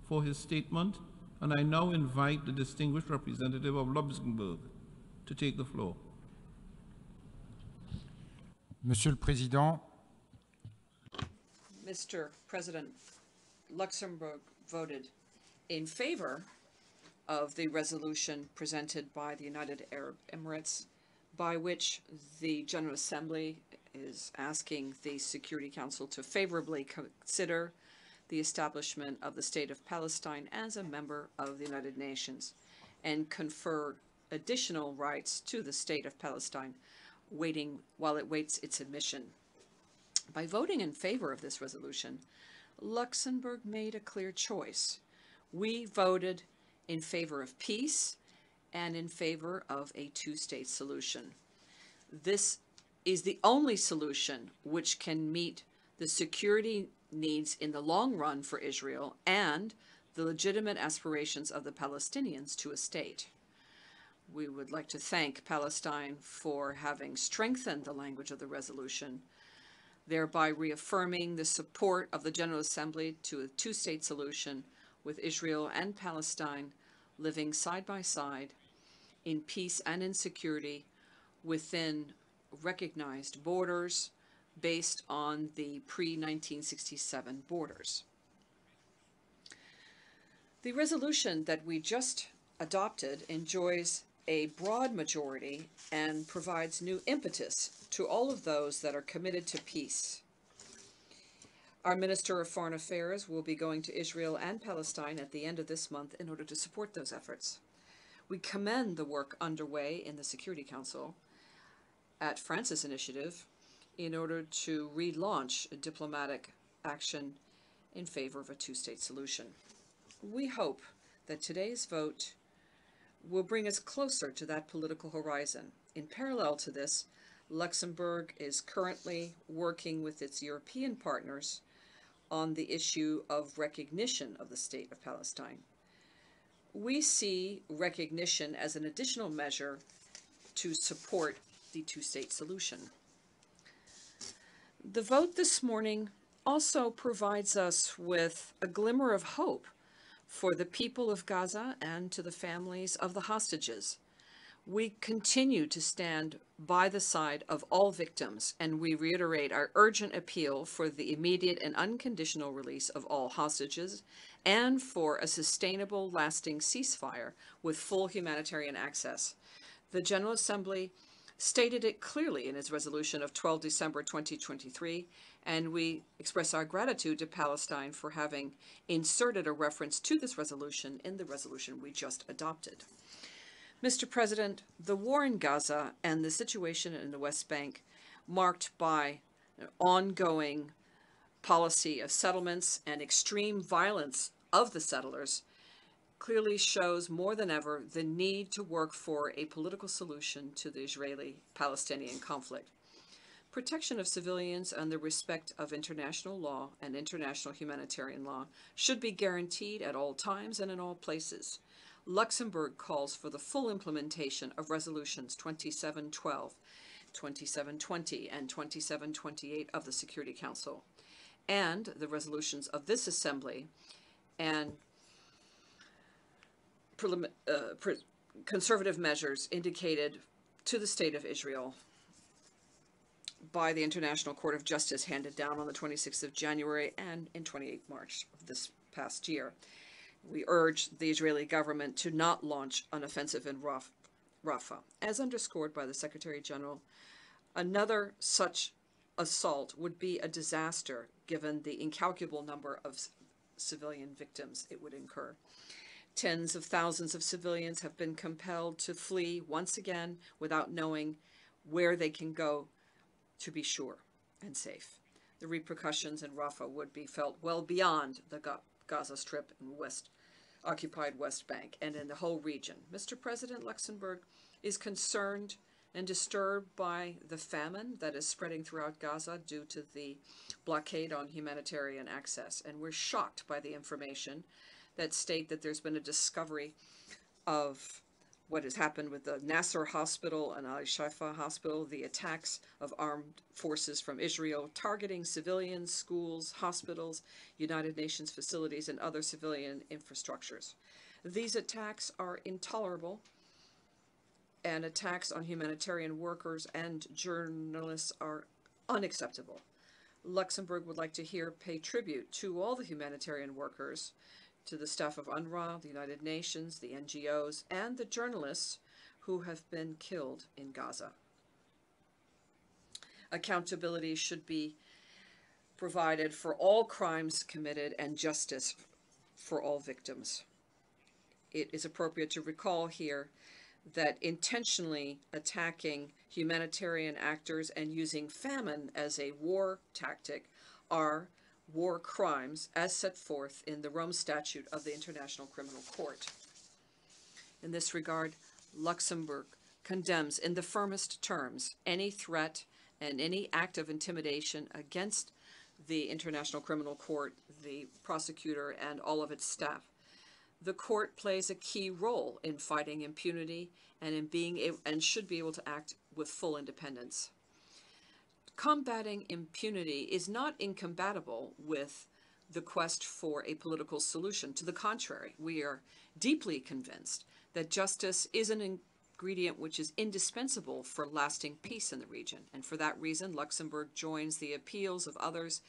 for his statement, and I now invite the distinguished representative of Luxembourg to take the floor. Monsieur le Président, Mr. President, Luxembourg voted in favor of the resolution presented by the United Arab Emirates, by which the General Assembly is asking the Security Council to favorably consider the establishment of the State of Palestine as a member of the United Nations and confer additional rights to the State of Palestine, while it waits its admission. By voting in favor of this resolution, Luxembourg made a clear choice. We voted in favor of peace and in favor of a two-state solution. This is the only solution which can meet the security needs in the long run for Israel and the legitimate aspirations of the Palestinians to a state. We would like to thank Palestine for having strengthened the language of the resolution, thereby reaffirming the support of the General Assembly to a two-state solution with Israel and Palestine living side by side in peace and in security within recognized borders based on the pre-1967 borders. The resolution that we just adopted enjoys a broad majority and provides new impetus to all of those that are committed to peace. Our Minister of Foreign Affairs will be going to Israel and Palestine at the end of this month in order to support those efforts. We commend the work underway in the Security Council at France's initiative in order to relaunch diplomatic action in favor of a two-state solution. We hope that today's vote will bring us closer to that political horizon. In parallel to this, Luxembourg is currently working with its European partners on the issue of recognition of the State of Palestine. We see recognition as an additional measure to support the two-state solution. The vote this morning also provides us with a glimmer of hope for the people of Gaza and to the families of the hostages. We continue to stand by the side of all victims, and we reiterate our urgent appeal for the immediate and unconditional release of all hostages and for a sustainable, lasting ceasefire with full humanitarian access. The General Assembly stated it clearly in its resolution of 12 December 2023, and we express our gratitude to Palestine for having inserted a reference to this resolution in the resolution we just adopted. Mr. President, the war in Gaza and the situation in the West Bank, marked by an ongoing policy of settlements and extreme violence of the settlers, clearly shows more than ever the need to work for a political solution to the Israeli-Palestinian conflict. Protection of civilians and the respect of international law and international humanitarian law should be guaranteed at all times and in all places. Luxembourg calls for the full implementation of resolutions 2712, 2720, and 2728 of the Security Council, and the resolutions of this Assembly and conservative measures indicated to the State of Israel by the International Court of Justice handed down on the 26th of January and in 28 March of this past year. We urge the Israeli government to not launch an offensive in Rafah. As underscored by the Secretary General, another such assault would be a disaster given the incalculable number of civilian victims it would incur. Tens of thousands of civilians have been compelled to flee once again without knowing where they can go to be sure and safe. The repercussions in Rafah would be felt well beyond the Gaza Strip and occupied West Bank and in the whole region. Mr. President, Luxembourg is concerned and disturbed by the famine that is spreading throughout Gaza due to the blockade on humanitarian access. And we're shocked by the information that state that there's been a discovery of what has happened with the Nasser Hospital and Al-Shifa Hospital, the attacks of armed forces from Israel targeting civilians, schools, hospitals, United Nations facilities, and other civilian infrastructures. These attacks are intolerable, and attacks on humanitarian workers and journalists are unacceptable. Luxembourg would like to pay tribute to all the humanitarian workers, to the staff of UNRWA, the United Nations, the NGOs, and the journalists who have been killed in Gaza. Accountability should be provided for all crimes committed and justice for all victims. It is appropriate to recall here that intentionally attacking humanitarian actors and using famine as a war tactic are war crimes as set forth in the Rome Statute of the International Criminal Court. In this regard, Luxembourg condemns in the firmest terms any threat and any act of intimidation against the International Criminal Court, the prosecutor, and all of its staff. The court plays a key role in fighting impunity and in being able, and should be able to act with full independence. Combating impunity is not incompatible with the quest for a political solution. To the contrary, we are deeply convinced that justice is an ingredient which is indispensable for lasting peace in the region. And for that reason, Luxembourg joins the appeals of others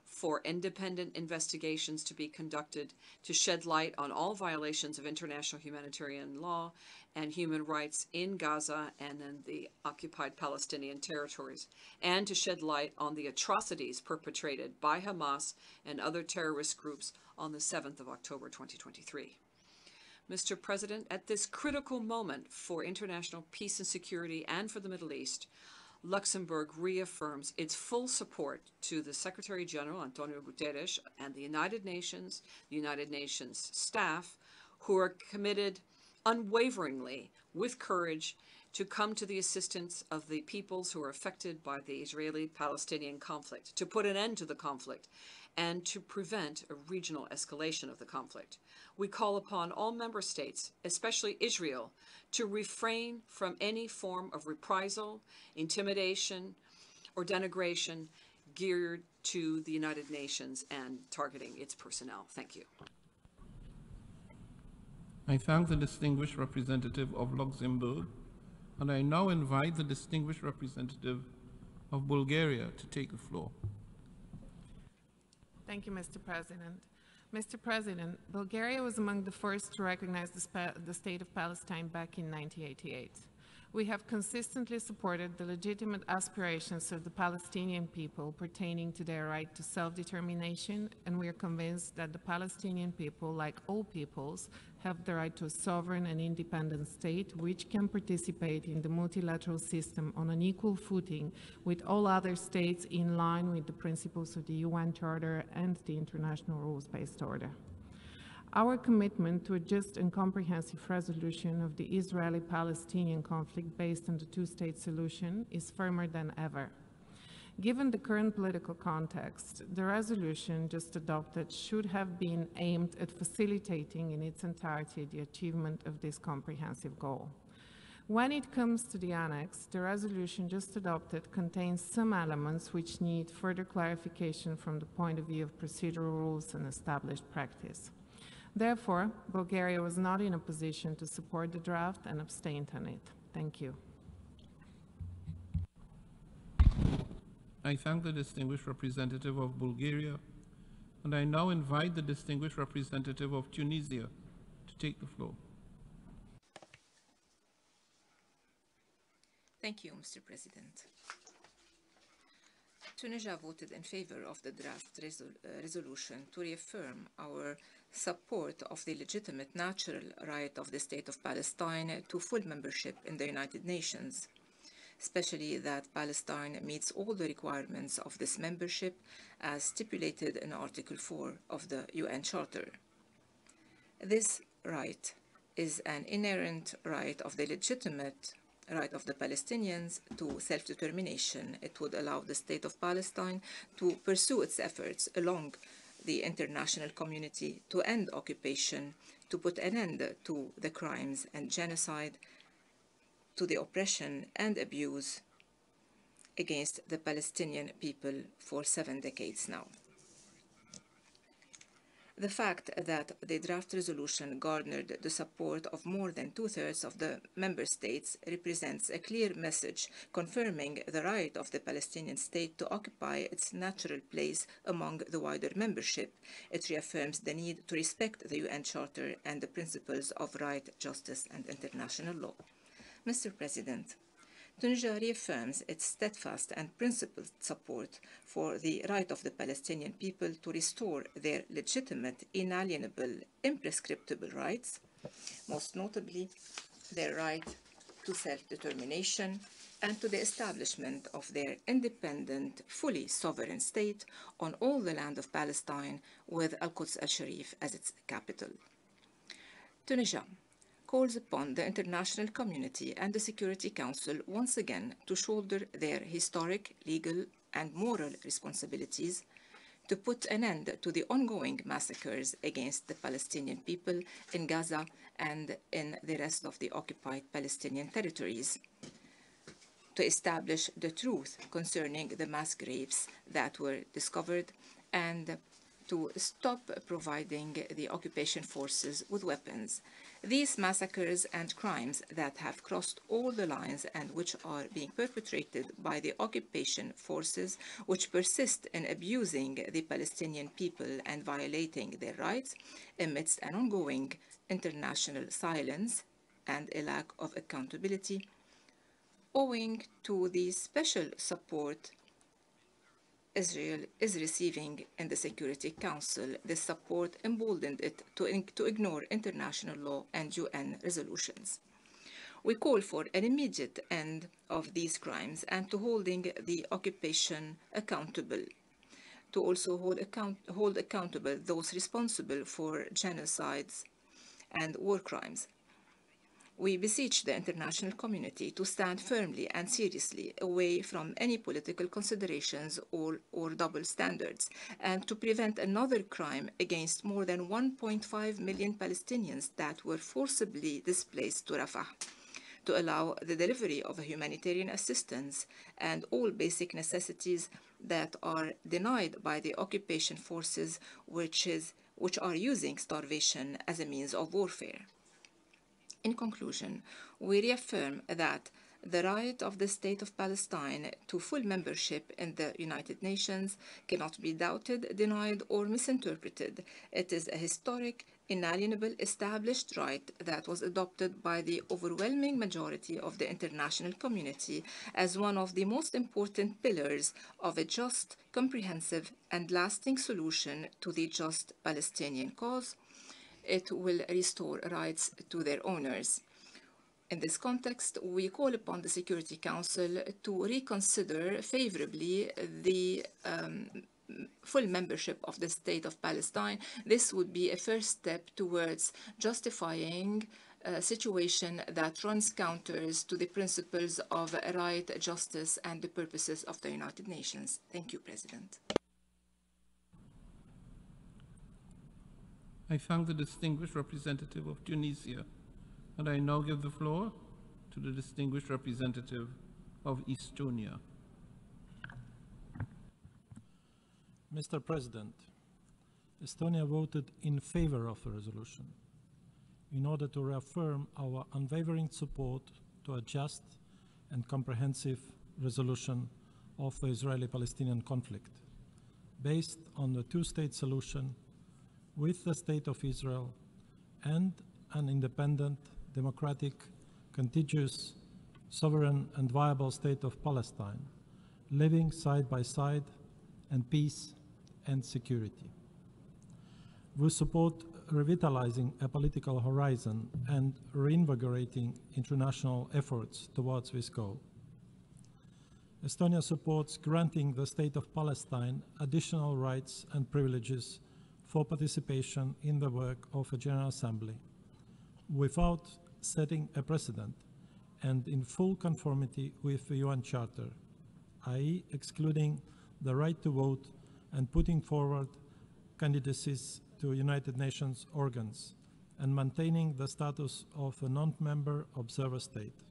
for independent investigations to be conducted to shed light on all violations of international humanitarian law and human rights in Gaza and in the occupied Palestinian territories, and to shed light on the atrocities perpetrated by Hamas and other terrorist groups on the 7th of October 2023. Mr. President, at this critical moment for international peace and security and for the Middle East, Luxembourg reaffirms its full support to the Secretary General, Antonio Guterres, and the United Nations staff, who are committed unwaveringly, with courage, to come to the assistance of the peoples who are affected by the Israeli-Palestinian conflict, to put an end to the conflict, and to prevent a regional escalation of the conflict. We call upon all member states, especially Israel, to refrain from any form of reprisal, intimidation, or denigration geared to the United Nations and targeting its personnel. Thank you. I thank the distinguished representative of Luxembourg, and I now invite the distinguished representative of Bulgaria to take the floor. Thank you, Mr. President. Mr. President, Bulgaria was among the first to recognize the state of Palestine back in 1988. We have consistently supported the legitimate aspirations of the Palestinian people pertaining to their right to self-determination, and we are convinced that the Palestinian people, like all peoples, have the right to a sovereign and independent state which can participate in the multilateral system on an equal footing with all other states in line with the principles of the UN Charter and the international rules-based order. Our commitment to a just and comprehensive resolution of the Israeli-Palestinian conflict based on the two-state solution is firmer than ever. Given the current political context, the resolution just adopted should have been aimed at facilitating in its entirety the achievement of this comprehensive goal. When it comes to the annex, the resolution just adopted contains some elements which need further clarification from the point of view of procedural rules and established practice. Therefore, Bulgaria was not in a position to support the draft and abstained on it. Thank you. I thank the distinguished representative of Bulgaria, and I now invite the distinguished representative of Tunisia to take the floor. Thank you, Mr. President. Tunisia voted in favor of the draft resolution to reaffirm our support of the legitimate natural right of the State of Palestine to full membership in the United Nations, especially that Palestine meets all the requirements of this membership as stipulated in Article 4 of the UN Charter. This right is an inherent right of the legitimate right of the Palestinians to self-determination. It would allow the State of Palestine to pursue its efforts along the international community to end occupation, to put an end to the crimes and genocide, to the oppression and abuse against the Palestinian people for 7 decades now. The fact that the draft resolution garnered the support of more than 2/3 of the member states represents a clear message confirming the right of the Palestinian state to occupy its natural place among the wider membership. It reaffirms the need to respect the UN Charter and the principles of right, justice, and international law. Mr. President, Tunisia reaffirms its steadfast and principled support for the right of the Palestinian people to restore their legitimate, inalienable, imprescriptible rights, most notably their right to self-determination and to the establishment of their independent, fully sovereign state on all the land of Palestine with Al-Quds al-Sharif as its capital. Tunisia calls upon the international community and the Security Council once again to shoulder their historic, legal, and moral responsibilities to put an end to the ongoing massacres against the Palestinian people in Gaza and in the rest of the occupied Palestinian territories, to establish the truth concerning the mass graves that were discovered, and to stop providing the occupation forces with weapons. These massacres and crimes that have crossed all the lines and which are being perpetrated by the occupation forces, which persist in abusing the Palestinian people and violating their rights amidst an ongoing international silence and a lack of accountability, owing to the special support Israel is receiving in the Security Council. This support emboldened it to ignore international law and UN resolutions. We call for an immediate end of these crimes and to holding the occupation accountable, to also hold accountable those responsible for genocides and war crimes. We beseech the international community to stand firmly and seriously away from any political considerations or double standards, and to prevent another crime against more than 1.5 million Palestinians that were forcibly displaced to Rafah, to allow the delivery of humanitarian assistance and all basic necessities that are denied by the occupation forces, which are using starvation as a means of warfare. In conclusion, we reaffirm that the right of the State of Palestine to full membership in the United Nations cannot be doubted, denied, or misinterpreted. It is a historic, inalienable, established right that was adopted by the overwhelming majority of the international community as one of the most important pillars of a just, comprehensive, and lasting solution to the just Palestinian cause. It will restore rights to their owners. In this context, we call upon the Security Council to reconsider favorably the full membership of the State of Palestine. This would be a first step towards justifying a situation that runs counters to the principles of right, justice, and the purposes of the United Nations. Thank you, President. I thank the distinguished representative of Tunisia, and I now give the floor to the distinguished representative of Estonia. Mr. President, Estonia voted in favor of the resolution in order to reaffirm our unwavering support to a just and comprehensive resolution of the Israeli-Palestinian conflict based on the two-state solution with the State of Israel and an independent, democratic, contiguous, sovereign and viable State of Palestine, living side by side in peace and security. We support revitalizing a political horizon and reinvigorating international efforts towards this goal. Estonia supports granting the State of Palestine additional rights and privileges for participation in the work of a General Assembly without setting a precedent and in full conformity with the UN Charter, i.e. excluding the right to vote and putting forward candidacies to United Nations organs and maintaining the status of a non-member observer state.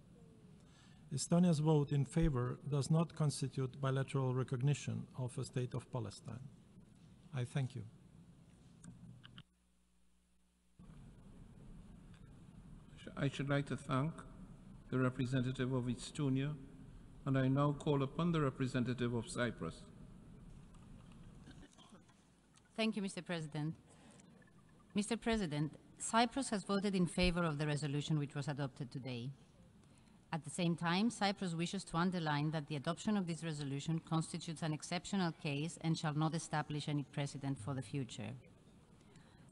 Estonia's vote in favor does not constitute bilateral recognition of a State of Palestine. I thank you. I should like to thank the representative of Estonia, and I now call upon the representative of Cyprus. Thank you, Mr. President. Mr. President, Cyprus has voted in favor of the resolution which was adopted today. At the same time, Cyprus wishes to underline that the adoption of this resolution constitutes an exceptional case and shall not establish any precedent for the future.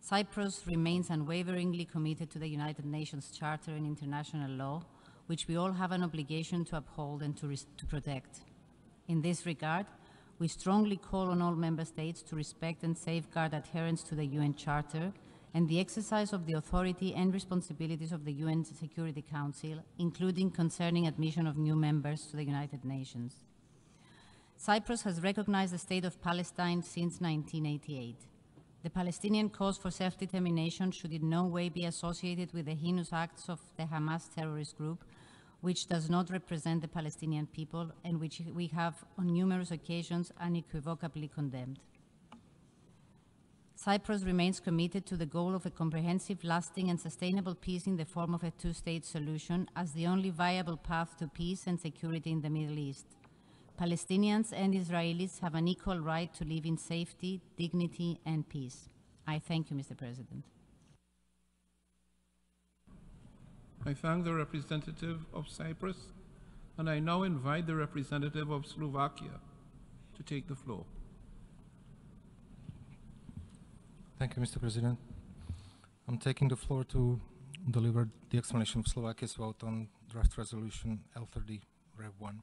Cyprus remains unwaveringly committed to the United Nations Charter and international law, which we all have an obligation to uphold and to protect. In this regard, we strongly call on all member states to respect and safeguard adherence to the UN Charter and the exercise of the authority and responsibilities of the UN Security Council, including concerning admission of new members to the United Nations. Cyprus has recognized the State of Palestine since 1988. The Palestinian cause for self-determination should in no way be associated with the heinous acts of the Hamas terrorist group, which does not represent the Palestinian people and which we have on numerous occasions unequivocally condemned. Cyprus remains committed to the goal of a comprehensive, lasting and sustainable peace in the form of a two-state solution as the only viable path to peace and security in the Middle East. Palestinians and Israelis have an equal right to live in safety, dignity and peace. I thank you, Mr. President. I thank the representative of Cyprus, and I now invite the representative of Slovakia to take the floor. Thank you, Mr. President. I'm taking the floor to deliver the explanation of Slovakia's vote on draft resolution L30 Rev 1.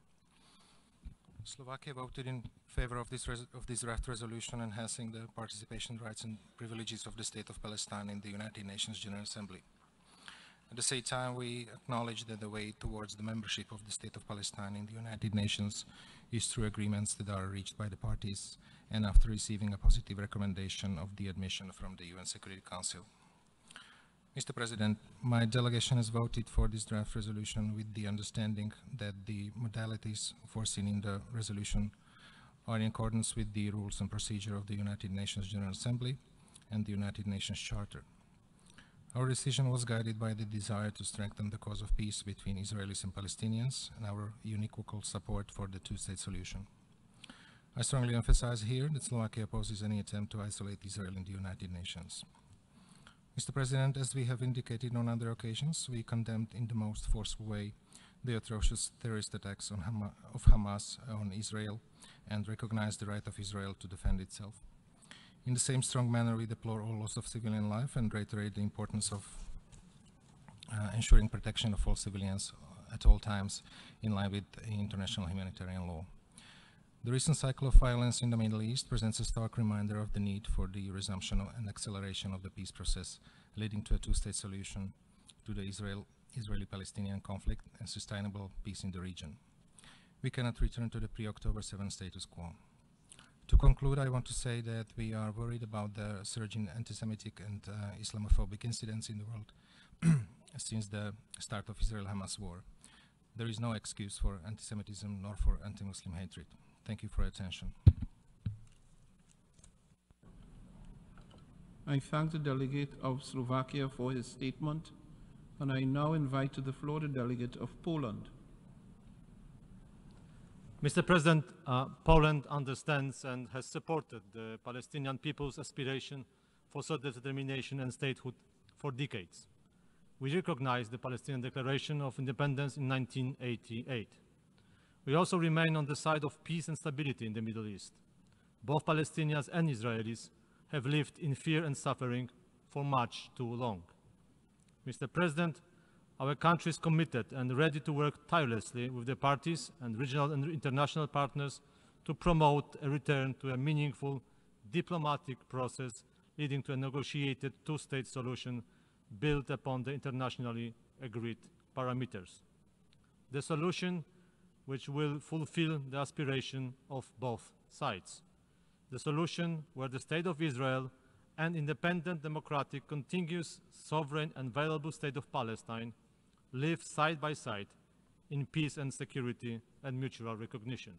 Slovakia voted in favor of this draft resolution enhancing the participation rights and privileges of the State of Palestine in the United Nations General Assembly. At the same time, we acknowledge that the way towards the membership of the State of Palestine in the United Nations is through agreements that are reached by the parties and after receiving a positive recommendation of the admission from the UN Security Council. Mr. President, my delegation has voted for this draft resolution with the understanding that the modalities foreseen in the resolution are in accordance with the rules and procedure of the United Nations General Assembly and the United Nations Charter. Our decision was guided by the desire to strengthen the cause of peace between Israelis and Palestinians and our unequivocal support for the two-state solution. I strongly emphasize here that Slovakia opposes any attempt to isolate Israel in the United Nations. Mr. President, as we have indicated on other occasions, we condemned in the most forceful way the atrocious terrorist attacks of Hamas on Israel and recognize the right of Israel to defend itself. In the same strong manner, we deplore all loss of civilian life and reiterate the importance of ensuring protection of all civilians at all times in line with international humanitarian law. The recent cycle of violence in the Middle East presents a stark reminder of the need for the resumption and acceleration of the peace process leading to a two-state solution to the Israeli-Palestinian conflict and sustainable peace in the region. We cannot return to the pre-October 7 status quo. To conclude, I want to say that we are worried about the surge in anti-Semitic and Islamophobic incidents in the world since the start of Israel-Hamas war. There is no excuse for anti-Semitism nor for anti-Muslim hatred. Thank you for your attention. I thank the delegate of Slovakia for his statement, and I now invite to the floor the delegate of Poland. Mr. President, Poland understands and has supported the Palestinian people's aspiration for self-determination and statehood for decades. We recognize the Palestinian Declaration of Independence in 1988. We also remain on the side of peace and stability in the Middle East. Both Palestinians and Israelis have lived in fear and suffering for much too long. Mr. President, our country is committed and ready to work tirelessly with the parties and regional and international partners to promote a return to a meaningful diplomatic process leading to a negotiated two-state solution built upon the internationally agreed parameters. The solution which will fulfill the aspiration of both sides. The solution where the State of Israel and independent, democratic, contiguous, sovereign and viable State of Palestine live side by side in peace and security and mutual recognition.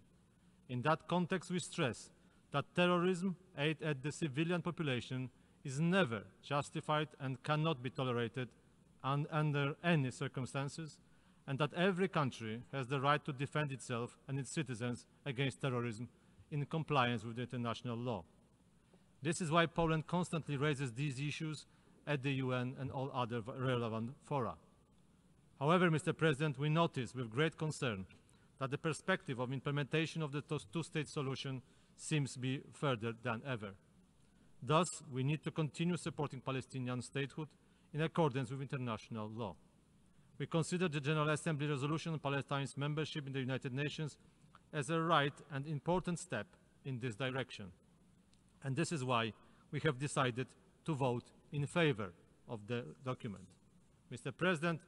In that context, we stress that terrorism aimed at the civilian population is never justified and cannot be tolerated under any circumstances, and that every country has the right to defend itself and its citizens against terrorism in compliance with international law. This is why Poland constantly raises these issues at the UN and all other relevant fora. However, Mr. President, we notice with great concern that the perspective of implementation of the two-state solution seems to be further than ever. Thus, we need to continue supporting Palestinian statehood in accordance with international law. We consider the General Assembly resolution on Palestine's membership in the United Nations as a right and important step in this direction. And this is why we have decided to vote in favor of the document. Mr. President,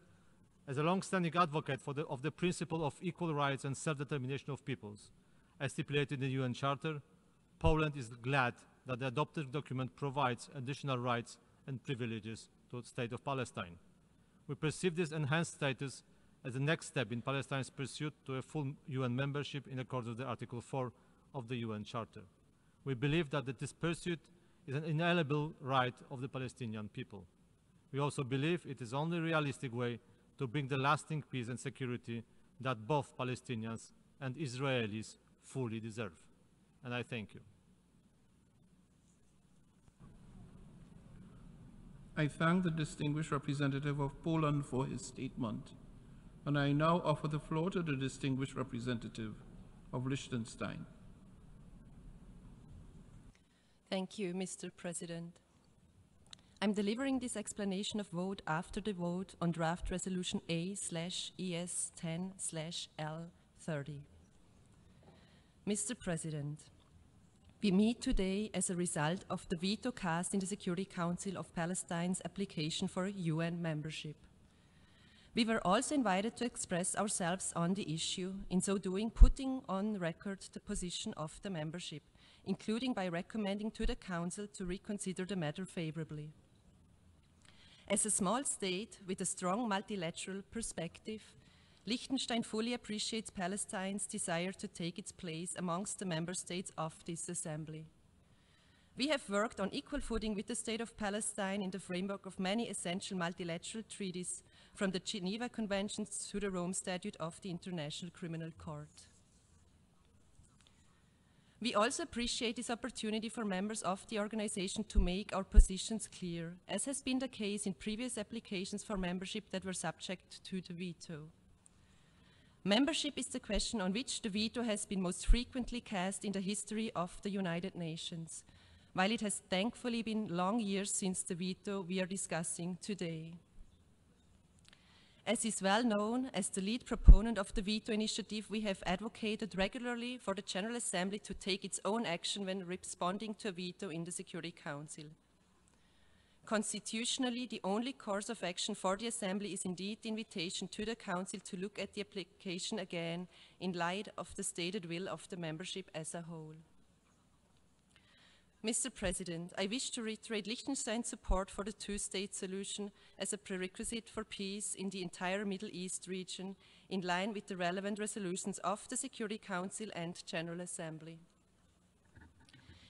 as a long-standing advocate of the principle of equal rights and self-determination of peoples, as stipulated in the UN Charter, Poland is glad that the adopted document provides additional rights and privileges to the State of Palestine. We perceive this enhanced status as the next step in Palestine's pursuit to a full UN membership in accordance with Article 4 of the UN Charter. We believe that this pursuit is an inalienable right of the Palestinian people. We also believe it is the only realistic way to bring the lasting peace and security that both Palestinians and Israelis fully deserve. And I thank you. I thank the distinguished representative of Poland for his statement, and I now offer the floor to the distinguished representative of Liechtenstein. Thank you, Mr. President. I'm delivering this explanation of vote after the vote on draft resolution A/ES10/L30. Mr. President, we meet today as a result of the veto cast in the Security Council of Palestine's application for UN membership. We were also invited to express ourselves on the issue, in so doing putting on record the position of the membership, including by recommending to the Council to reconsider the matter favorably. As a small state with a strong multilateral perspective, Liechtenstein fully appreciates Palestine's desire to take its place amongst the member states of this assembly. We have worked on equal footing with the State of Palestine in the framework of many essential multilateral treaties, from the Geneva Conventions to the Rome Statute of the International Criminal Court. We also appreciate this opportunity for members of the organization to make our positions clear, as has been the case in previous applications for membership that were subject to the veto. Membership is the question on which the veto has been most frequently cast in the history of the United Nations, while it has thankfully been long years since the veto we are discussing today. As is well known, as the lead proponent of the veto initiative, we have advocated regularly for the General Assembly to take its own action when responding to a veto in the Security Council. Constitutionally, the only course of action for the Assembly is indeed the invitation to the Council to look at the application again in light of the stated will of the membership as a whole. Mr. President, I wish to reiterate Liechtenstein's support for the two-state solution as a prerequisite for peace in the entire Middle East region, in line with the relevant resolutions of the Security Council and General Assembly.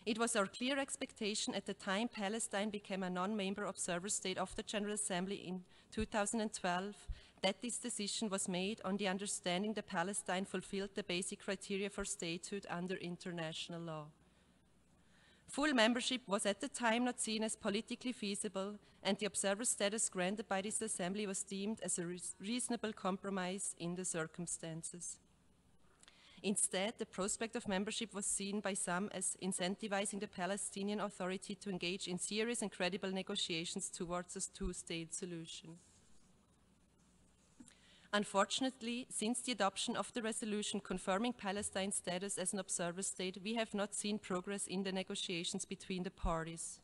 It was our clear expectation at the time Palestine became a non-member observer state of the General Assembly in 2012 that this decision was made on the understanding that Palestine fulfilled the basic criteria for statehood under international law. Full membership was at the time not seen as politically feasible, and the observer status granted by this assembly was deemed as a reasonable compromise in the circumstances. Instead, the prospect of membership was seen by some as incentivizing the Palestinian Authority to engage in serious and credible negotiations towards a two-state solution. Unfortunately, since the adoption of the resolution confirming Palestine's status as an observer state, we have not seen progress in the negotiations between the parties.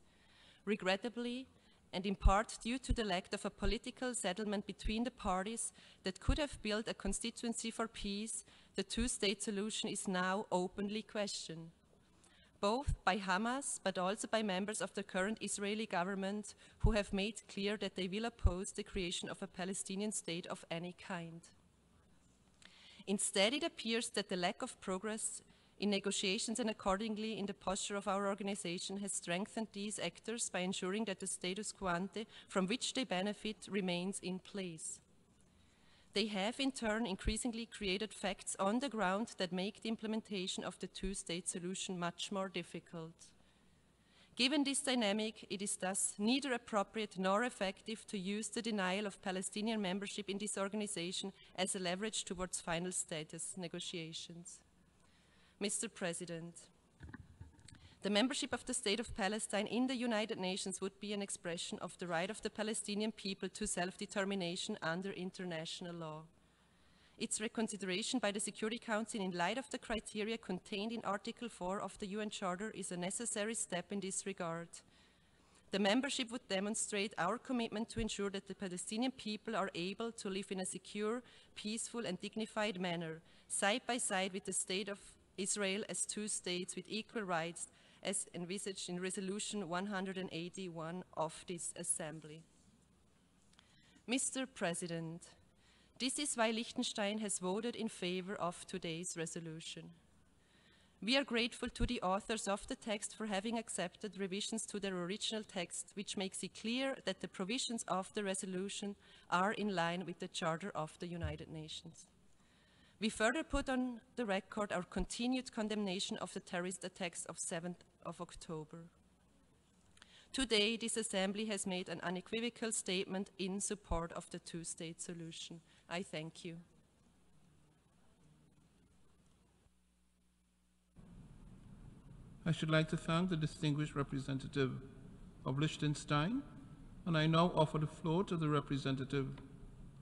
Regrettably, and in part due to the lack of a political settlement between the parties that could have built a constituency for peace, the two-state solution is now openly questioned, both by Hamas but also by members of the current Israeli government who have made clear that they will oppose the creation of a Palestinian state of any kind. Instead, it appears that the lack of progress in negotiations and accordingly in the posture of our organization has strengthened these actors by ensuring that the status quo ante from which they benefit remains in place. They have in turn increasingly created facts on the ground that make the implementation of the two-state solution much more difficult. Given this dynamic, it is thus neither appropriate nor effective to use the denial of Palestinian membership in this organization as a leverage towards final status negotiations. Mr. President, the membership of the State of Palestine in the United Nations would be an expression of the right of the Palestinian people to self-determination under international law. Its reconsideration by the Security Council in light of the criteria contained in Article 4 of the UN Charter is a necessary step in this regard. The membership would demonstrate our commitment to ensure that the Palestinian people are able to live in a secure, peaceful and dignified manner, side by side with the State of Israel as two states with equal rights as envisaged in Resolution 181 of this Assembly. Mr. President, this is why Liechtenstein has voted in favor of today's resolution. We are grateful to the authors of the text for having accepted revisions to their original text, which makes it clear that the provisions of the resolution are in line with the Charter of the United Nations. We further put on the record our continued condemnation of the terrorist attacks of 7th of October. Today, this Assembly has made an unequivocal statement in support of the two-state solution. I thank you. I should like to thank the distinguished representative of Liechtenstein, and I now offer the floor to the representative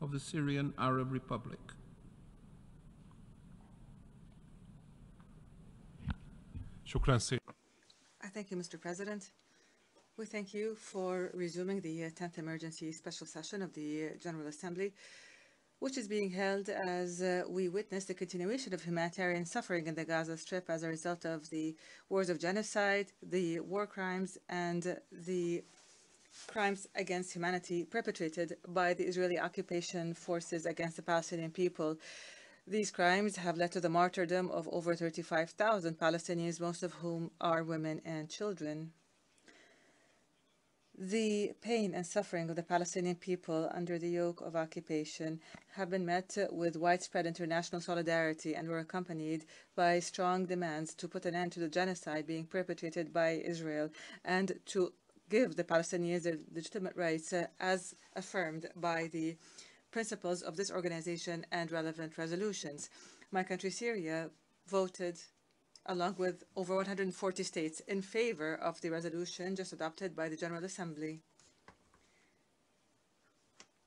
of the Syrian Arab Republic. I thank you, Mr. President. We thank you for resuming the 10th Emergency Special Session of the General Assembly, which is being held as we witness the continuation of humanitarian suffering in the Gaza Strip as a result of the wars of genocide, the war crimes, and the crimes against humanity perpetrated by the Israeli occupation forces against the Palestinian people. These crimes have led to the martyrdom of over 35,000 Palestinians, most of whom are women and children. The pain and suffering of the Palestinian people under the yoke of occupation have been met with widespread international solidarity and were accompanied by strong demands to put an end to the genocide being perpetrated by Israel and to give the Palestinians their legitimate rights as affirmed by the principles of this organization and relevant resolutions. My country, Syria, voted along with over 140 states in favor of the resolution just adopted by the General Assembly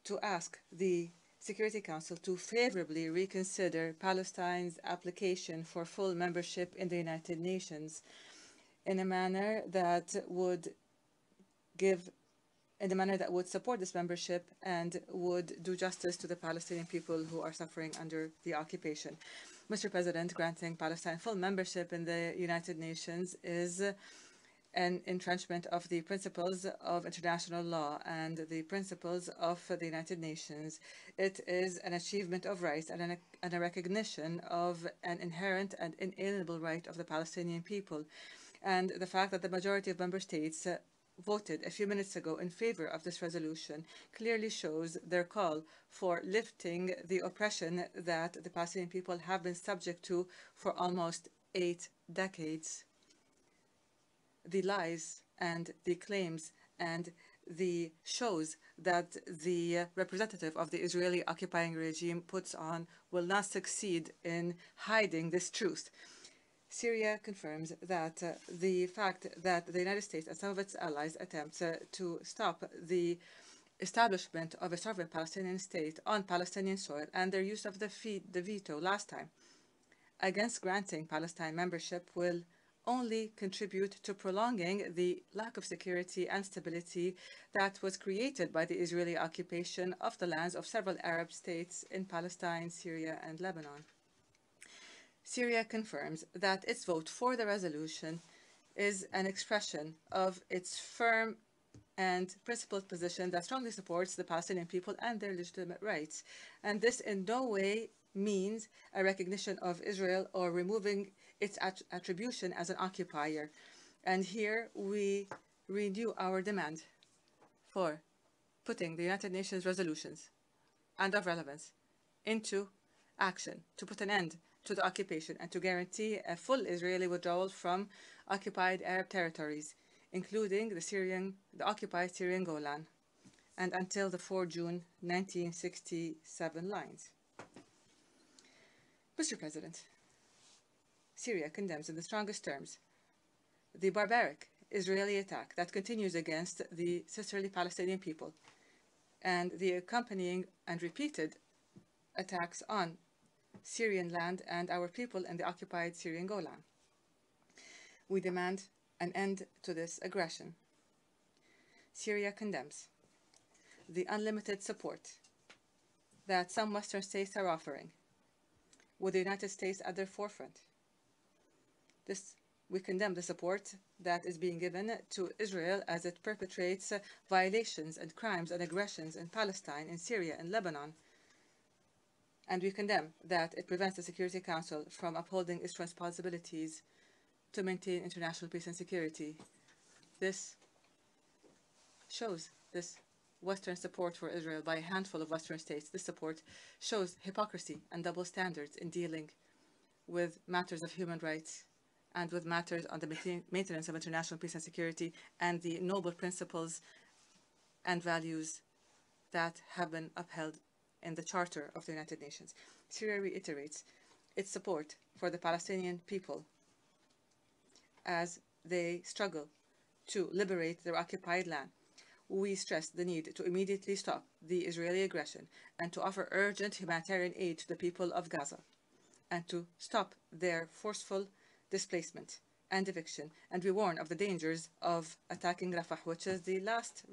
to ask the Security Council to favorably reconsider Palestine's application for full membership in the United Nations in a manner that would support this membership and would do justice to the Palestinian people who are suffering under the occupation. Mr. President, granting Palestine full membership in the United Nations is an entrenchment of the principles of international law and the principles of the United Nations. It is an achievement of rights and a recognition of an inherent and inalienable right of the Palestinian people. And the fact that the majority of member states voted a few minutes ago in favor of this resolution clearly shows their call for lifting the oppression that the Palestinian people have been subject to for almost 8 decades. The lies and the claims and the shows that the representative of the Israeli occupying regime puts on will not succeed in hiding this truth. Syria confirms that the fact that the United States and some of its allies attempt to stop the establishment of a sovereign Palestinian state on Palestinian soil and their use of the veto last time against granting Palestine membership will only contribute to prolonging the lack of security and stability that was created by the Israeli occupation of the lands of several Arab states in Palestine, Syria, and Lebanon. Syria confirms that its vote for the resolution is an expression of its firm and principled position that strongly supports the Palestinian people and their legitimate rights. And this in no way means a recognition of Israel or removing its attribution as an occupier. And here we renew our demand for putting the United Nations resolutions and of relevance into action to put an end to the occupation and to guarantee a full Israeli withdrawal from occupied Arab territories, including the occupied Syrian Golan, and until the 4 June 1967 lines. Mr. President, Syria condemns in the strongest terms the barbaric Israeli attack that continues against the sisterly Palestinian people and the accompanying and repeated attacks on Syrian land and our people in the occupied Syrian Golan. We demand an end to this aggression. Syria condemns the unlimited support that some Western states are offering, with the United States at their forefront. We condemn the support that is being given to Israel as it perpetrates violations and crimes and aggressions in Palestine, in Syria, and Lebanon, And we condemn that it prevents the Security Council from upholding its responsibilities to maintain international peace and security. This shows this Western support for Israel by a handful of Western states. This support shows hypocrisy and double standards in dealing with matters of human rights and with matters on the maintenance of international peace and security and the noble principles and values that have been upheld in the Charter of the United Nations. Syria reiterates its support for the Palestinian people as they struggle to liberate their occupied land. We stress the need to immediately stop the Israeli aggression and to offer urgent humanitarian aid to the people of Gaza and to stop their forceful displacement and eviction. And we warn of the dangers of attacking Rafah, which is the last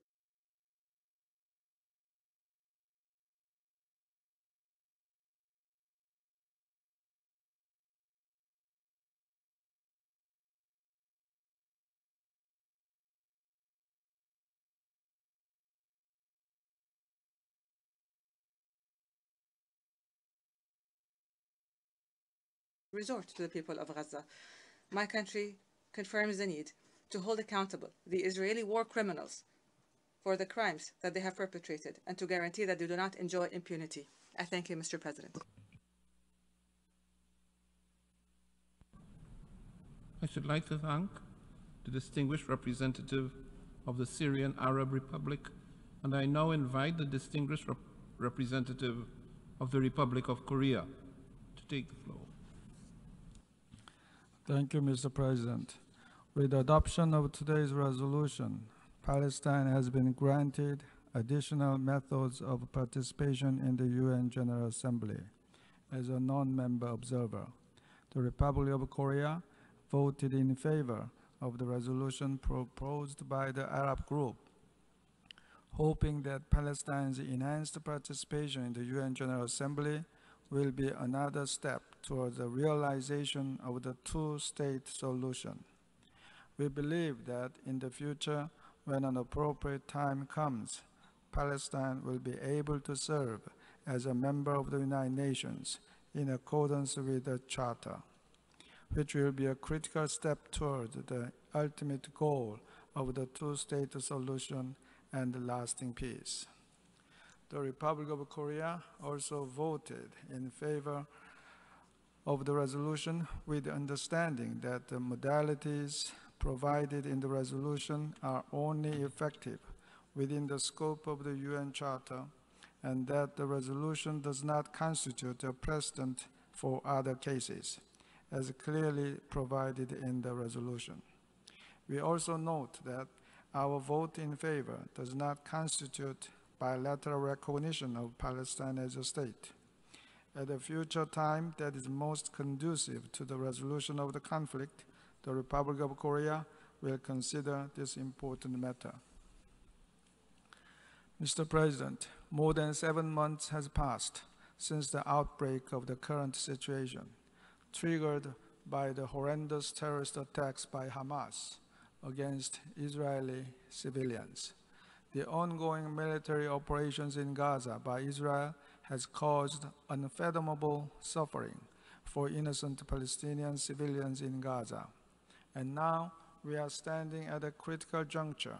resort to the people of Gaza. My country confirms the need to hold accountable the Israeli war criminals for the crimes that they have perpetrated and to guarantee that they do not enjoy impunity. I thank you, Mr. President. I should like to thank the distinguished representative of the Syrian Arab Republic, and I now invite the distinguished representative of the Republic of Korea to take the floor. Thank you, Mr. President. With the adoption of today's resolution, Palestine has been granted additional methods of participation in the UN General Assembly as a non-member observer. The Republic of Korea voted in favor of the resolution proposed by the Arab group, hoping that Palestine's enhanced participation in the UN General Assembly will be another step towards the realization of the two-state solution. We believe that in the future, when an appropriate time comes, Palestine will be able to serve as a member of the United Nations in accordance with the Charter, which will be a critical step towards the ultimate goal of the two-state solution and lasting peace. The Republic of Korea also voted in favor of the resolution with the understanding that the modalities provided in the resolution are only effective within the scope of the UN Charter and that the resolution does not constitute a precedent for other cases, as clearly provided in the resolution. We also note that our vote in favor does not constitute bilateral recognition of Palestine as a state. At a future time that is most conducive to the resolution of the conflict, the Republic of Korea will consider this important matter. Mr. President, more than 7 months has passed since the outbreak of the current situation, triggered by the horrendous terrorist attacks by Hamas against Israeli civilians. The ongoing military operations in Gaza by Israel has caused unfathomable suffering for innocent Palestinian civilians in Gaza. And now we are standing at a critical juncture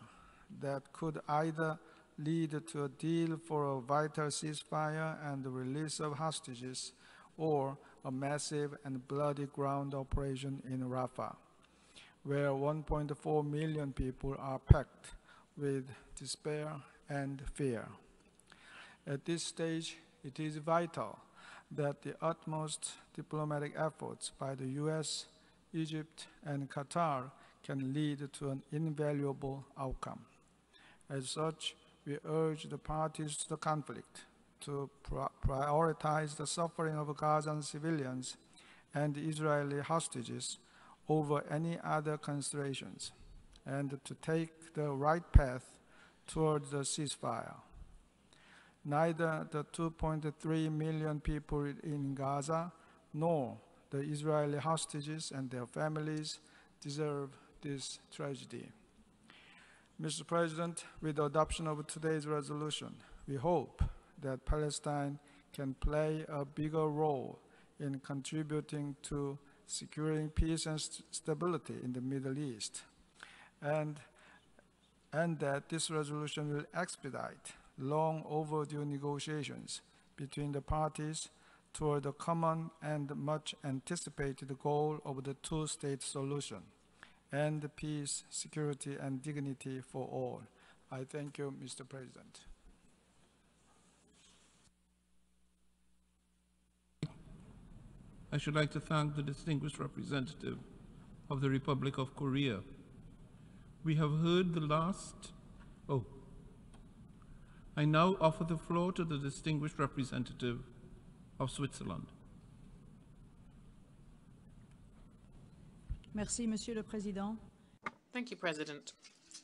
that could either lead to a deal for a vital ceasefire and the release of hostages, or a massive and bloody ground operation in Rafah, where 1.4 million people are packed with despair and fear. At this stage, it is vital that the utmost diplomatic efforts by the US, Egypt, and Qatar can lead to an invaluable outcome. As such, we urge the parties to the conflict to prioritize the suffering of Gazan civilians and Israeli hostages over any other considerations, and to take the right path towards the ceasefire. Neither the 2.3 million people in Gaza nor the Israeli hostages and their families deserve this tragedy. Mr. President, with the adoption of today's resolution, we hope that Palestine can play a bigger role in contributing to securing peace and stability in the Middle East, and that this resolution will expedite long overdue negotiations between the parties toward the common and much anticipated goal of the two-state solution and peace, security, and dignity for all. I thank you, Mr. President. I should like to thank the distinguished representative of the Republic of Korea. We have heard the last... I now offer the floor to the distinguished representative of Switzerland. Merci, Monsieur le Président. Thank you, President.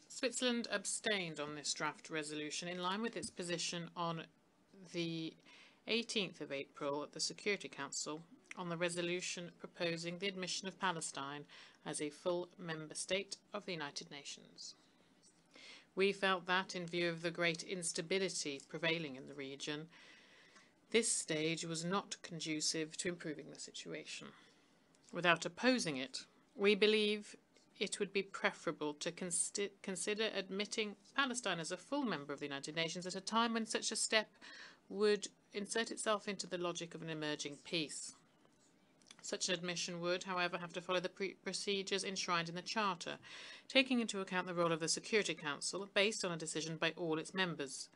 Switzerland abstained on this draft resolution in line with its position on the 18th of April at the Security Council on the resolution proposing the admission of Palestine as a full member state of the United Nations. We felt that, in view of the great instability prevailing in the region, this stage was not conducive to improving the situation. Without opposing it, we believe it would be preferable to consider admitting Palestine as a full member of the United Nations at a time when such a step would insert itself into the logic of an emerging peace. Such an admission would, however, have to follow the procedures enshrined in the Charter, taking into account the role of the Security Council based on a decision by all its members,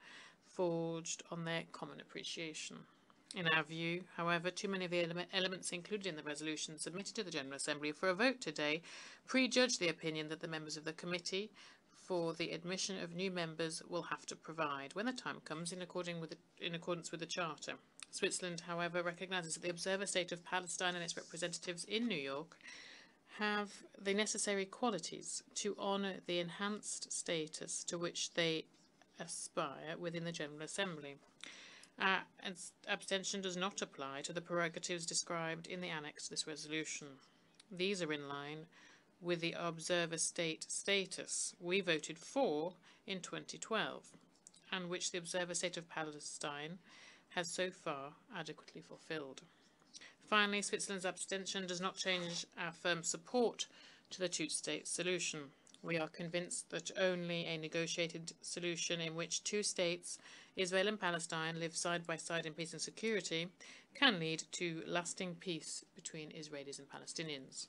forged on their common appreciation. In our view, however, too many of the elements included in the resolution submitted to the General Assembly for a vote today prejudge the opinion that the members of the Committee for the admission of new members will have to provide when the time comes in accordance with the Charter. Switzerland, however, recognises that the observer state of Palestine and its representatives in New York have the necessary qualities to honour the enhanced status to which they aspire within the General Assembly. Our abstention does not apply to the prerogatives described in the annex to this resolution. These are in line with the observer state status we voted for in 2012, and which the observer state of Palestine has so far adequately fulfilled. Finally, Switzerland's abstention does not change our firm support to the two-state solution. We are convinced that only a negotiated solution in which two states, Israel and Palestine, live side by side in peace and security, can lead to lasting peace between Israelis and Palestinians.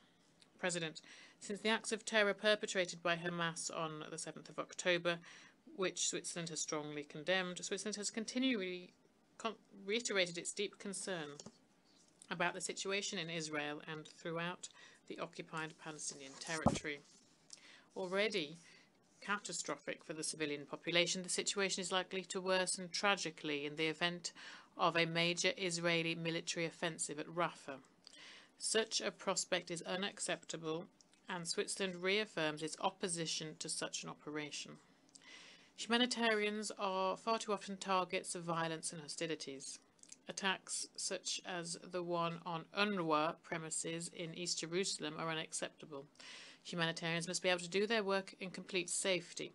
President, since the acts of terror perpetrated by Hamas on the 7th of October, which Switzerland has strongly condemned, Switzerland has continually reiterated its deep concern about the situation in Israel and throughout the occupied Palestinian territory. Already catastrophic for the civilian population, the situation is likely to worsen tragically in the event of a major Israeli military offensive at Rafah. Such a prospect is unacceptable, and Switzerland reaffirms its opposition to such an operation. Humanitarians are far too often targets of violence and hostilities. Attacks such as the one on UNRWA premises in East Jerusalem are unacceptable. Humanitarians must be able to do their work in complete safety.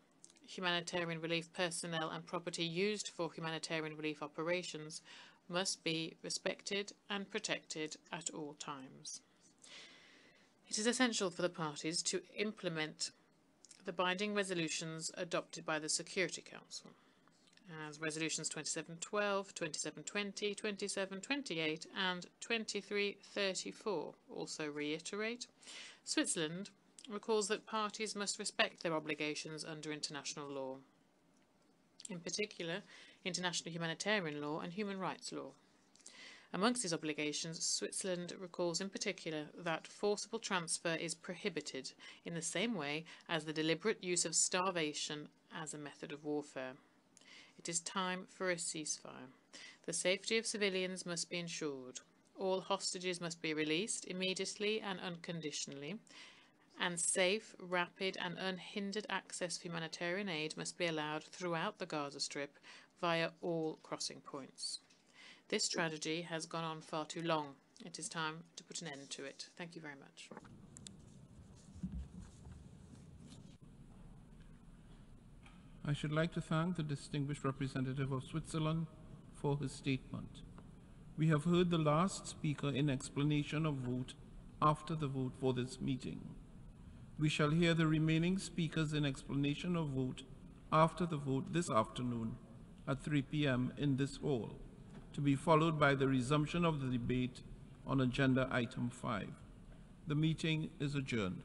Humanitarian relief personnel and property used for humanitarian relief operations must be respected and protected at all times. It is essential for the parties to implement the binding resolutions adopted by the Security Council, as resolutions 2712, 2720, 2728 and 2334 also reiterate. Switzerland recalls that parties must respect their obligations under international law, in particular international humanitarian law and human rights law. Amongst these obligations, Switzerland recalls in particular that forcible transfer is prohibited in the same way as the deliberate use of starvation as a method of warfare. It is time for a ceasefire. The safety of civilians must be ensured. All hostages must be released immediately and unconditionally, and safe, rapid and unhindered access for humanitarian aid must be allowed throughout the Gaza Strip via all crossing points. This tragedy has gone on far too long. It is time to put an end to it. Thank you very much. I should like to thank the distinguished representative of Switzerland for his statement. We have heard the last speaker in explanation of vote after the vote for this meeting. We shall hear the remaining speakers in explanation of vote after the vote this afternoon at 3 p.m. in this hall, to be followed by the resumption of the debate on agenda item 5. The meeting is adjourned.